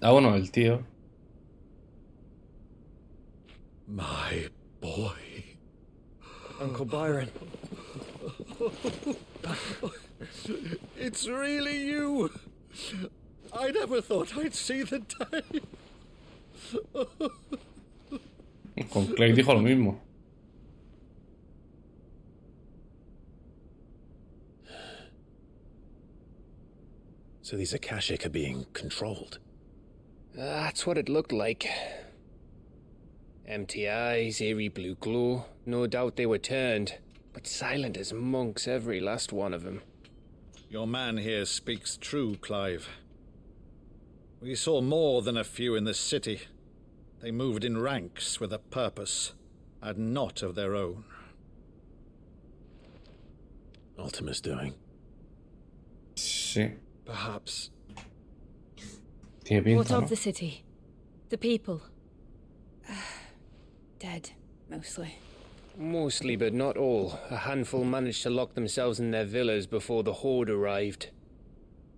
Ah, bueno, el tío. My boy. Uncle Byron. It's really you. I never thought I'd see the day. Con Clay dijo lo mismo. So these Akashic are being controlled. That's what it looked like. Empty eyes, eerie blue glow. No doubt they were turned, but silent as monks, every last one of them. Your man here speaks true, Clive. We saw more than a few in this city. They moved in ranks with a purpose, and not of their own. Ultima's doing. Sí. Perhaps. Tiene pinta, What of ¿no? the city? The people? Dead, mostly. Mostly, but not all. A handful managed to lock themselves in their villas before the horde arrived.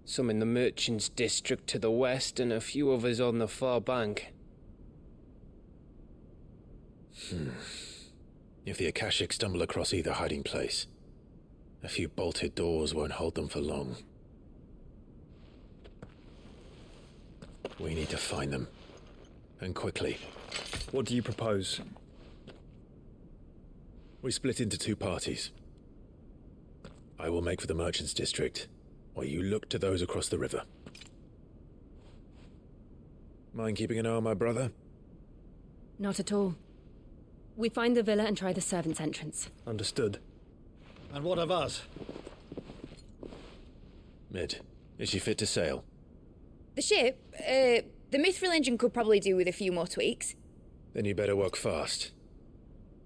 Some in the merchants' district to the west, and a few others on the far bank. If the Akashic stumble across either hiding place, a few bolted doors won't hold them for long. We need to find them. And quickly. What do you propose? We split into two parties. I will make for the merchants' district, while you look to those across the river. Mind keeping an eye on my brother? Not at all. We find the villa and try the servants' entrance. Understood. And what of us? Mid, is she fit to sail? The ship, the Mithril engine could probably do with a few more tweaks. Then you better work fast.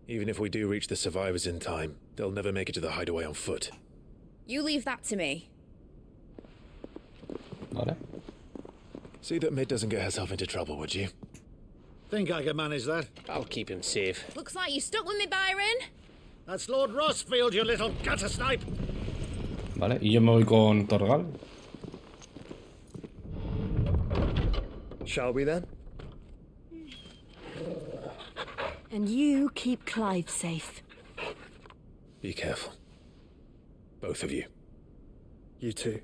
Even if we do reach the survivors in time, they'll never make it to the hideaway on foot. You leave that to me. Vale. See that Mid doesn't get herself into trouble, would you? Think I can manage that? I'll keep him safe. Looks like you stuck with me, Byron. That's Lord Rossfield, you little gutter snipe! Vale, y yo me voy con Torgal. Shall we then? And you keep Clive safe. Be careful. Both of you. You too.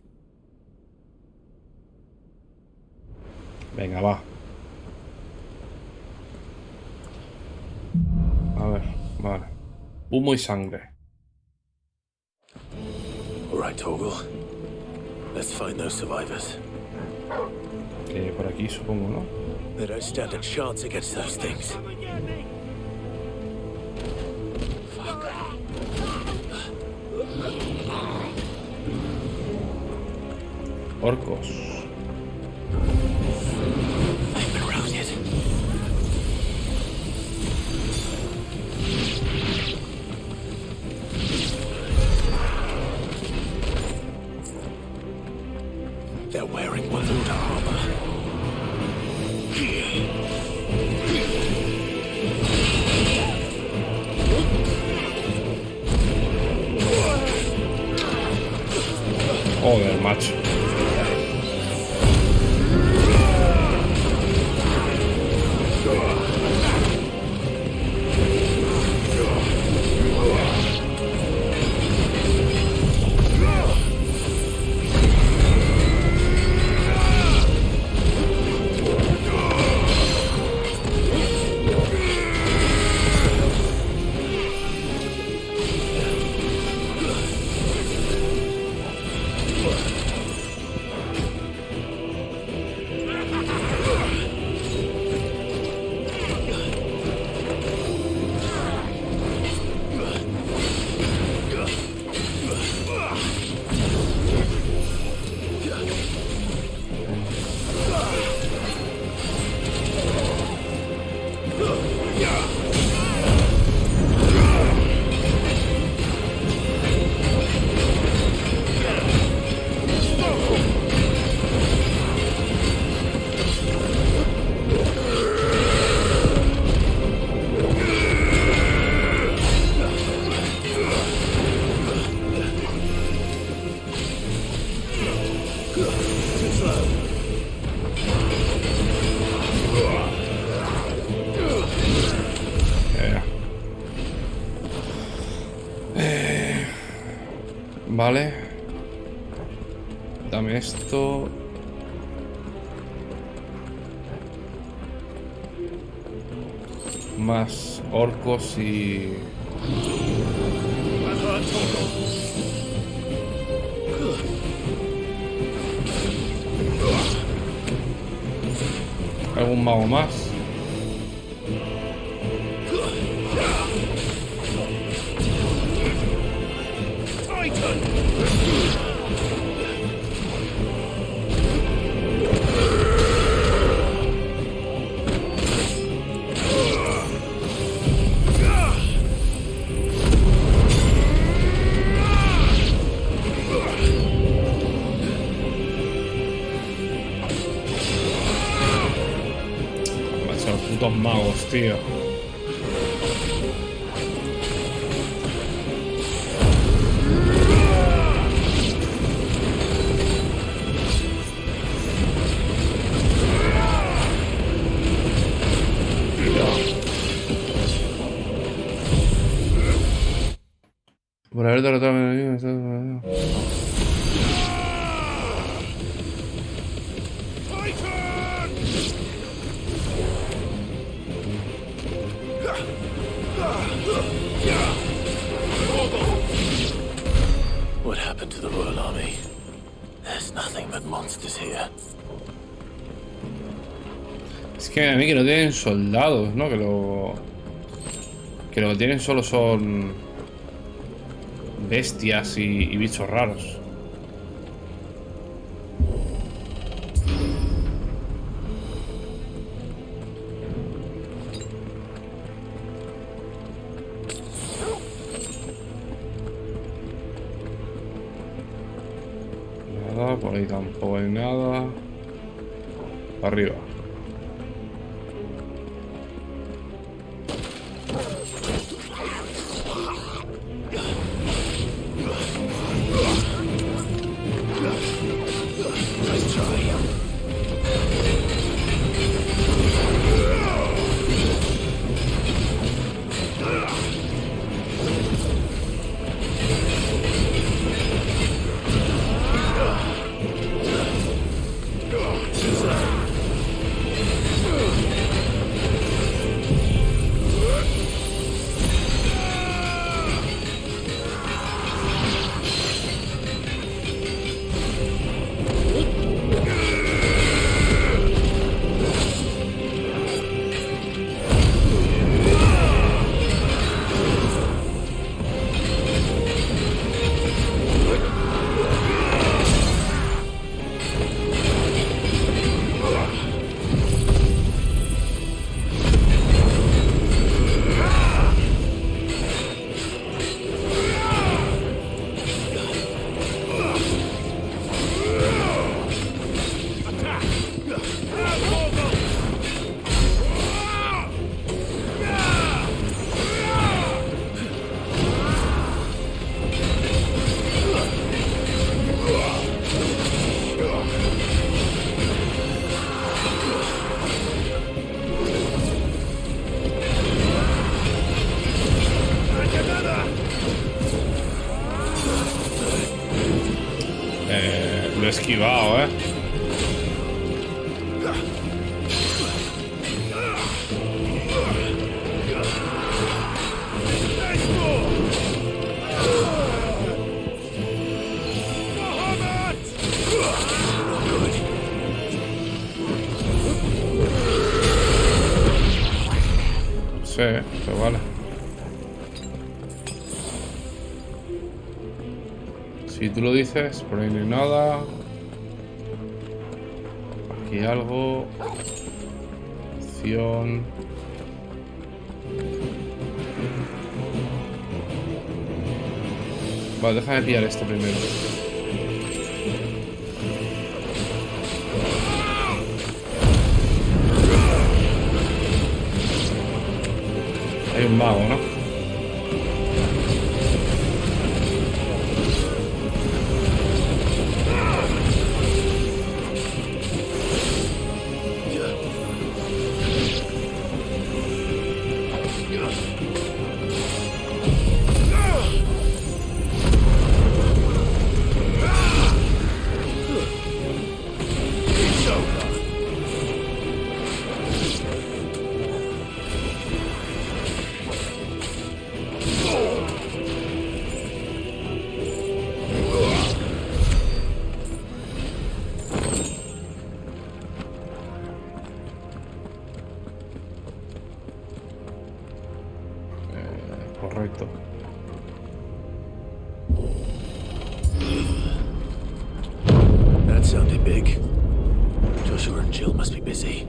Venga, va. A ver, vale. Humo y sangre. All right, Torgal. Let's find those survivors. Por aquí supongo, ¿no? They don't stand a chance against those things. Orcos. I've been routed. They're wearing Waluda armor. Joder, macho. Vale. Dame esto. Más orcos y... ¿Algún mago más? Putos magos, tío. Por haber derrotado a mi enemigo, What happened to the Royal Army? There's nothing but monsters here. Es que a mí que no tienen soldados, ¿no? Que lo que tienen solo son bestias y bichos raros. Nada, por ahí tampoco hay nada. Arriba. sé, pero vale. Si tú lo dices, por ahí no hay nada. Aquí algo. Acción. Vale, déjame pillar esto primero. Hay un mago, ¿no? Correcto. That sounded big. Joshua and Jill must be busy.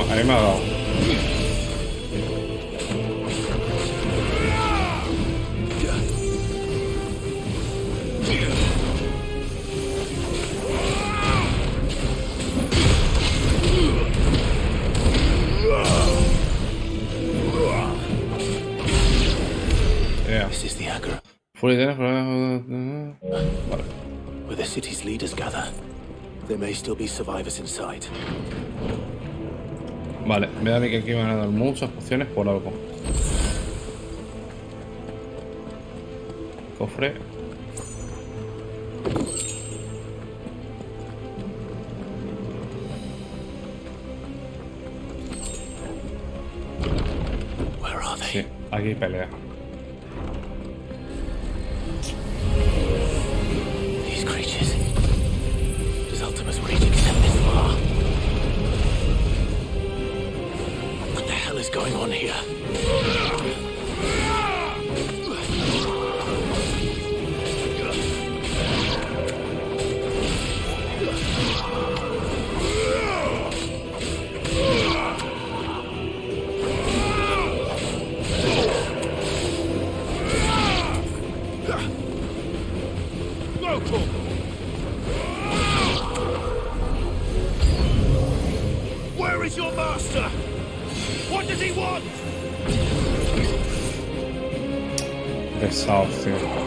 Ahí me ha dado. This is the Agra. Where the city's leaders gather. There may still be survivors inside. Vale, me da a mí que aquí me van a dar muchas pociones por algo. Cofre. Where are they? Sí, aquí hay pelea. These creatures. Does Ultima's reach extend this far? What the hell is going on here? What does he want? Pesados, tío.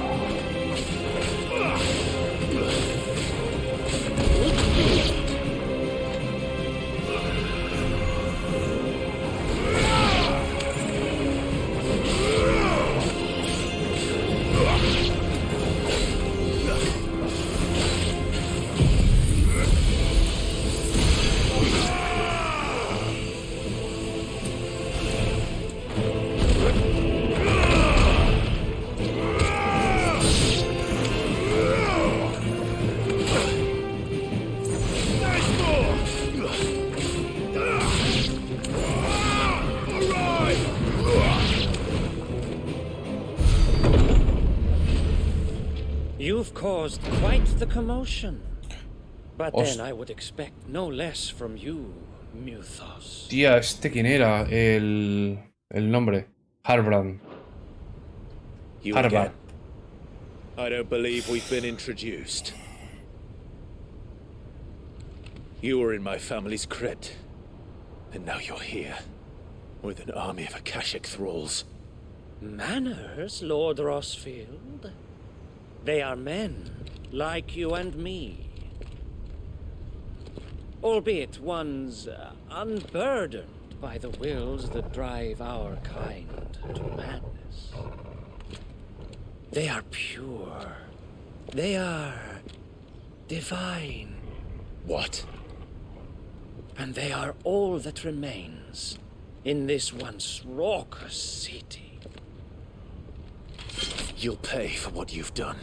You've caused quite the commotion. But then I would expect no less from you, Muthos. Tía, ¿quién era? El nombre. Harbrand. You Harbrand. again. I don't believe we've been introduced. You were in my family's crypt. And now you're here. With an army of Akashic thralls. Manners, Lord Rossfield? They are men, like you and me. Albeit ones unburdened by the wills that drive our kind to madness. They are pure. They are divine. What? And they are all that remains in this once raucous city. You'll pay for what you've done.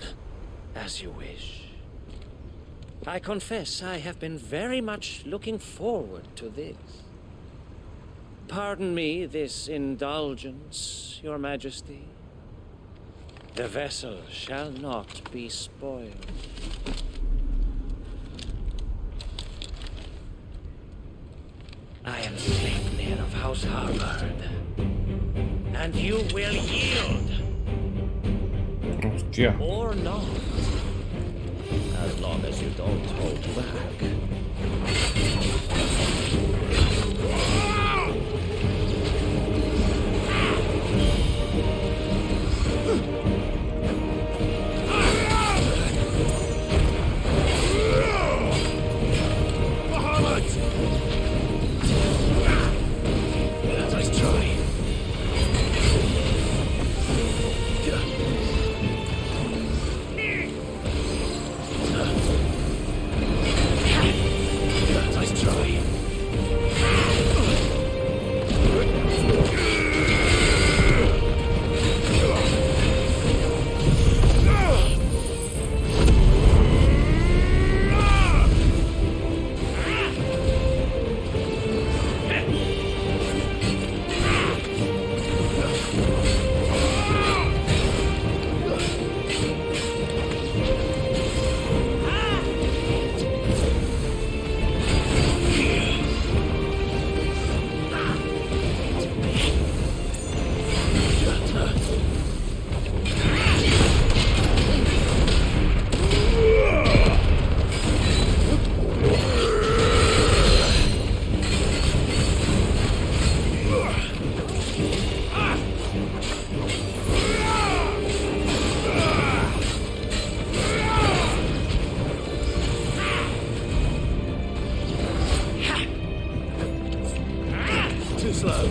As you wish. I confess I have been very much looking forward to this. Pardon me this indulgence, Your Majesty. The vessel shall not be spoiled. I am Sleipnir of House Harvard. And you will yield. Hostia. Or not. As long as you don't hold back. Bahamut! Nice try. Nice try. Too slow.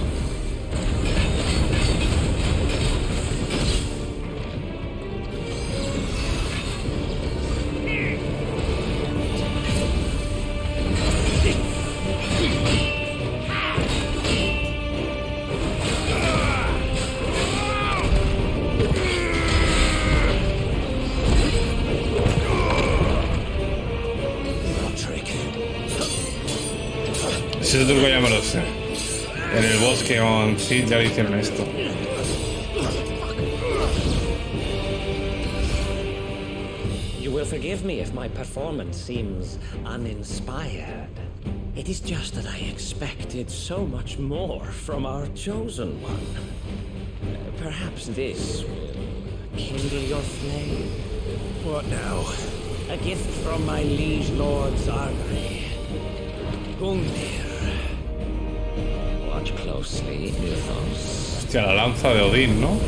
Ese truco ya me lo sé. En el bosque con Sid ya le hicieron esto. You will forgive me if my performance seems uninspired. It is just that I expected so much more from our chosen one. Perhaps this will kindle your flame. What now? A gift from my liege lord Zargai. Gungnir. One Watch closely, Mythos. Hostia, la lanza de Odin, ¿no?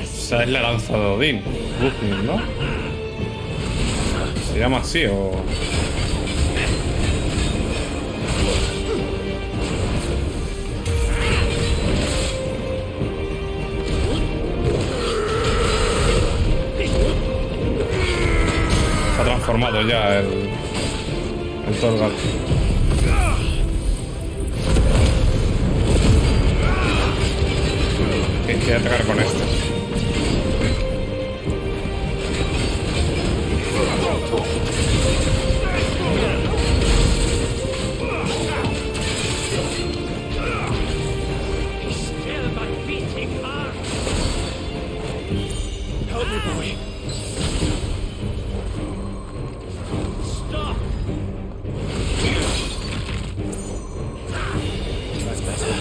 Esa es la lanza de Odin, Gustnir, ¿no? ¿Se llama así o...? Se ha transformado ya el Torgal. Hay que atacar con esto. Help me, boy. Stop. That's better.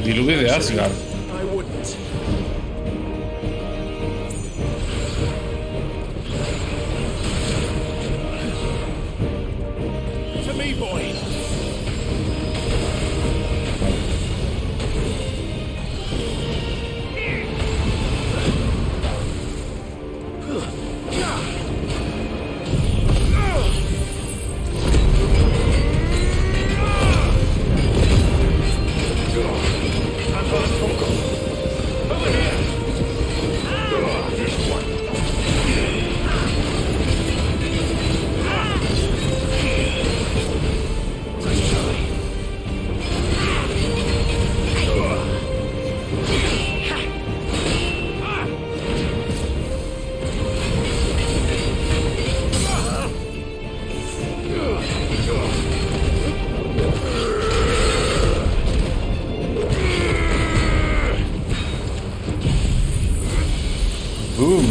Diluvio de Asgard. I wouldn't. To me, boy. Boom.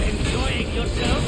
Enjoying yourself?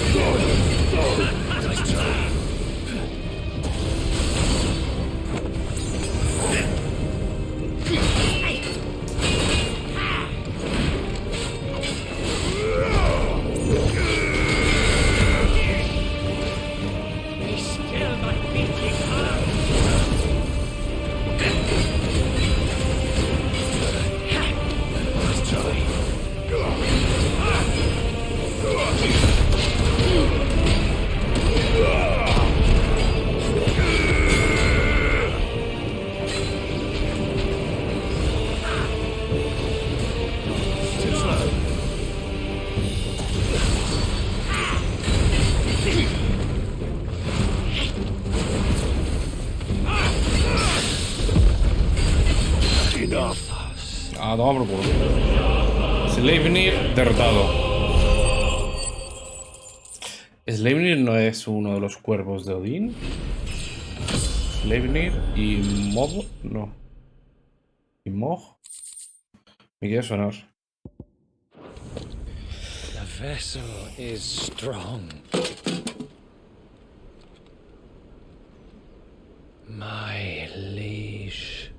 Ah, toma por culo. Sleipnir derrotado. Sleipnir no es uno de los cuervos de Odín. Sleipnir y Mog, no. ¿Y Mog? Me quiere sonar. The vessel is strong. My liege.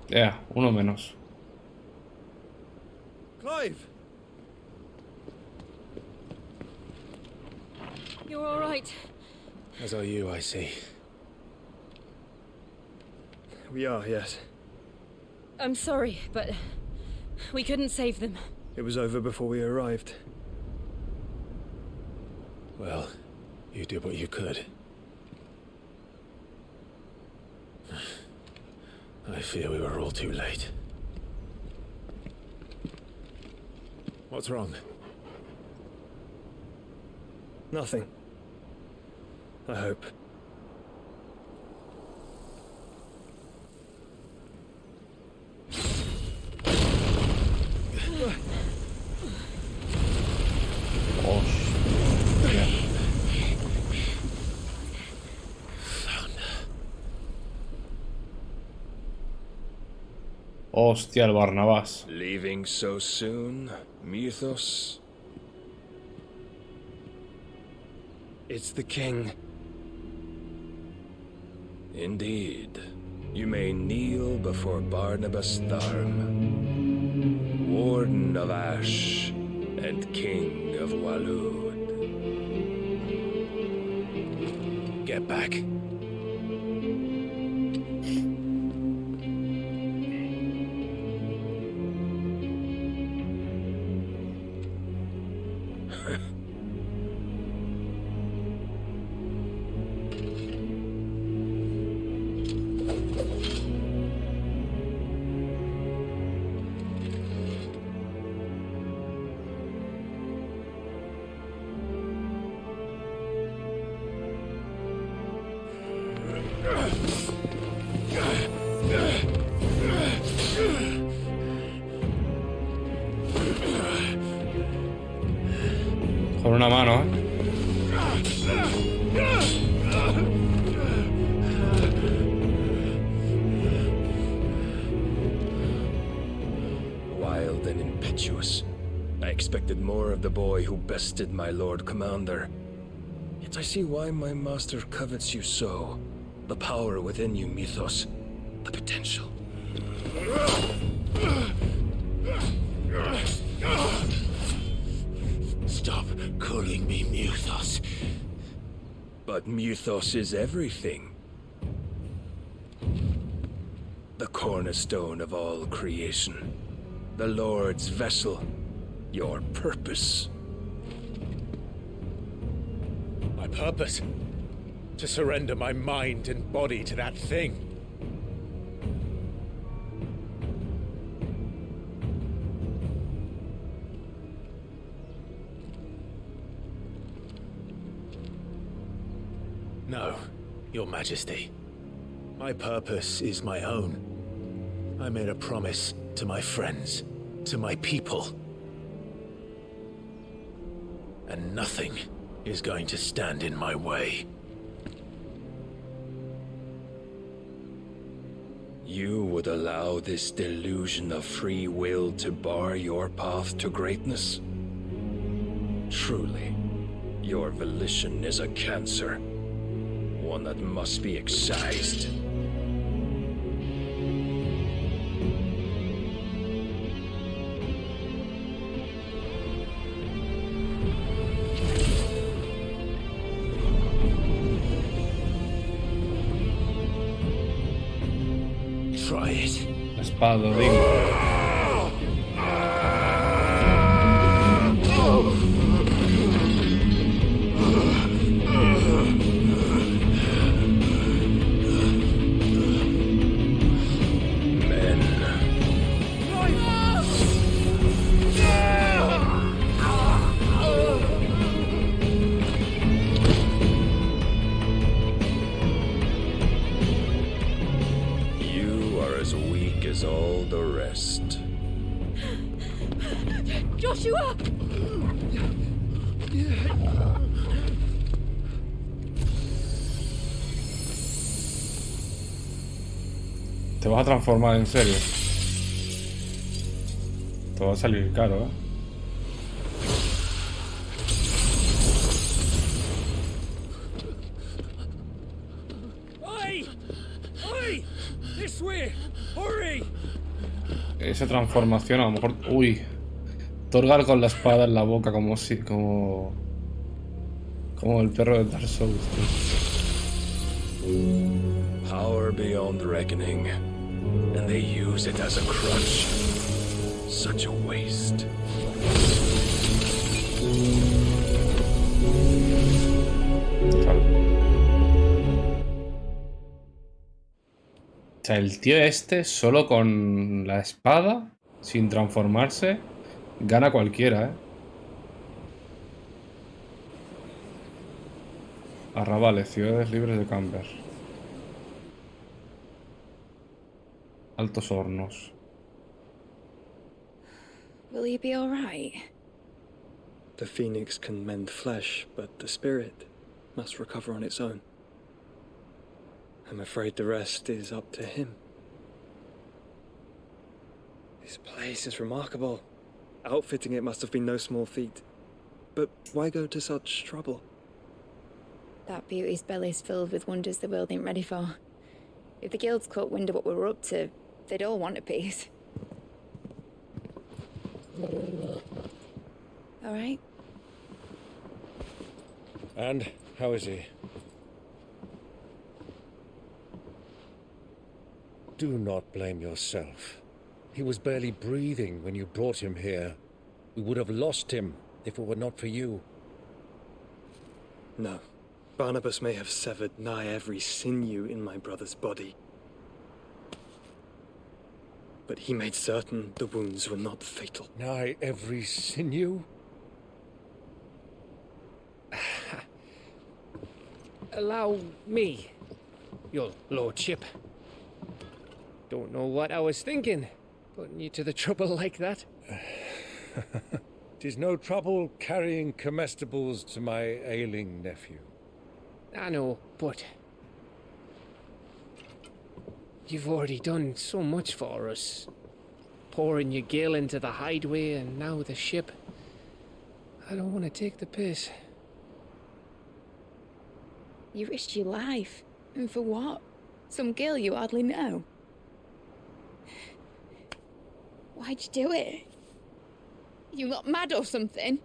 Ya, uno menos. Clive! You're all right. As are you, I see. We are, yes. I'm sorry, but we couldn't save them. It was over before we arrived. Well, you did what you could. I fear we were all too late. What's wrong? Nothing. I hope. Hostia, el Barnabás. Leaving so soon, Mythos? It's the king. Indeed. You may kneel before Barnabas Tharm, Warden of Ash and King of Walud. Get back. Con una mano, Wild and impetuous. I expected more of the boy who bested my Lord Commander. Yet I see why my master covets you so. The power within you, Mythos. The potential. Stop calling me Mythos. But Mythos is everything. The cornerstone of all creation. The Lord's vessel. Your purpose. My purpose? To surrender my mind and body to that thing. No, Your Majesty. My purpose is my own. I made a promise to my friends, to my people. And nothing is going to stand in my way. You would allow this delusion of free will to bar your path to greatness? Truly, your volition is a cancer. One that must be excised. Try it. La espada de Odin. All the rest. Joshua! Te vas a transformar en serio. Esto va a salir caro, ¿eh? Oi! Oi! This way! Hurry! Esa transformación a lo mejor... Uy. Torgar con la espada en la boca como si... Como el perro de Dark Souls, tío. Power beyond reckoning. And they use it as a crutch. Such a waste. O sea, el tío este, solo con la espada, sin transformarse, gana cualquiera, ¿eh? Arrabales, ciudades libres de Camber. Altos hornos. Will you be all right? The phoenix can mend flesh, but the spirit must recover on its own. I'm afraid the rest is up to him. This place is remarkable. Outfitting it must have been no small feat. But why go to such trouble? That beauty's belly's filled with wonders the world ain't ready for. If the guilds caught wind of what we were up to, they'd all want a piece. All right? And how is he? Do not blame yourself. He was barely breathing when you brought him here. We would have lost him if it were not for you. No. Barnabas may have severed nigh every sinew in my brother's body. But he made certain the wounds were not fatal. Nigh every sinew? Allow me, your lordship. Don't know what I was thinking, putting you to the trouble like that. 'Tis no trouble carrying comestibles to my ailing nephew. I know, but you've already done so much for us. Pouring your gil into the hideaway and now the ship. I don't want to take the piss. You risked your life. And for what? Some girl you hardly know. Why'd you do it? You not mad or something?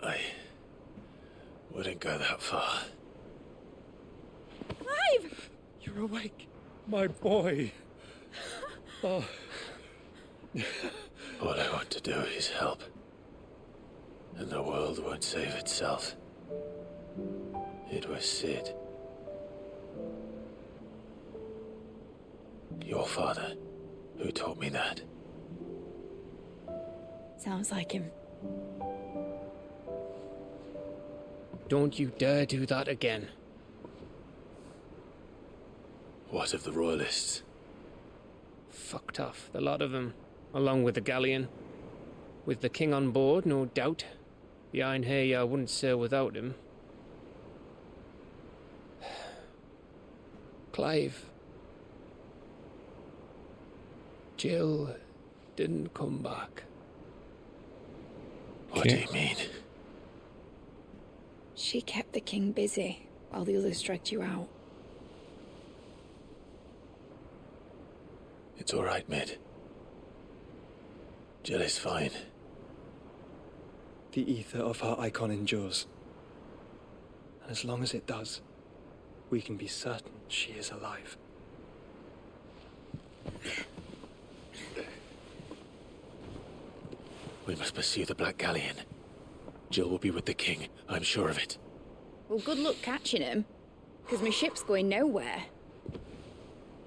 I wouldn't go that far. Clive! You're awake, my boy. Oh. All I want to do is help. And the world won't save itself. It was Sid. Your father, who taught me that. Sounds like him. Don't you dare do that again. What of the royalists? Fucked off, the lot of them, along with the galleon. With the king on board, no doubt. The Iron Haya wouldn't sail without him. Clive. Jill didn't come back. What do you mean? She kept the king busy while the others dragged you out. It's all right, Mid. Jill is fine. The ether of her icon endures. And as long as it does, we can be certain she is alive. We must pursue the Black Galleon. Jill will be with the king, I'm sure of it. Well, good luck catching him, because my ship's going nowhere.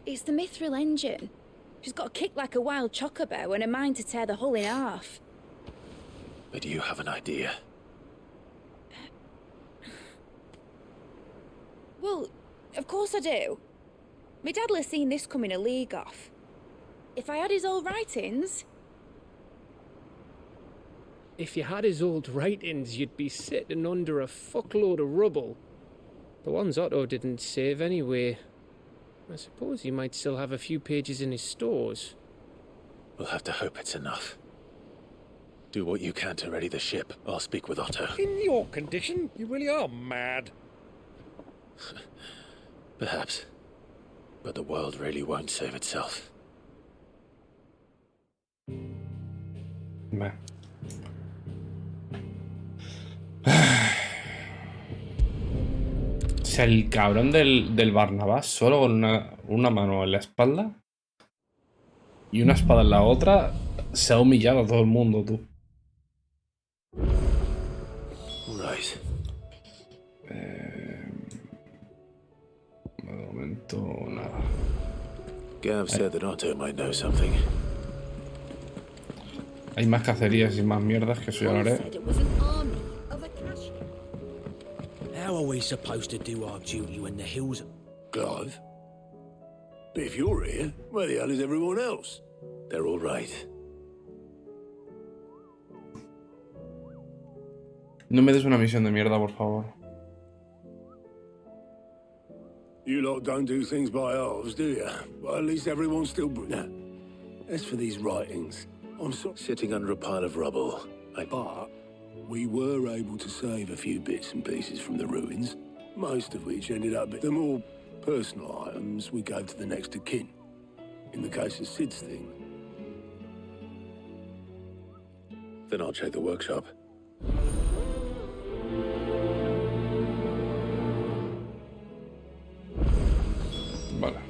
It's the Mithril engine. She's got a kick like a wild chocobo and a mind to tear the hull in half. But do you have an idea? Well, of course I do. My dad'll have seen this coming a league off. If I had his old writings... If you had his old writings, you'd be sitting under a fuckload of rubble. The ones Otto didn't save anyway. I suppose he might still have a few pages in his stores. We'll have to hope it's enough. Do what you can to ready the ship. I'll speak with Otto. In your condition, you really are mad. Perhaps. But the world really won't save itself. Beh. O sea, el cabrón del Barnabás solo con una mano en la espalda y una espada en la otra se ha humillado a todo el mundo, tú. Right. De momento, nada. Gav said that Otto might know something. Hay más cacerías y más mierdas que eso ya lo haré. How are we supposed to do our duty when the hills are... Clive? But if you're here, where the hell is everyone else? They're all right. No me des una misión de mierda, por favor. You lot don't do things by halves, do you? Well, at least everyone's still... Now, as for these writings, I'm sorry... Sitting under a pile of rubble. But we were able to save a few bits and pieces from the ruins, most of which ended up... The more personal items we gave to the next of kin. In the case of Sid's thing. Then I'll check the workshop. Vale.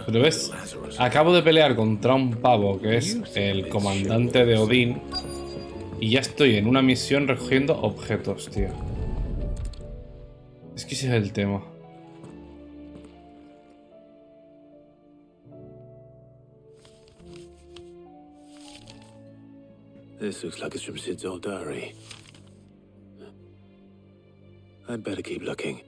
Pero ves, acabo de pelear contra un pavo que es el comandante de Odin y ya estoy en una misión recogiendo objetos, tío. Es que ese es el tema. This looks like it's from Sid's old diary. I'd better keep looking.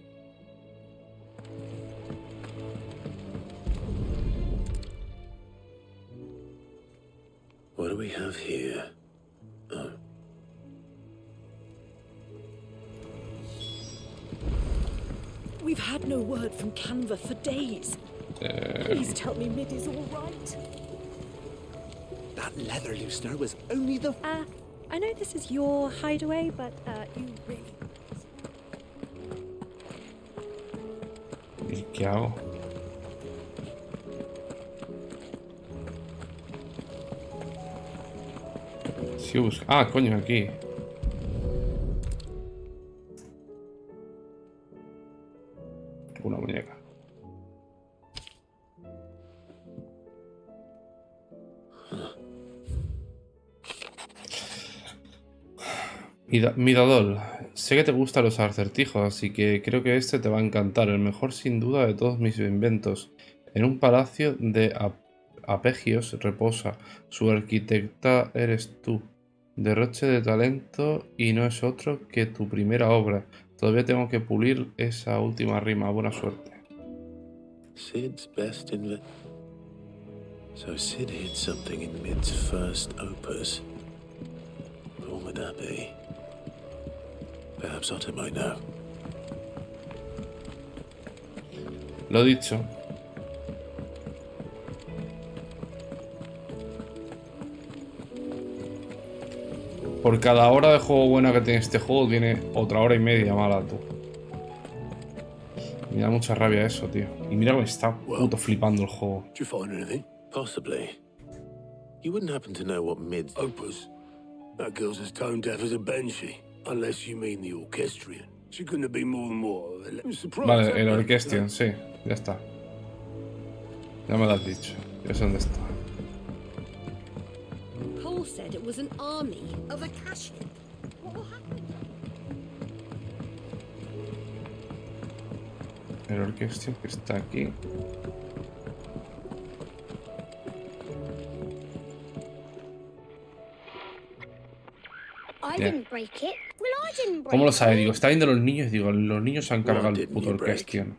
What do we have here? Oh. We've had no word from Canva for days. Please tell me Mid is all right. That leather loosener was only the... I know this is your hideaway, but you really... ¿Y qué hago? Sí, busca... Ah, coño, aquí. Una muñeca. Midadol, sé que te gustan los acertijos, así que creo que este te va a encantar. El mejor sin duda de todos mis inventos. En un palacio de apegios reposa. Su arquitecta eres tú. Derroche de talento y no es otro que tu primera obra. Todavía tengo que pulir esa última rima. Buena suerte. Sid's best invention. So Sid hid something in Mid's first opus. What would that be? Perhaps Otto might know. Lo dicho. Por cada hora de juego buena que tiene este juego, tiene otra hora y media mala, tú. Me da mucha rabia eso, tío. Y mira cómo está puto flipando el juego. Did you find anything? Possibly. You wouldn't happen to know what Mid's... Opus. That girl's as tone deaf as a banshee. Unless you mean the orchestrion. She couldn't have been more than more. Vale, el orchestrion, sí. Ya está. Ya me lo has dicho. Ya sé dónde está. Cole said it was an army of Akashic. What will happen? El orchestrion que está aquí. I didn't break it. Well, I didn't break it. ¿Cómo lo sabe? Digo, está viendo los niños. Digo, los niños se han cargado el puto orchestrion.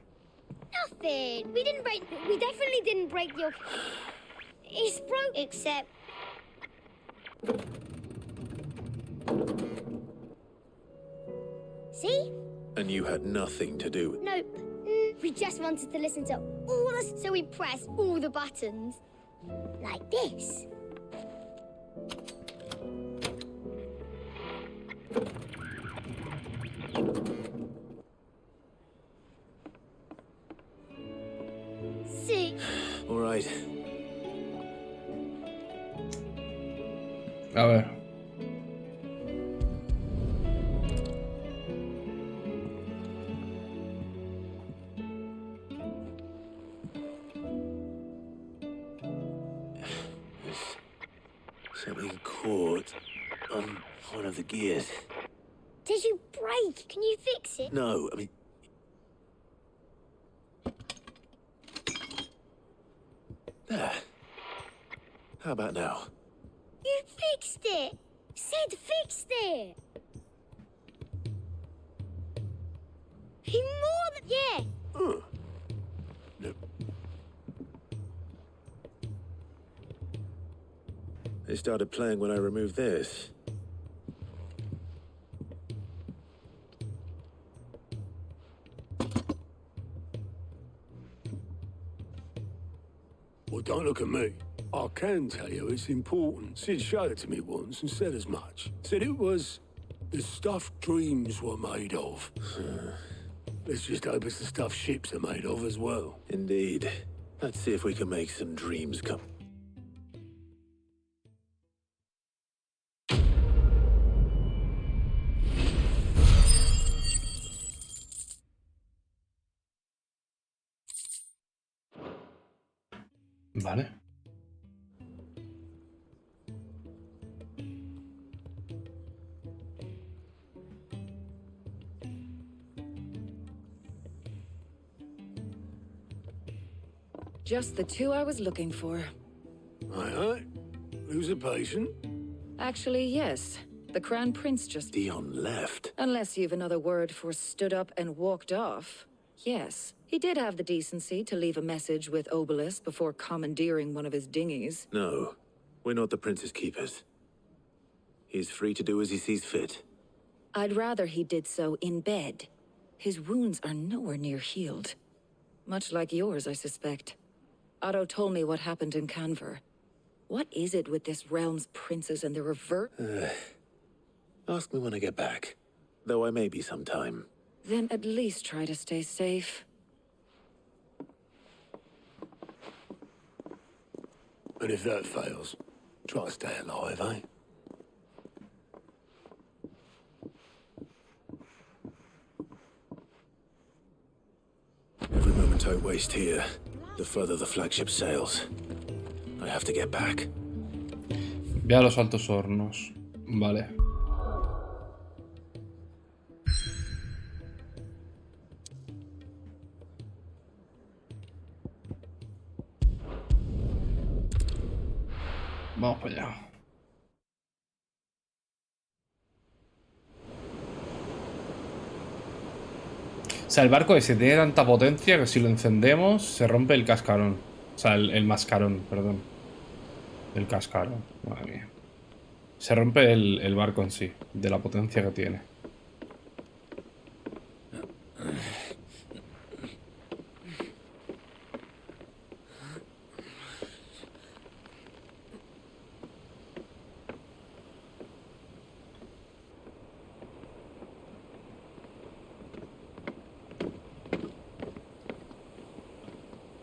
Nothing. We didn't break. We definitely didn't break your... It's broke, except... See? And you had nothing to do with... Nope. We just wanted to listen to all the... So we pressed all the buttons. Like this. See? All right. A ver. Something caught on one of the gears. Did you break? Can you fix it? No, I mean... There. How about now? You fixed it! Sid fixed it! He more than... Yeah! Huh. Nope. They started playing when I removed this. Well, don't look at me. I can tell you it's important. Sid showed it to me once and said as much. Said it was the stuff dreams were made of. Let's just hope it's the stuff ships are made of as well. Indeed. Let's see if we can make some dreams come. Vale. Just the two I was looking for. Aye. Who's a patient? Actually, yes. The Crown Prince just... Dion left. Unless you've another word for stood up and walked off. Yes. He did have the decency to leave a message with Obelisk before commandeering one of his dinghies. No. We're not the Prince's keepers. He's free to do as he sees fit. I'd rather he did so in bed. His wounds are nowhere near healed. Much like yours, I suspect. Otto told me what happened in Canver. What is it with this realm's princes and their Ask me when I get back. Though I may be sometime. Then at least try to stay safe. And if that fails, try to stay alive, eh? Every moment I waste here, the further the flagship sails. I have to get back. Ve a los altos hornos. Vale. Vamos para allá. O sea, el barco ese tiene tanta potencia que si lo encendemos se rompe el cascarón. O sea, el mascarón, perdón. El cascarón, madre mía. Se rompe el barco en sí, de la potencia que tiene.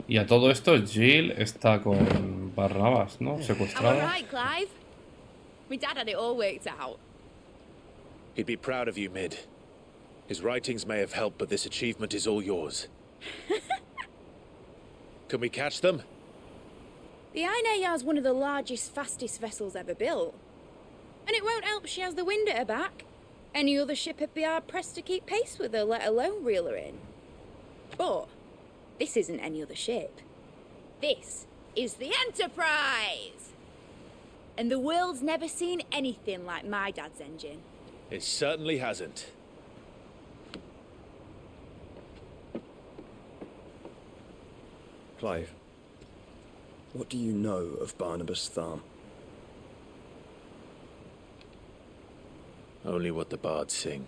Y a todo esto, Jill está con Barnabas, ¿no? I'm Secuestrada. alright, Clive. My dad had it all worked out. He'd be proud of you, Mid. His writings may have helped, but this achievement is all yours. Can we catch them? The haya is one of the largest, fastest vessels ever built. And it won't help she has the wind at her back. Any other ship would be hard-pressed to keep pace with her, let alone reel her in. But this isn't any other ship. This is the Enterprise! And the world's never seen anything like my dad's engine. It certainly hasn't. Clive, What do you know of Barnabas Tharm? Only what the bards sing.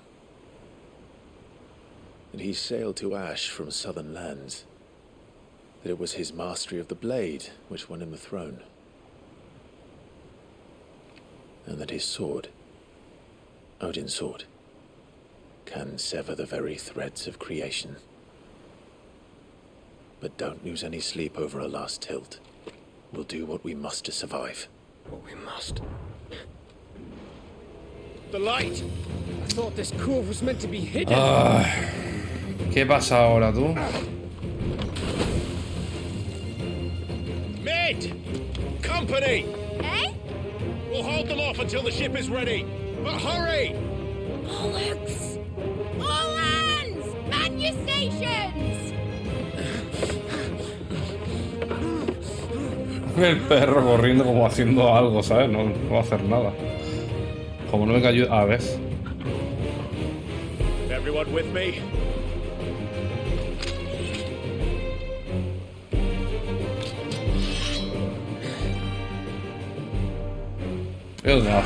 That he sailed to Ash from southern lands. That it was his mastery of the blade which won him the throne. And that his sword, Odin's sword, can sever the very threads of creation. But don't lose any sleep over a last tilt. We'll do what we must to survive. What we must. The light! I thought this cove was meant to be hidden. ¿Qué pasa ahora, tú? Mid! Company! Eh? We'll hold them off until the ship is ready. But hurry! Bollocks! All hands! Man your stations! El perro corriendo como haciendo algo, ¿sabes? No va a hacer nada. Como no venga ayuda... A ver. Everyone with me? Verdad.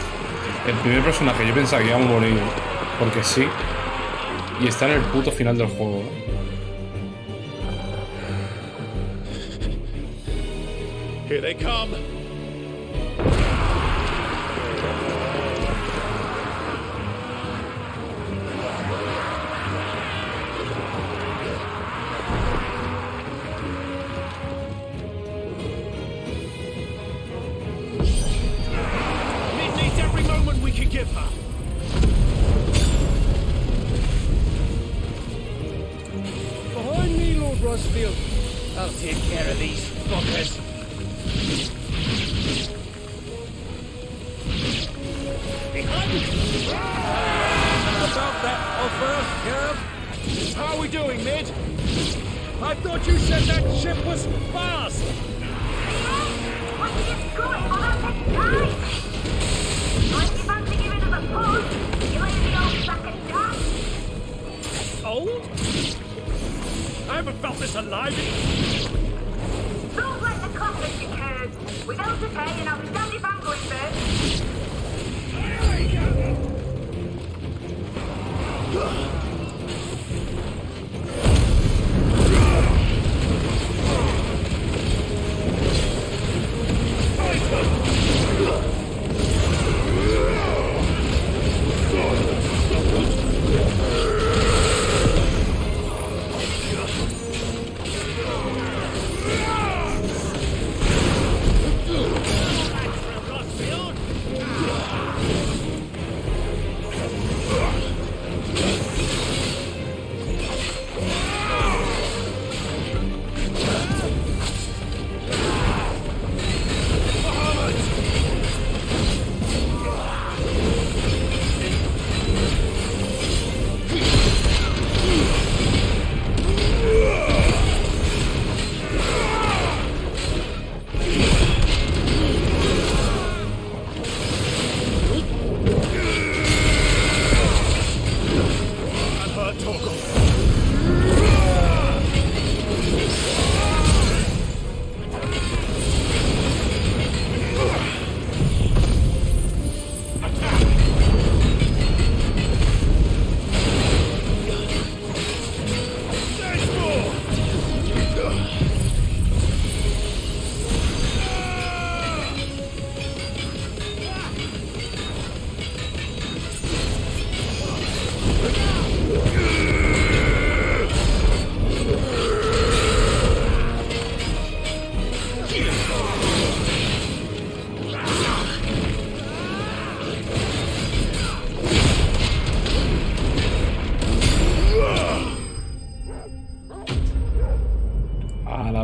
El primer personaje yo pensaba que iba a morir porque sí. Y está en el puto final del juego, ¿eh? Here they come. Mid needs every moment we can give her. Behind me, Lord Rosfield. I'll take care of these fuckers. About that offer, Curve? How are we doing, Mid? I thought you said that ship was fast! What are you going for that next time? Unless you fancy giving us a push, you let the old sack and die. Old? I haven't felt this alive Don't let the clock get you, Curve. We've held to pay and I'll be damned if I'm going first.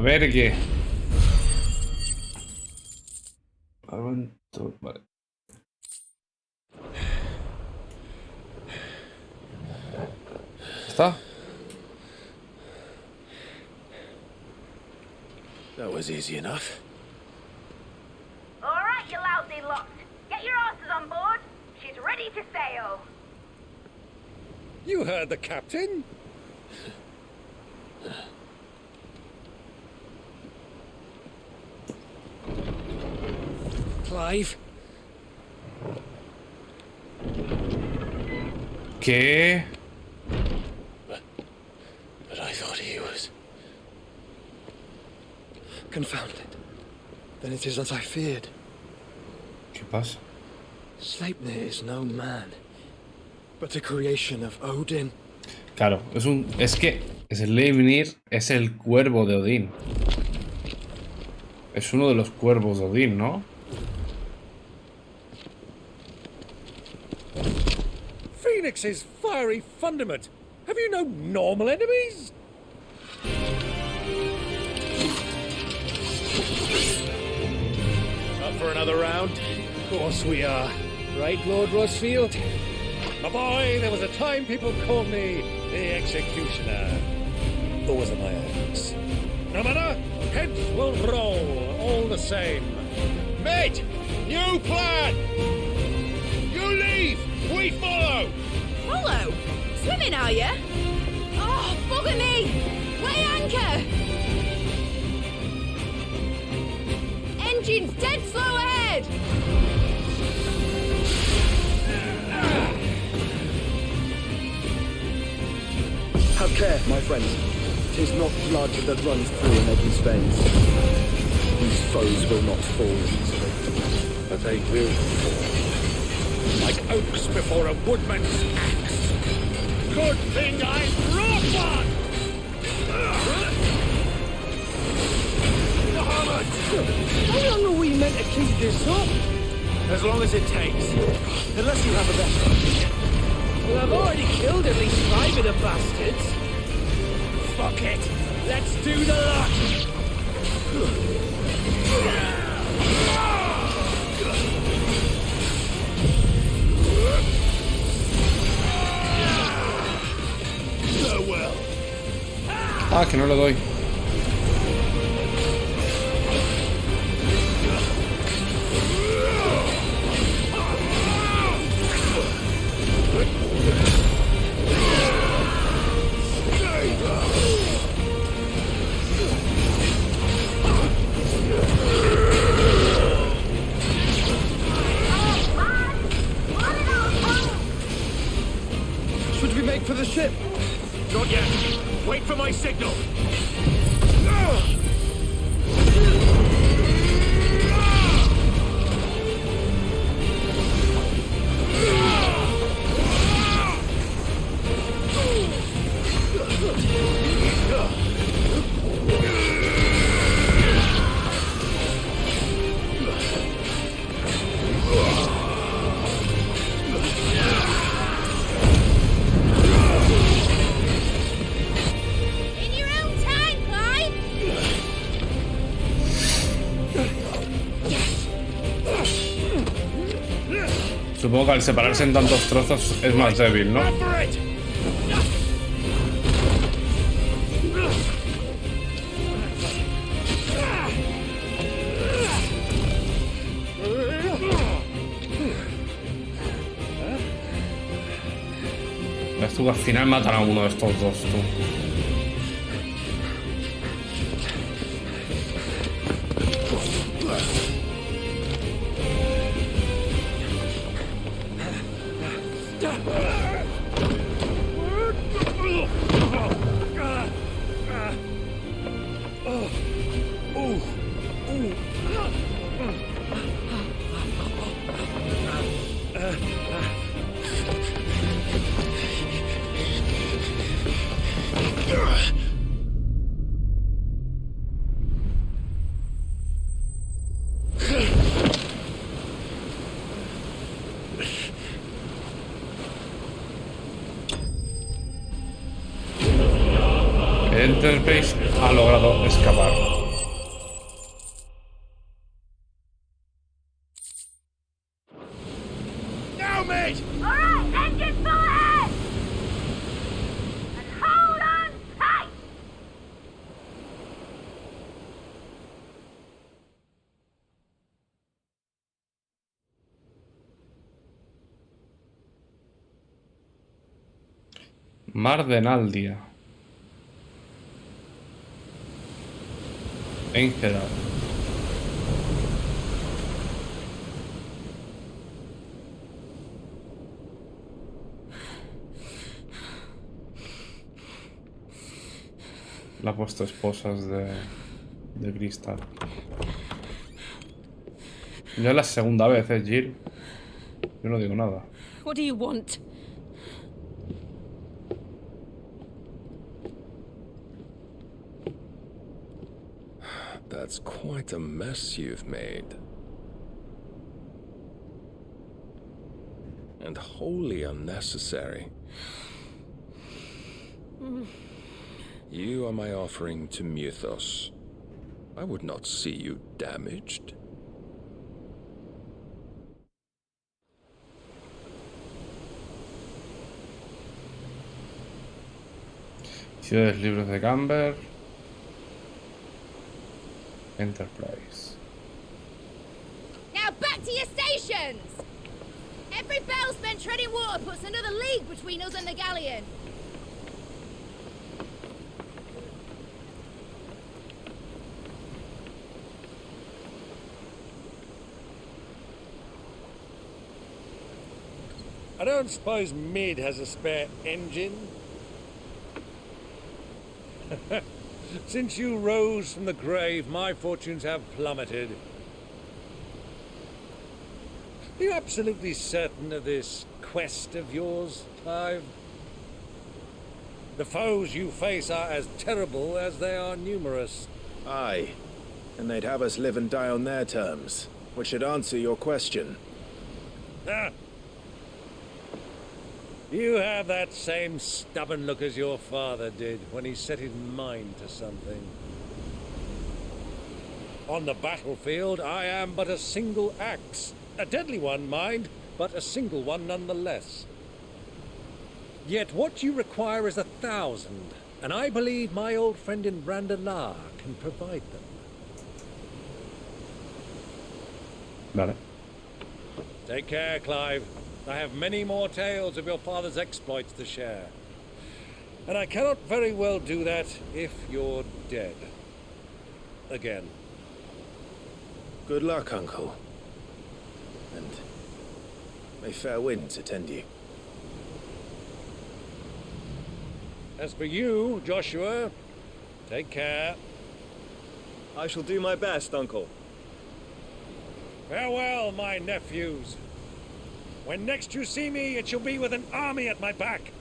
Vergue. Vale. ¿Está? That was easy enough. All right, you lousy lot. Get your asses on board. She's ready to sail. You heard the captain. Clive. ¿Qué? But I thought he was... Confound it. Then it is as I feared. ¿Qué pasa? Sleipnir is no man, but a creation of Odin. Claro, es que Sleipnir es el cuervo de Odín. Es uno de los cuervos de Odín, ¿no? Phoenix's fiery fundament. Have you no normal enemies? Up for another round? Of course we are. Right, Lord Rossfield? My boy, there was a time people called me the Executioner. Those are my axe. No matter, heads will roll, all the same. Mate! New plan! You leave! We follow! Follow? Swimming, are you? Oh, bugger me! Weigh anchor! Engine's dead slow ahead! Have care, my friends. 'Tis not blood that runs through an Eddie's veins. These foes will not fall easily. But they will. Like oaks before a woodman's axe. Good thing I brought one! Bahamut! How long are we meant to keep this up? As long as it takes. Unless you have a better. Well, I've already killed at least 5 of the bastards. Fuck it. Let's do the lot. Farewell. Ah, que no le doy. Should we make for the ship? Not yet. Wait for my signal. Supongo que al separarse en tantos trozos es más débil, ¿no? Ves tú que al final matan a uno de estos dos, tú. Enterprise ha logrado escapar. Now, mate! All right, engine full ahead! And hold on tight! Mar de Naldia. Engelad. Le ha puesto esposas de cristal. Ya es la segunda vez, Jill. Yo no digo nada. What do you want? That's quite a mess you've made. And wholly unnecessary. You are my offering to Mythos. I would not see you damaged. Ciudades libres de Camber. Enterprise. Now back to your stations! Every bell spent treading water puts another league between us and the galleon. I don't suppose Mid has a spare engine? Since you rose from the grave, my fortunes have plummeted. Are you absolutely certain of this quest of yours, Clive? The foes you face are as terrible as they are numerous. Aye, and they'd have us live and die on their terms, which should answer your question. Ah. You have that same stubborn look as your father did when he set his mind to something. On the battlefield, I am but a single axe. A deadly one, mind, but a single one nonetheless. Yet what you require is 1,000, and I believe my old friend in Brandalar can provide them. Vale. Take care, Clive. I have many more tales of your father's exploits to share. And I cannot very well do that if you're dead. Again. Good luck, Uncle. And may fair winds attend you. As for you, Joshua, take care. I shall do my best, Uncle. Farewell, my nephews. When next you see me, it shall be with an army at my back.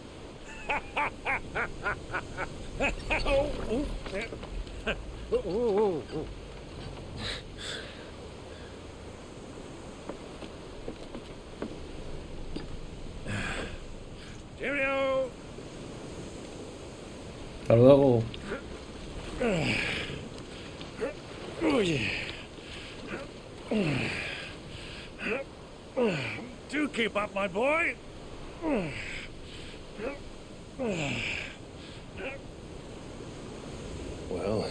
Cheerio! Hasta luego. Oh, yeah. Do keep up, my boy. Well,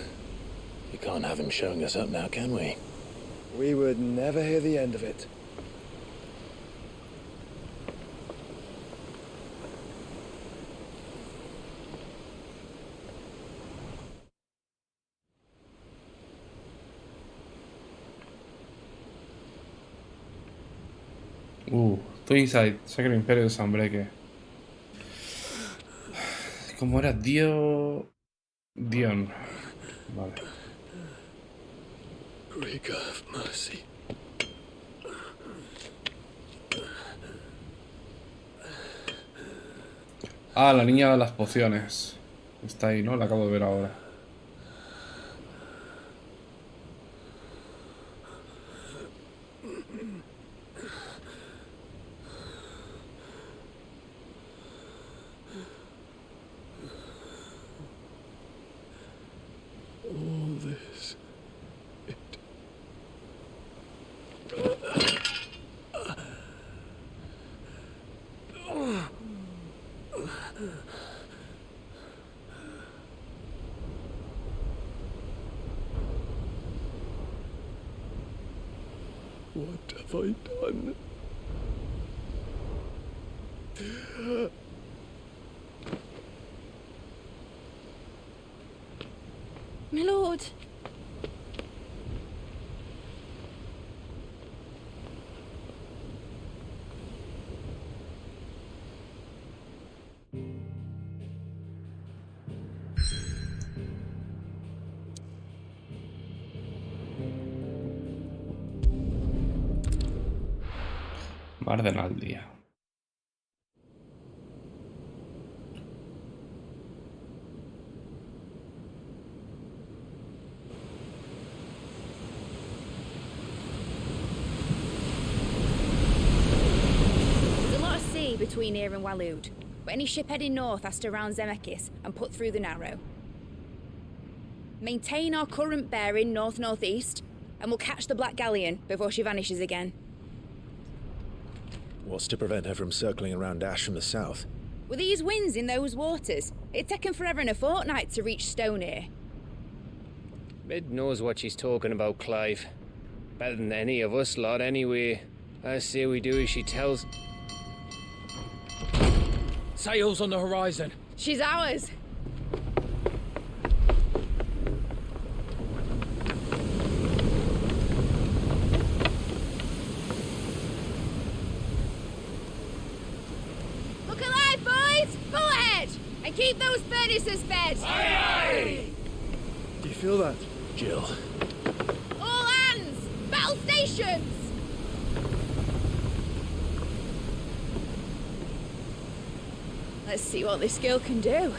you can't have him showing us up now, can we? We would never hear the end of it. Estoy inside. Sé que el imperio de Sunbreaker. ¿Cómo era? Dion. Vale. Great God of mercy. Ah, la niña de las pociones. Está ahí, ¿no? La acabo de ver ahora. All this. What have I done? My lord. Marden al día. There's a lot of sea between here and Waloed, but any ship heading north has to round Zemeckis and put through the Narrow. Maintain our current bearing north-northeast, and we'll catch the Black Galleon before she vanishes again. What's to prevent her from circling around Ash from the south? With these winds in those waters, it'd take 'em forever and a fortnight to reach Stonehere. Mid knows what she's talking about, Clive. Better than any of us lot, anyway. I say we do as she tells. Sails on the horizon. She's ours. Look alive, boys! Pull ahead! And keep those furnaces fed! Aye, aye! Do you feel that? Jill. All hands! Battle stations! Let's see what this girl can do.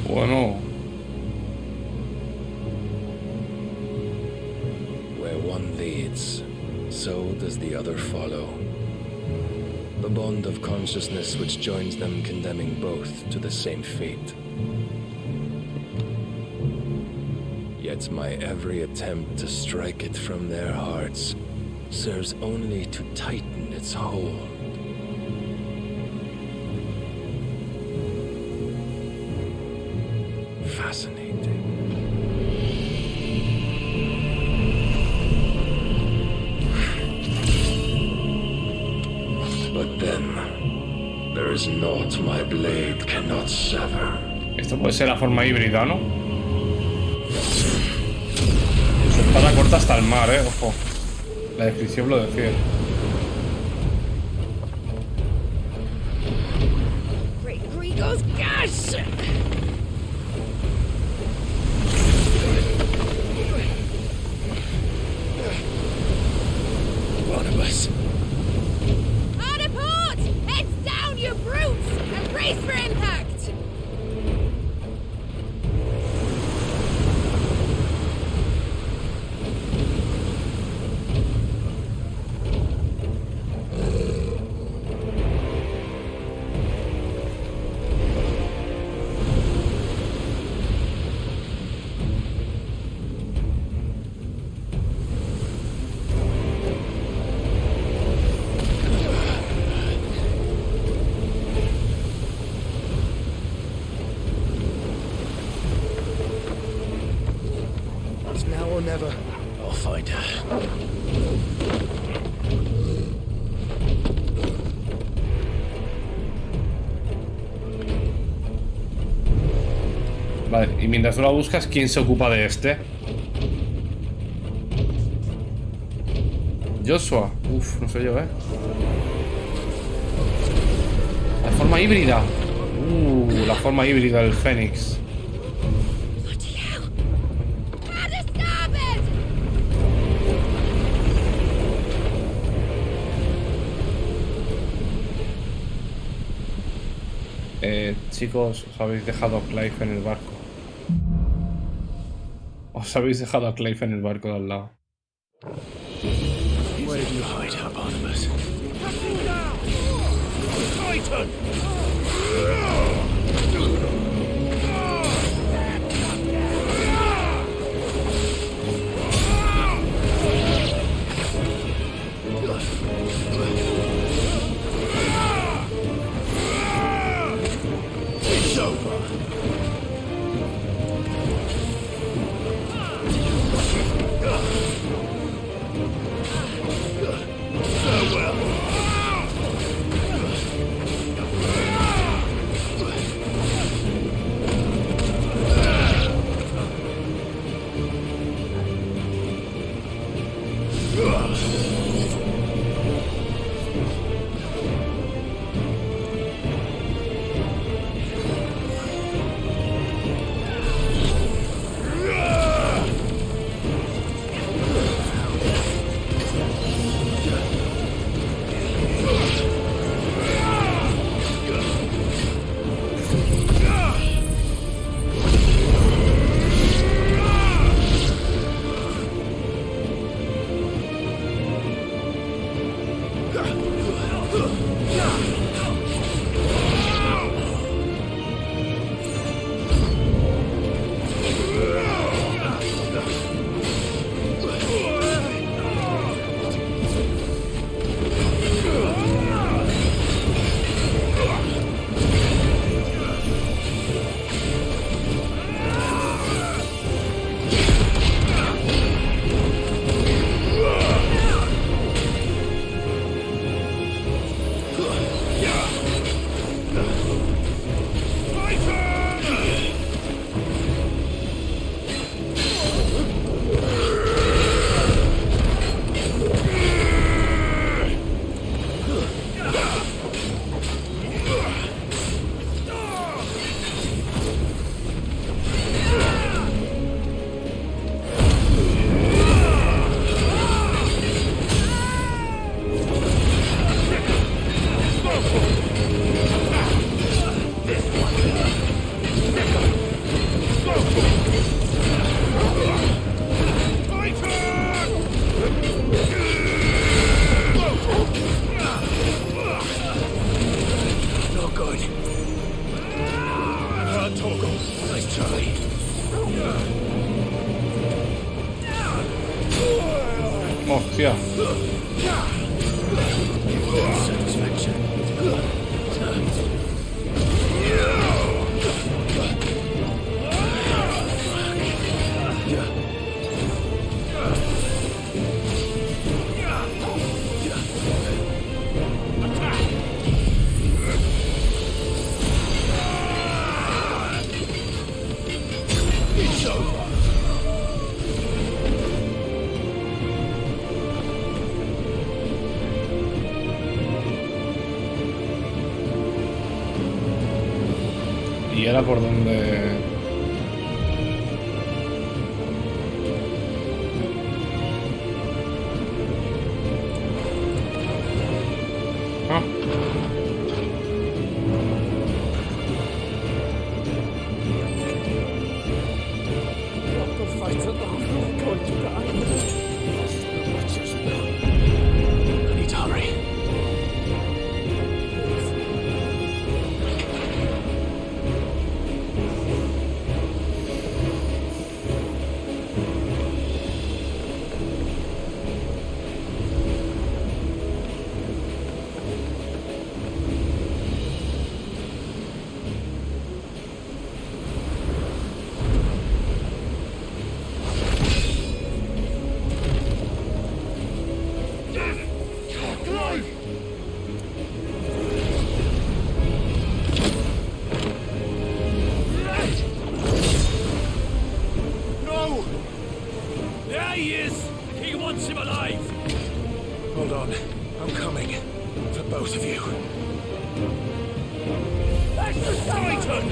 Bueno. Where one leads, so does the other follow. The bond of consciousness which joins them condemning both to the same fate. Yet my every attempt to strike it from their hearts serves only to tighten its hold. Fascinating. But then, there is naught my blade cannot sever. Esto puede ser la forma híbrida, ¿no? Su espada corta hasta el mar, ojo. La descripción lo decía. Grigos gas! Barnabas. Hard a port! Heads down, you brutes! And brace for impact! Never. I'll find her. Vale, y mientras tú la buscas, ¿quién se ocupa de este? Joshua. Uf, no sé yo, La forma híbrida. La forma híbrida del Fénix. Chicos, os habéis dejado a Clive en el barco. Os habéis dejado a Clive en el barco de al lado. Where did you hide her, Barnabas? Titan! It's over. Hostia. Y ahora por donde... Ah. I need to hurry. No! There he is! He wants him alive! Hold on. I'm coming. For both of you. That's the skeleton!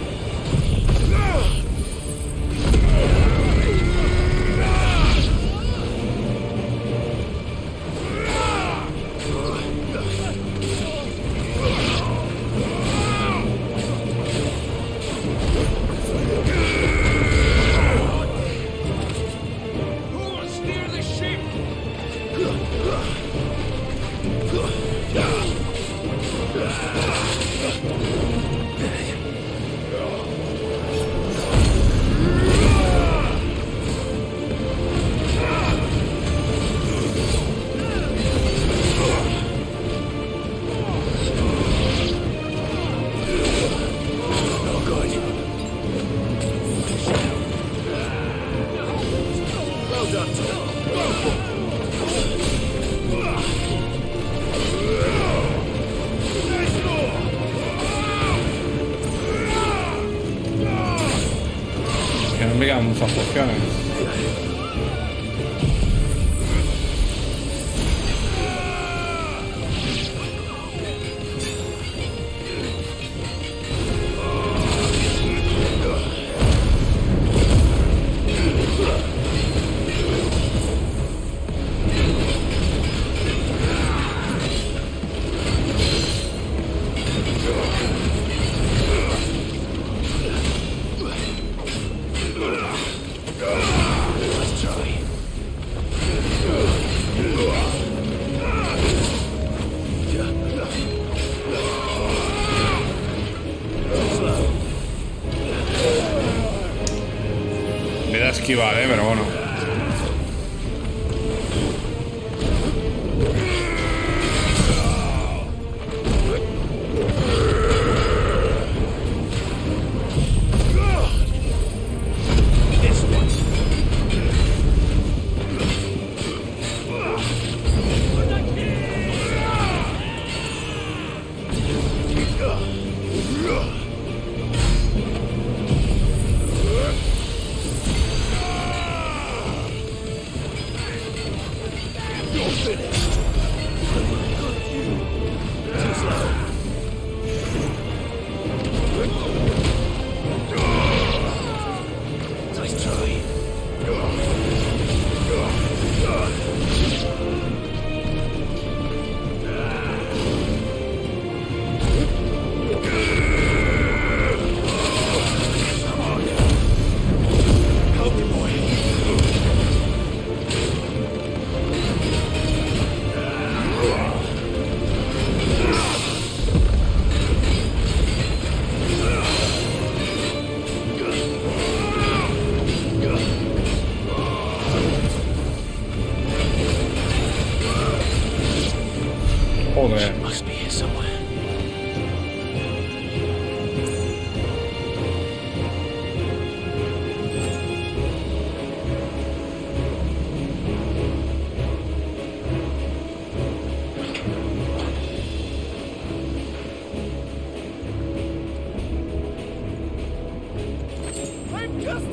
Who will steer the ship? Que no me quedan muchas pociones. Le da esquivar, pero bueno.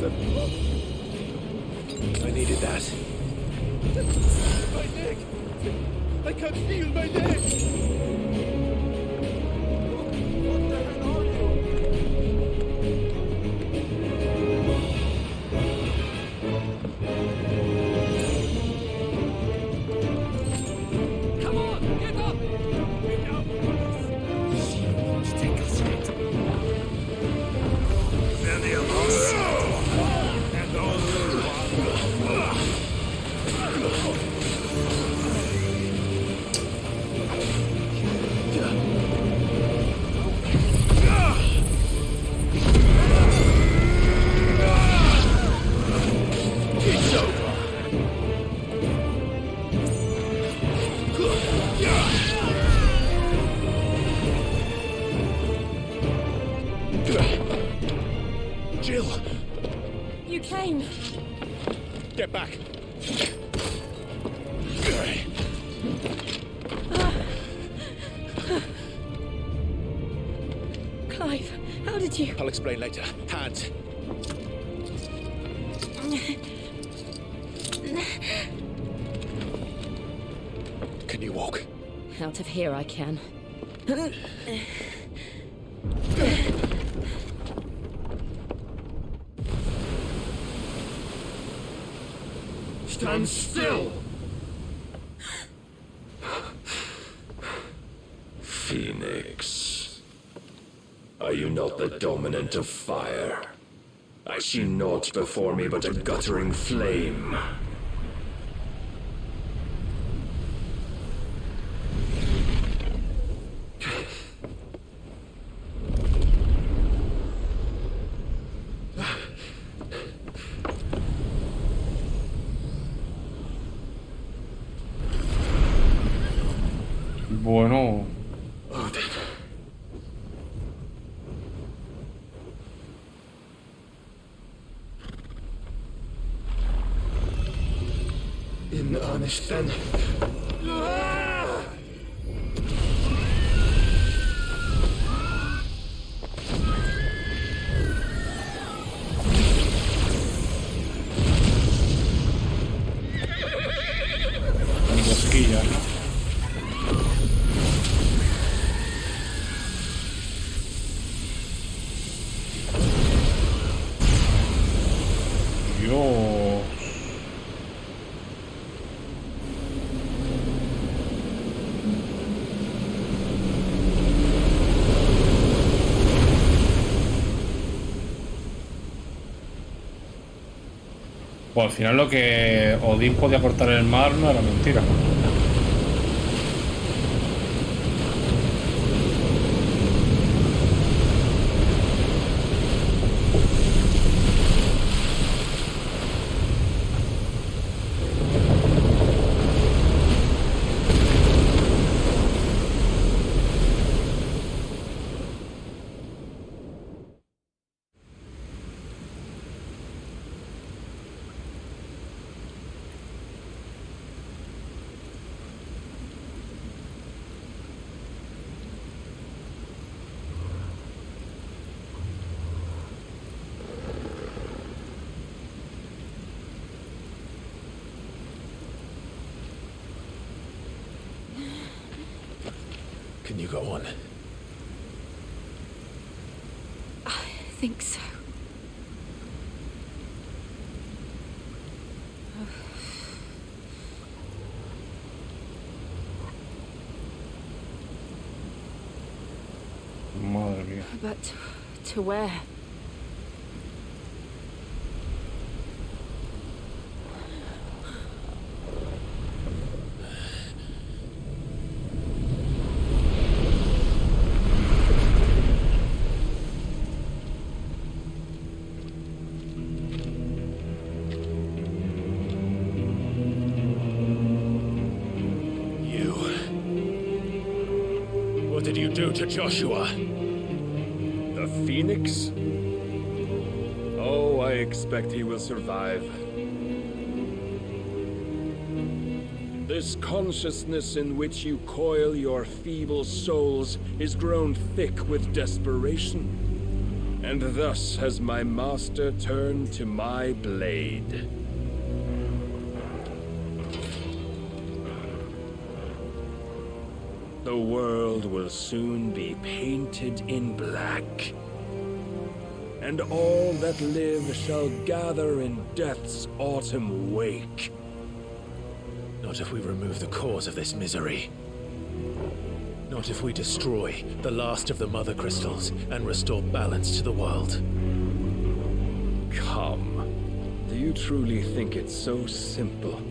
I needed that. My neck! I can't feel my neck! Come on, get up! Get up! She won't take us yet. Many of us, and only one. It's over. Jill! You came. Get back! Clive, how did you... I'll explain later. Hands. Can you walk? Out of here I can. Stand still! Phoenix, are you not the dominant of fire? I see naught before me but a guttering flame. Bueno. Odin. In earnest then. Cosquillas, ¿no? Dios. Pues al final lo que Odin podía cortar el mar no era mentira. Can you go on? I think so. Madre mía. But to where? What did you do to Joshua? The Phoenix? Oh, I expect he will survive. This consciousness in which you coil your feeble souls is grown thick with desperation. And thus has my master turned to my blade. The world will soon be painted in black, and all that live shall gather in death's autumn wake. Not if we remove the cause of this misery. Not if we destroy the last of the Mother Crystals and restore balance to the world. Come. Do you truly think it's so simple?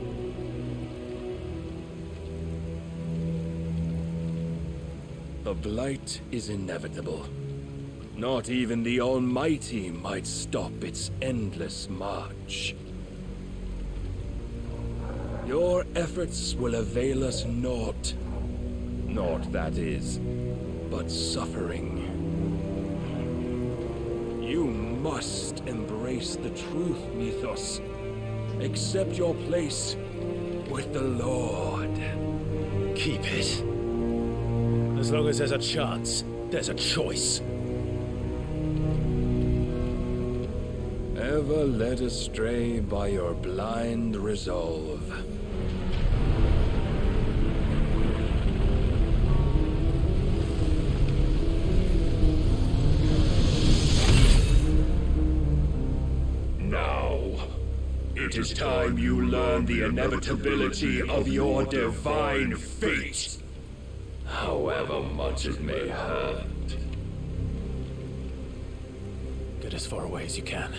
The blight is inevitable. Not even the Almighty might stop its endless march. Your efforts will avail us naught. Naught, that is, but suffering. You must embrace the truth, Mythos. Accept your place with the Lord. Keep it. As long as there's a chance, there's a choice. Ever led astray by your blind resolve. Now, it is time you learn the inevitability of your divine fate. However much it may hurt. Get as far away as you can.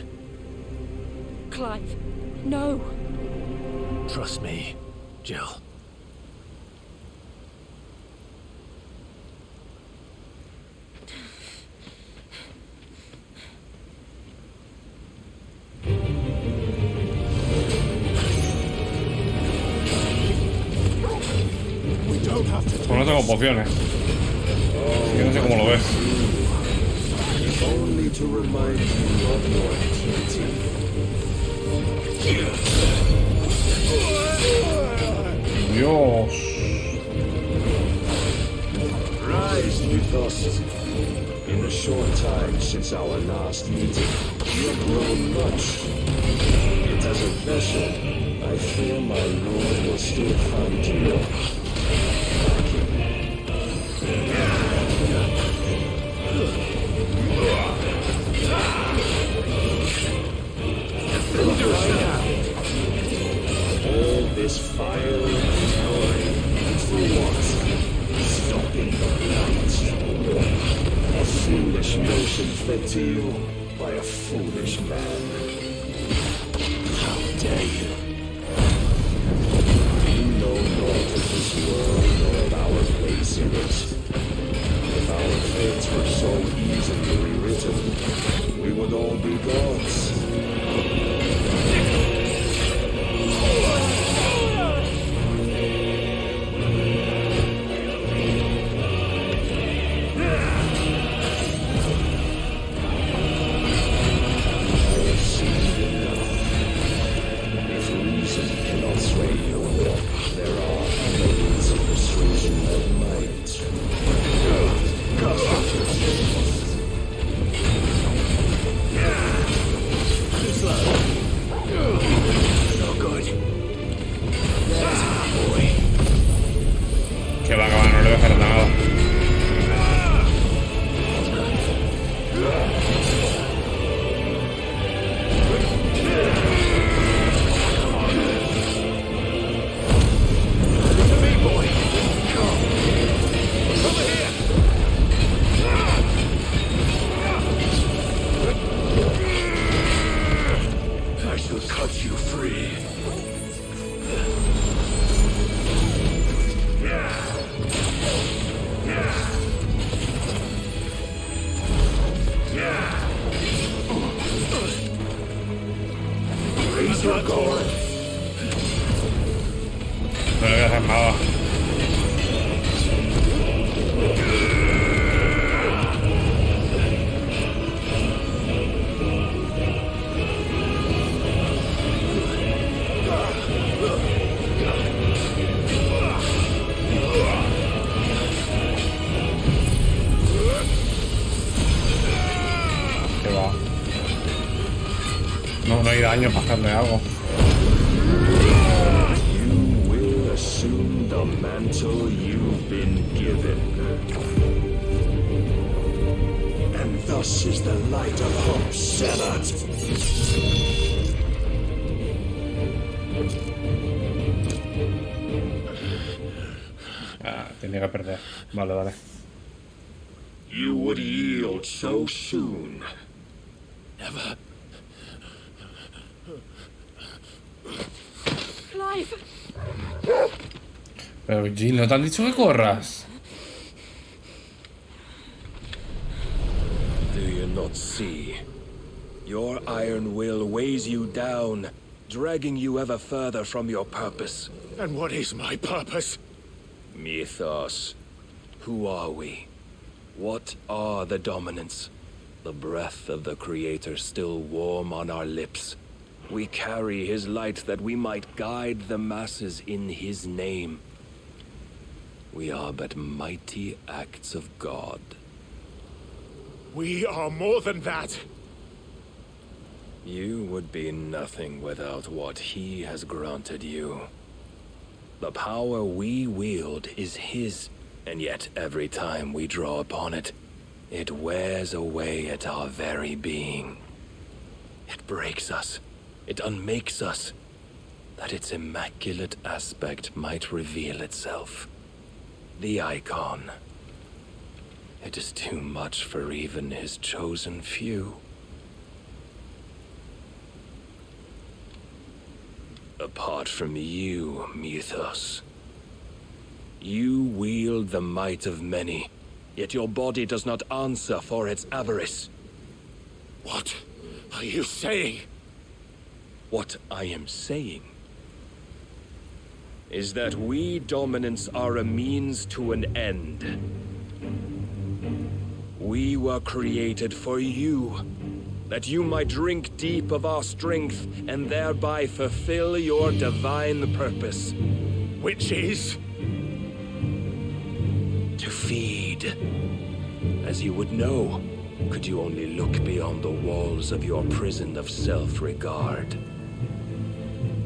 Clive, no. Trust me, Jill. Pues no tengo pociones. Así que no sé cómo lo ves. Only to remind you of your duty. Dios. Rise, Mythos. In the short time since our last meeting, you have grown much. Yet as a vessel, I fear my lord will still find you. All this fire and fury, for what? Stopping the light. A foolish notion fed to you by a foolish man. How dare you? You know naught of this world nor of our place in it. If our fates were so easily rewritten, we would all be gods. Que va, no le voy a hacer nada. I shall cut you free. Raise your guard. No le voy a hacer nada. va. No hay daño para hacerle algo. You will assume the mantle you've been given. And thus is the light of hope severed. Ah, tenía que perder. Vale, vale. You would yield so soon. Never. Clive! Pero Jill, ¿no te han dicho que corras? Do you not see? Your iron will weighs you down, dragging you ever further from your purpose. And what is my purpose? Mythos. Who are we? What are the dominants? The breath of the Creator still warm on our lips. We carry his light that we might guide the masses in his name. We are but mighty acts of God. We are more than that. You would be nothing without what he has granted you. The power we wield is his, and yet every time we draw upon it, it wears away at our very being. It breaks us. It unmakes us, that its immaculate aspect might reveal itself. The icon. It is too much for even his chosen few. Apart from you, Mythos, you wield the might of many, yet your body does not answer for its avarice. What are you saying? What I am saying is that we dominants are a means to an end. We were created for you, that you might drink deep of our strength and thereby fulfill your divine purpose. Which is? To feed. As you would know, could you only look beyond the walls of your prison of self-regard.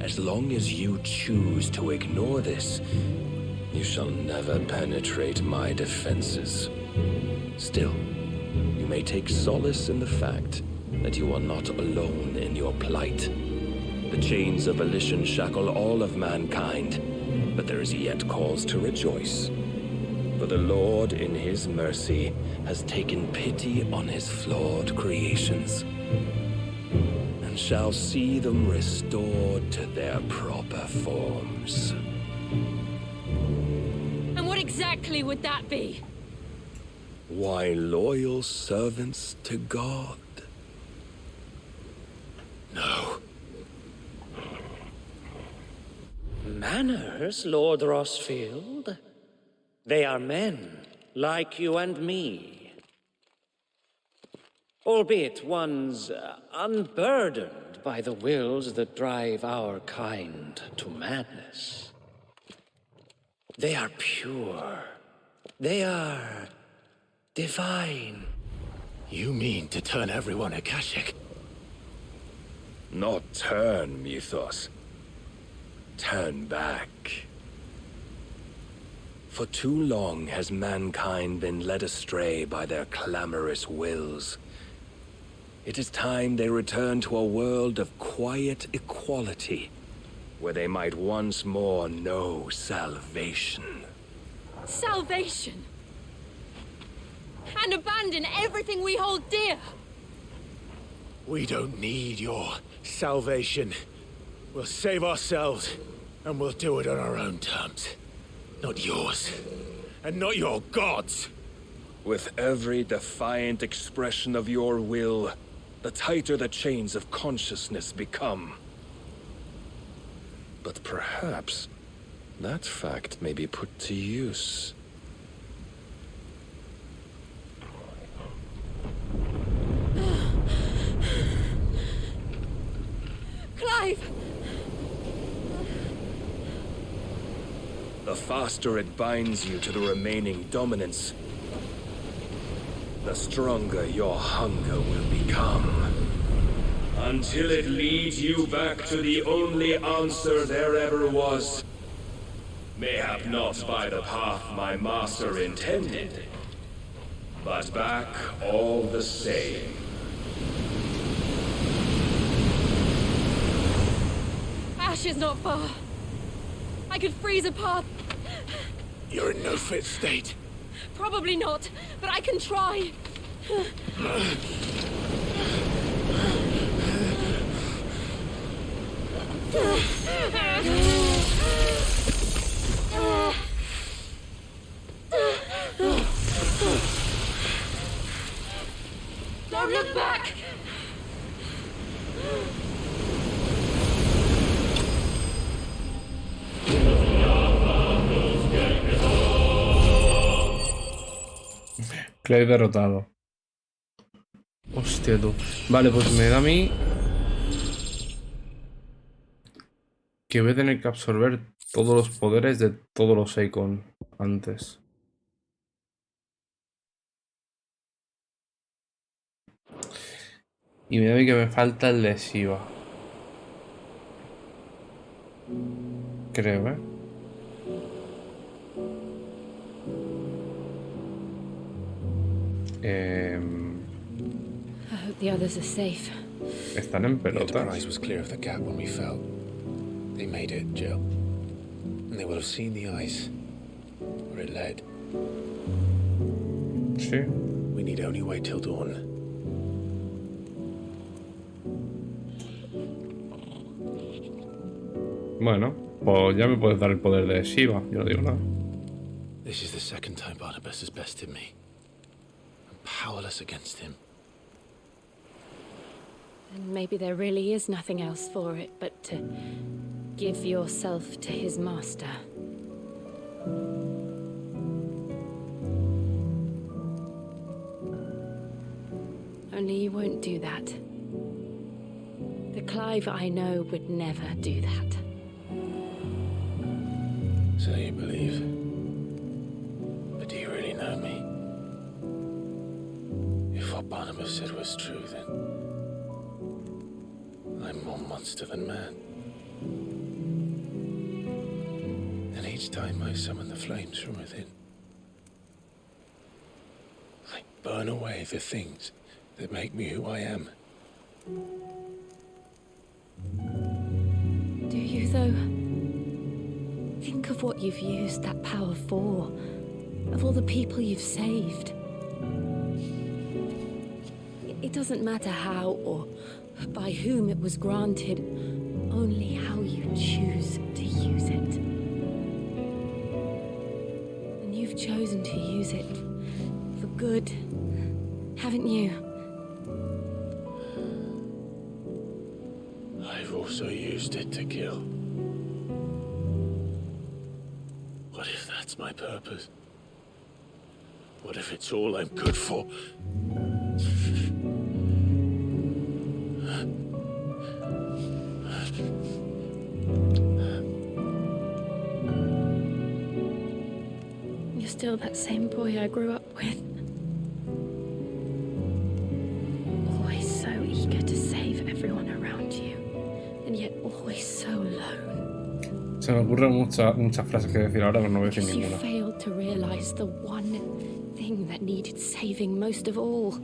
As long as you choose to ignore this, you shall never penetrate my defenses. Still, you may take solace in the fact that you are not alone in your plight. The chains of volition shackle all of mankind, but there is yet cause to rejoice. For the Lord, in his mercy, has taken pity on his flawed creations, and shall see them restored to their proper forms. And what exactly would that be? Why, loyal servants to God. No. Manners, Lord Rossfield? They are men, like you and me. Albeit one's unburdened by the wills that drive our kind to madness. They are pure. They are divine. You mean to turn everyone Akashic? Not turn, Mythos. Turn back. For too long has mankind been led astray by their clamorous wills. It is time they return to a world of quiet equality, where they might once more know salvation. Salvation! And abandon everything we hold dear! We don't need your salvation. We'll save ourselves, and we'll do it on our own terms. Not yours, and not your gods. With every defiant expression of your will, the tighter the chains of consciousness become. But perhaps that fact may be put to use. Clive! The faster it binds you to the remaining dominance, the stronger your hunger will become. Until it leads you back to the only answer there ever was. Mayhap not by the path my master intended, but back all the same. Ash is not far. I could freeze a path. You're in no fit state. Probably not, but I can try. Don't look back! Clay derrotado. Hostia, tú. Vale, pues me da a mí que voy a tener que absorber todos los poderes de todos los Eikon antes. Y me da a mí que me falta el de Shiva. Creo, I hope the others are safe. Están en The pelotas. Enterprise was clear of the gap when we fell. They made it, Jill. And they will have seen the ice. Where it led. Sí. We need only wait till dawn. Bueno, pues ya me puedes dar el poder de Shiva. Yo no digo nada. This is the second time Barnabas has bested me. I'm powerless against him. And maybe there really is nothing else for it but to give yourself to his master. Only you won't do that. The Clive I know would never do that. So you believe. But do you really know me? If what Barnabas said was true, then I'm more monster than man. And each time I summon the flames from within, I burn away the things that make me who I am. Do you, though? Think of what you've used that power for, of all the people you've saved. It doesn't matter how or by whom it was granted, only how you choose to use it. And you've chosen to use it for good, haven't you? I've also used it to kill. What if that's my purpose? What if it's all I'm good for? You're still that same boy I grew up with. Always so eager to save everyone around you, and yet always so alone. Se me ocurren muchas frases que decir ahora, pero no voy a decir Because you ninguna. failed to realize the one thing that needed saving most of all.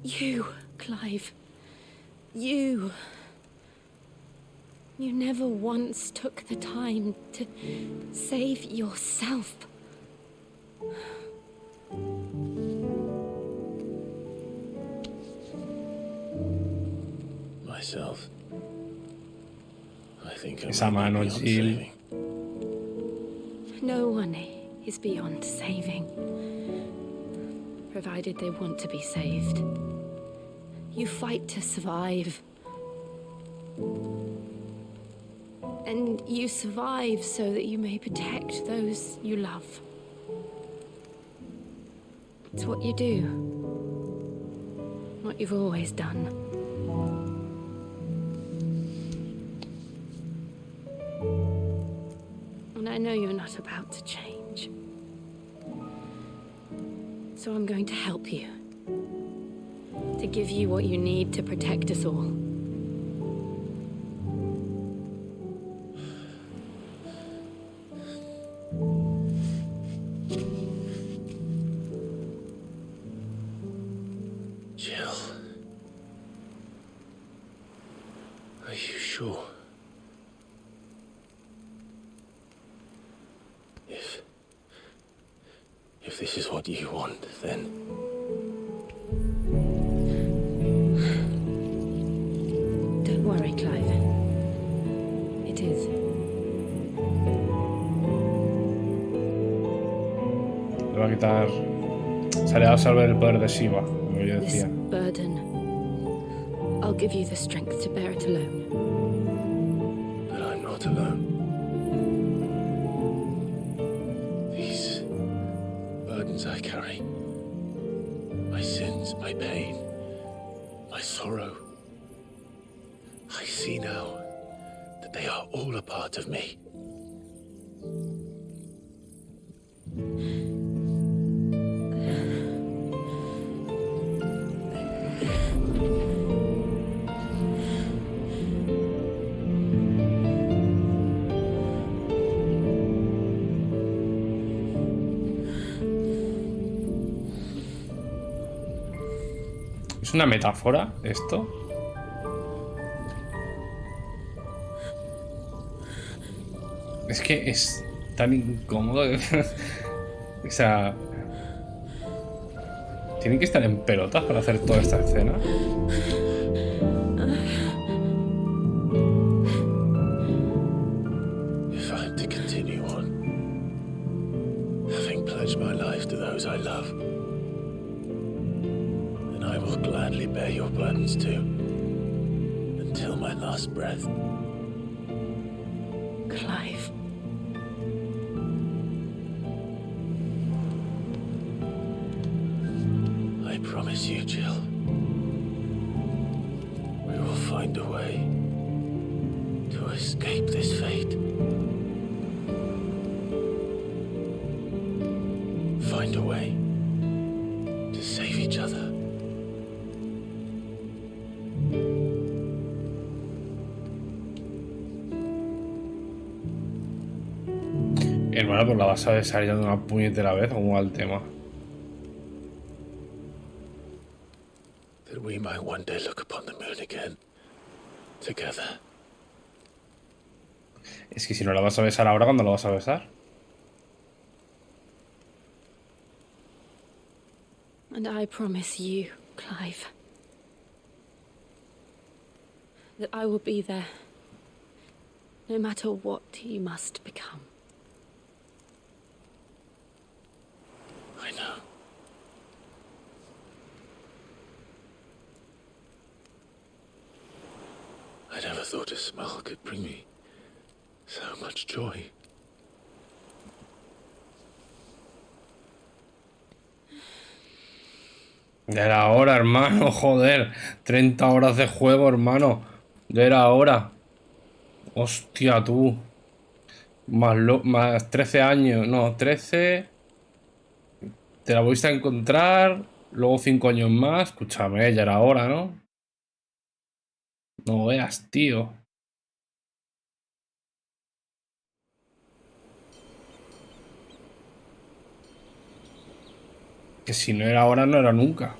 You, Clive. You. You never once took the time to save yourself. Myself. I think Esa I'm mano, beyond Jill. saving. No one is beyond saving, provided they want to be saved. You fight to survive. And you survive so that you may protect those you love. It's what you do. What you've always done. And I know you're not about to change. So I'm going to help you. To give you what you need to protect us all. Jill. Are you sure? If this is what you want, then... Don't worry, Clive. It is. Le va a quitar... Se le va a absorber el poder de Shiva, como yo This decía. burden, I'll give you the strength to bear it alone. But I'm not alone. These burdens I carry, my sins, my pain, my sorrow, I see now that they are all a part of me. ¿Es una metáfora esto? Es que es tan incómodo. O sea... ¿Tienen que estar en pelotas para hacer toda esta escena? If I'm to continue on, having pledged my life to those I love, then I will gladly bear your burdens too, until my last breath. Clive. I promise you, Jill, we will find a way to escape this fate. Find a way to save each other. Hermano, pues la vas a besar ya de una puñetera vez, ¿cómo va el tema? That we might one day look upon the moon again, together. Es que si no la vas a besar ahora, ¿cuándo la vas a besar? And I promise you, Clive, that I will be there, no matter what you must become. I know. I never thought a smile could bring me so much joy. Ya era hora, hermano, joder. 30 horas de juego, hermano. Ya era hora. Hostia, tú. Más 13 años. No, 13. Te la volviste a encontrar. Luego 5 años más. Escúchame, ya era hora, ¿no? No veas, tío. Que si no era ahora, no era nunca.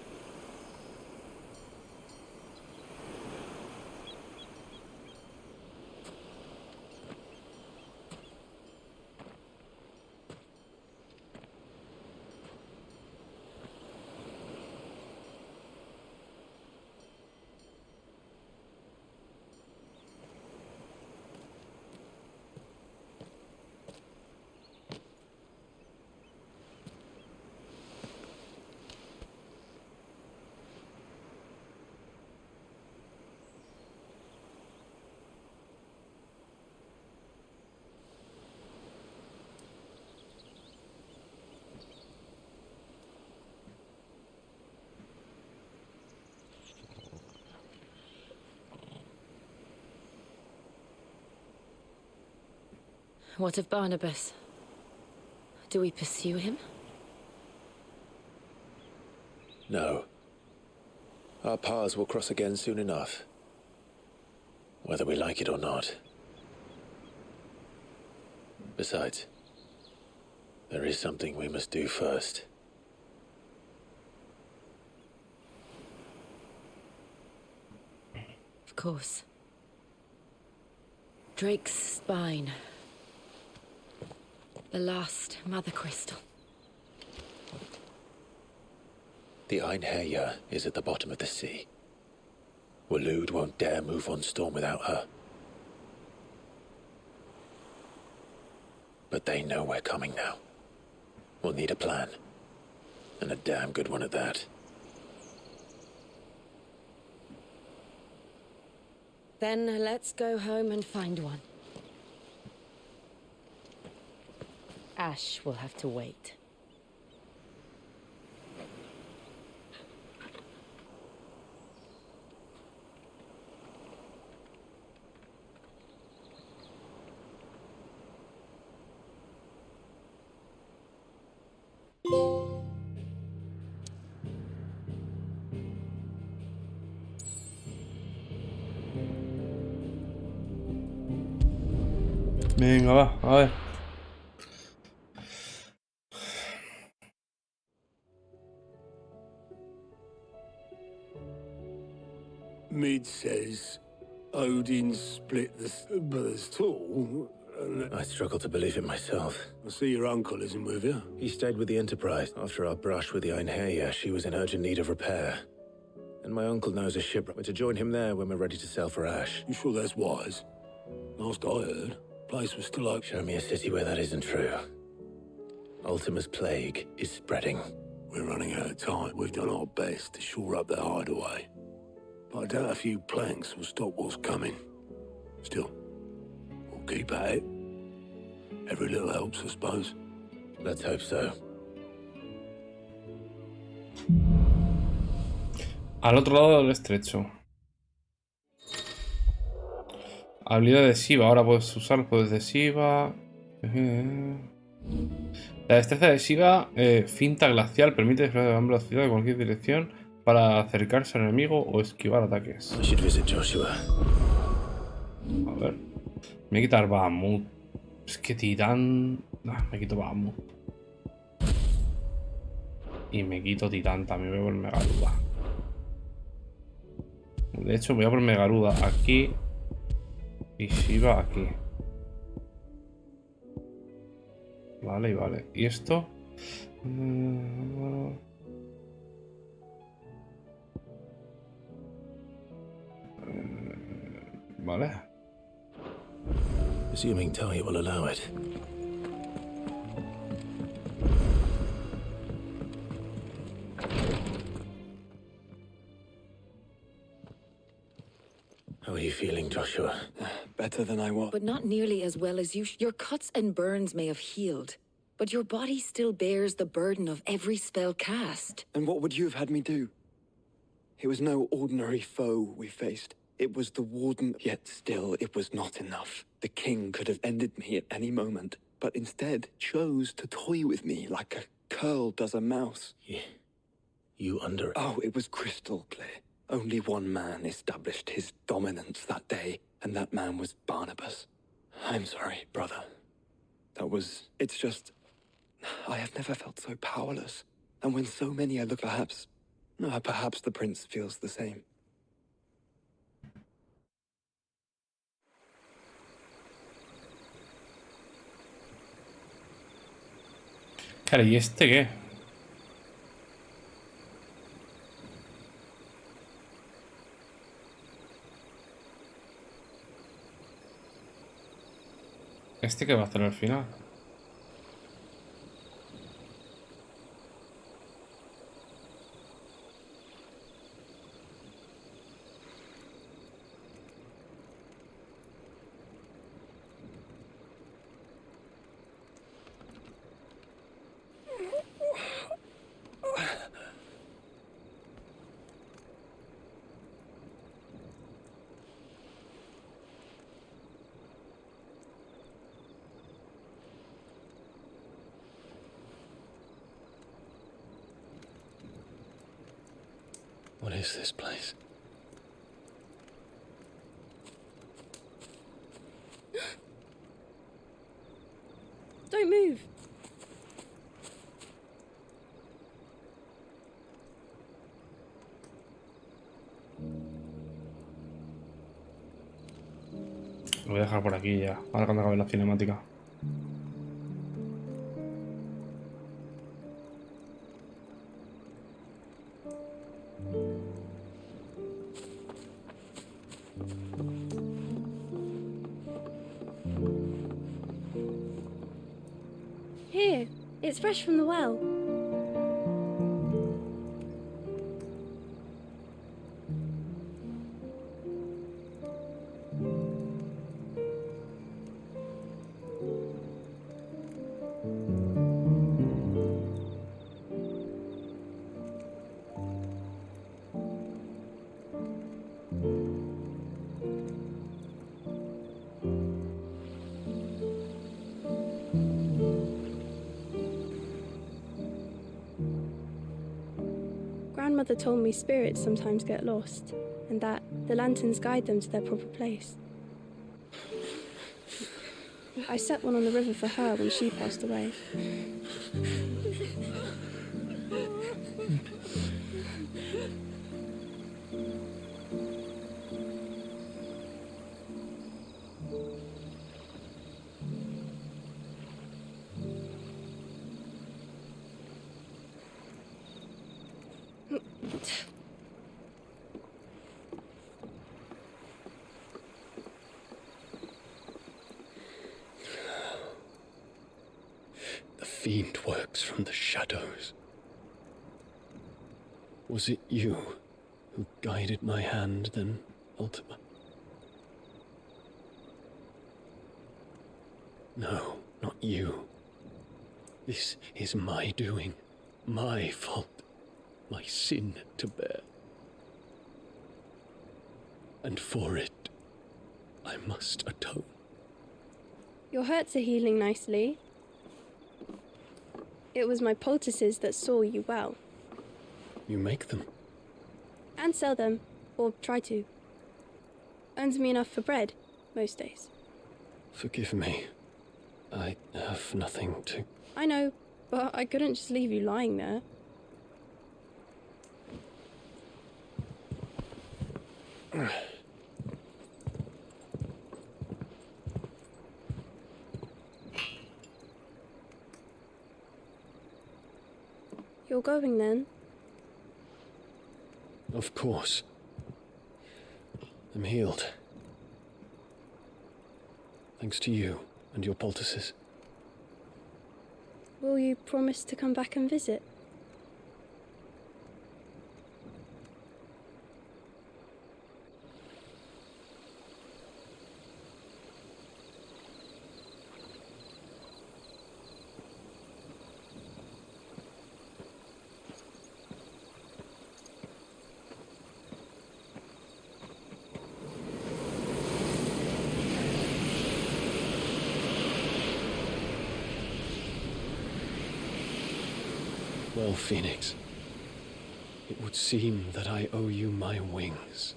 What of Barnabas? Do we pursue him? No. Our paths will cross again soon enough. Whether we like it or not. Besides, there is something we must do first. Of course. Drake's spine. The last mother crystal. The haya is at the bottom of the sea. Waloed won't dare move on Storm without her. But they know we're coming now. We'll need a plan. And a damn good one at that. Then let's go home and find one. Ash will have to wait. Venga, va, a ver. Mid says Odin split the brothers tall. I struggle to believe it myself. I see your uncle isn't with you. He stayed with the Enterprise. After our brush with the haya, she was in urgent need of repair. And my uncle knows a shipwreck. We're to join him there when we're ready to sail for Ash. You sure that's wise? Last I heard, place was still open. Show me a city where that isn't true. Ultima's plague is spreading. We're running out of time. We've done our best to shore up their hideaway. But I doubt a few planks will stop what's coming. Still, we'll keep at it. Every little helps, I suppose. Let's hope so. Al otro lado del estrecho. Habilidad de Shiva. Ahora puedes usar los poderes de Shiva. La destreza de Shiva, finta glacial, permite desplazar a gran velocidad de cualquier dirección para acercarse al enemigo o esquivar ataques. I should visit Joshua. A ver. Me voy a quitar Bahamut. Es que Titán... me quito Bahamut. Y me quito Titán también. Voy a por Megaruda. De hecho, voy a por Megaruda aquí. Y Shiva aquí. Vale, y vale. ¿Y esto? Vale. Assuming Talia will allow it. How are you feeling, Joshua? Better than I was. But not nearly as well as you. Your cuts and burns may have healed, but your body still bears the burden of every spell cast. And what would you have had me do? It was no ordinary foe we faced. It was the Warden, yet still it was not enough. The king could have ended me at any moment, but instead chose to toy with me like a curl does a mouse. You under... Oh, it was crystal clear. Only one man established his dominance that day, and that man was Barnabas. I'm sorry, brother. It's just... I have never felt so powerless. And when so many I look, perhaps the prince feels the same. Claro, ¿y este qué? ¿Este qué va a hacer al final? What is this place? Don't move. Lo voy a dejar por aquí ya, ahora cuando acabe la cinemática. Here, it's fresh from the well. Grandmother told me spirits sometimes get lost, and that the lanterns guide them to their proper place. I set one on the river for her when she passed away. The fiend works from the shadows. Was it you who guided my hand then, Ultima? No, not you. This is my doing, my fault, my sin to bear. And for it, I must atone. Your hurts are healing nicely. It was my poultices that saw you well. You make them? And sell them, or try to. Earns me enough for bread, most days. Forgive me. I have nothing to... I know, but I couldn't just leave you lying there. You're going then? Of course. I'm healed. Thanks to you and your poultices. Will you promise to come back and visit? Well, Phoenix, it would seem that I owe you my wings.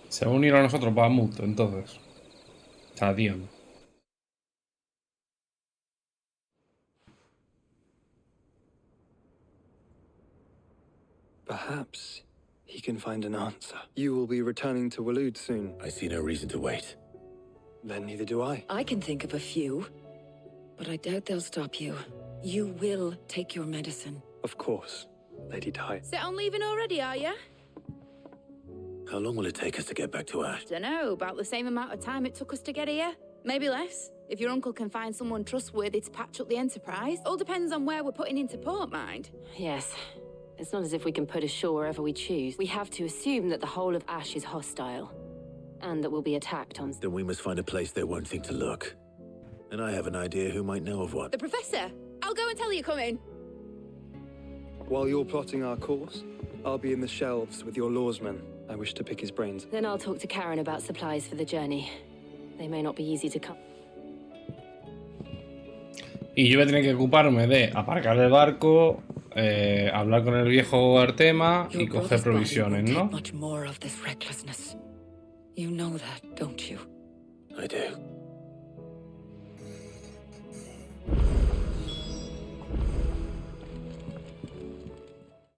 Se va a unir a nosotros Bahamut, entonces. Adiós. Perhaps he can find an answer. You will be returning to Waloed soon. I see no reason to wait. Then neither do I. I can think of a few, but I doubt they'll stop you. You will take your medicine. Of course, Lady Di. Set on leaving already, are ya? How long will it take us to get back to Ash? Dunno, about the same amount of time it took us to get here. Maybe less, if your uncle can find someone trustworthy to patch up the Enterprise. All depends on where we're putting into port, mind. Yes. It's not as if we can put ashore wherever we choose. We have to assume that the whole of Ash is hostile, and that we'll be attacked on... Then we must find a place they won't think to look. And I have an idea who might know of one. The Professor! I'll go and tell you coming. While you're plotting our course, I'll be in the shelves with your lawsman. I wish to pick his brains. Then I'll talk to Karen about supplies for the journey. They may not be easy to come. Y yo voy a tener que ocuparme de aparcar el barco, hablar con el viejo Artema y coger provisiones, ¿no? Much more of this recklessness. You know that, don't you? I do.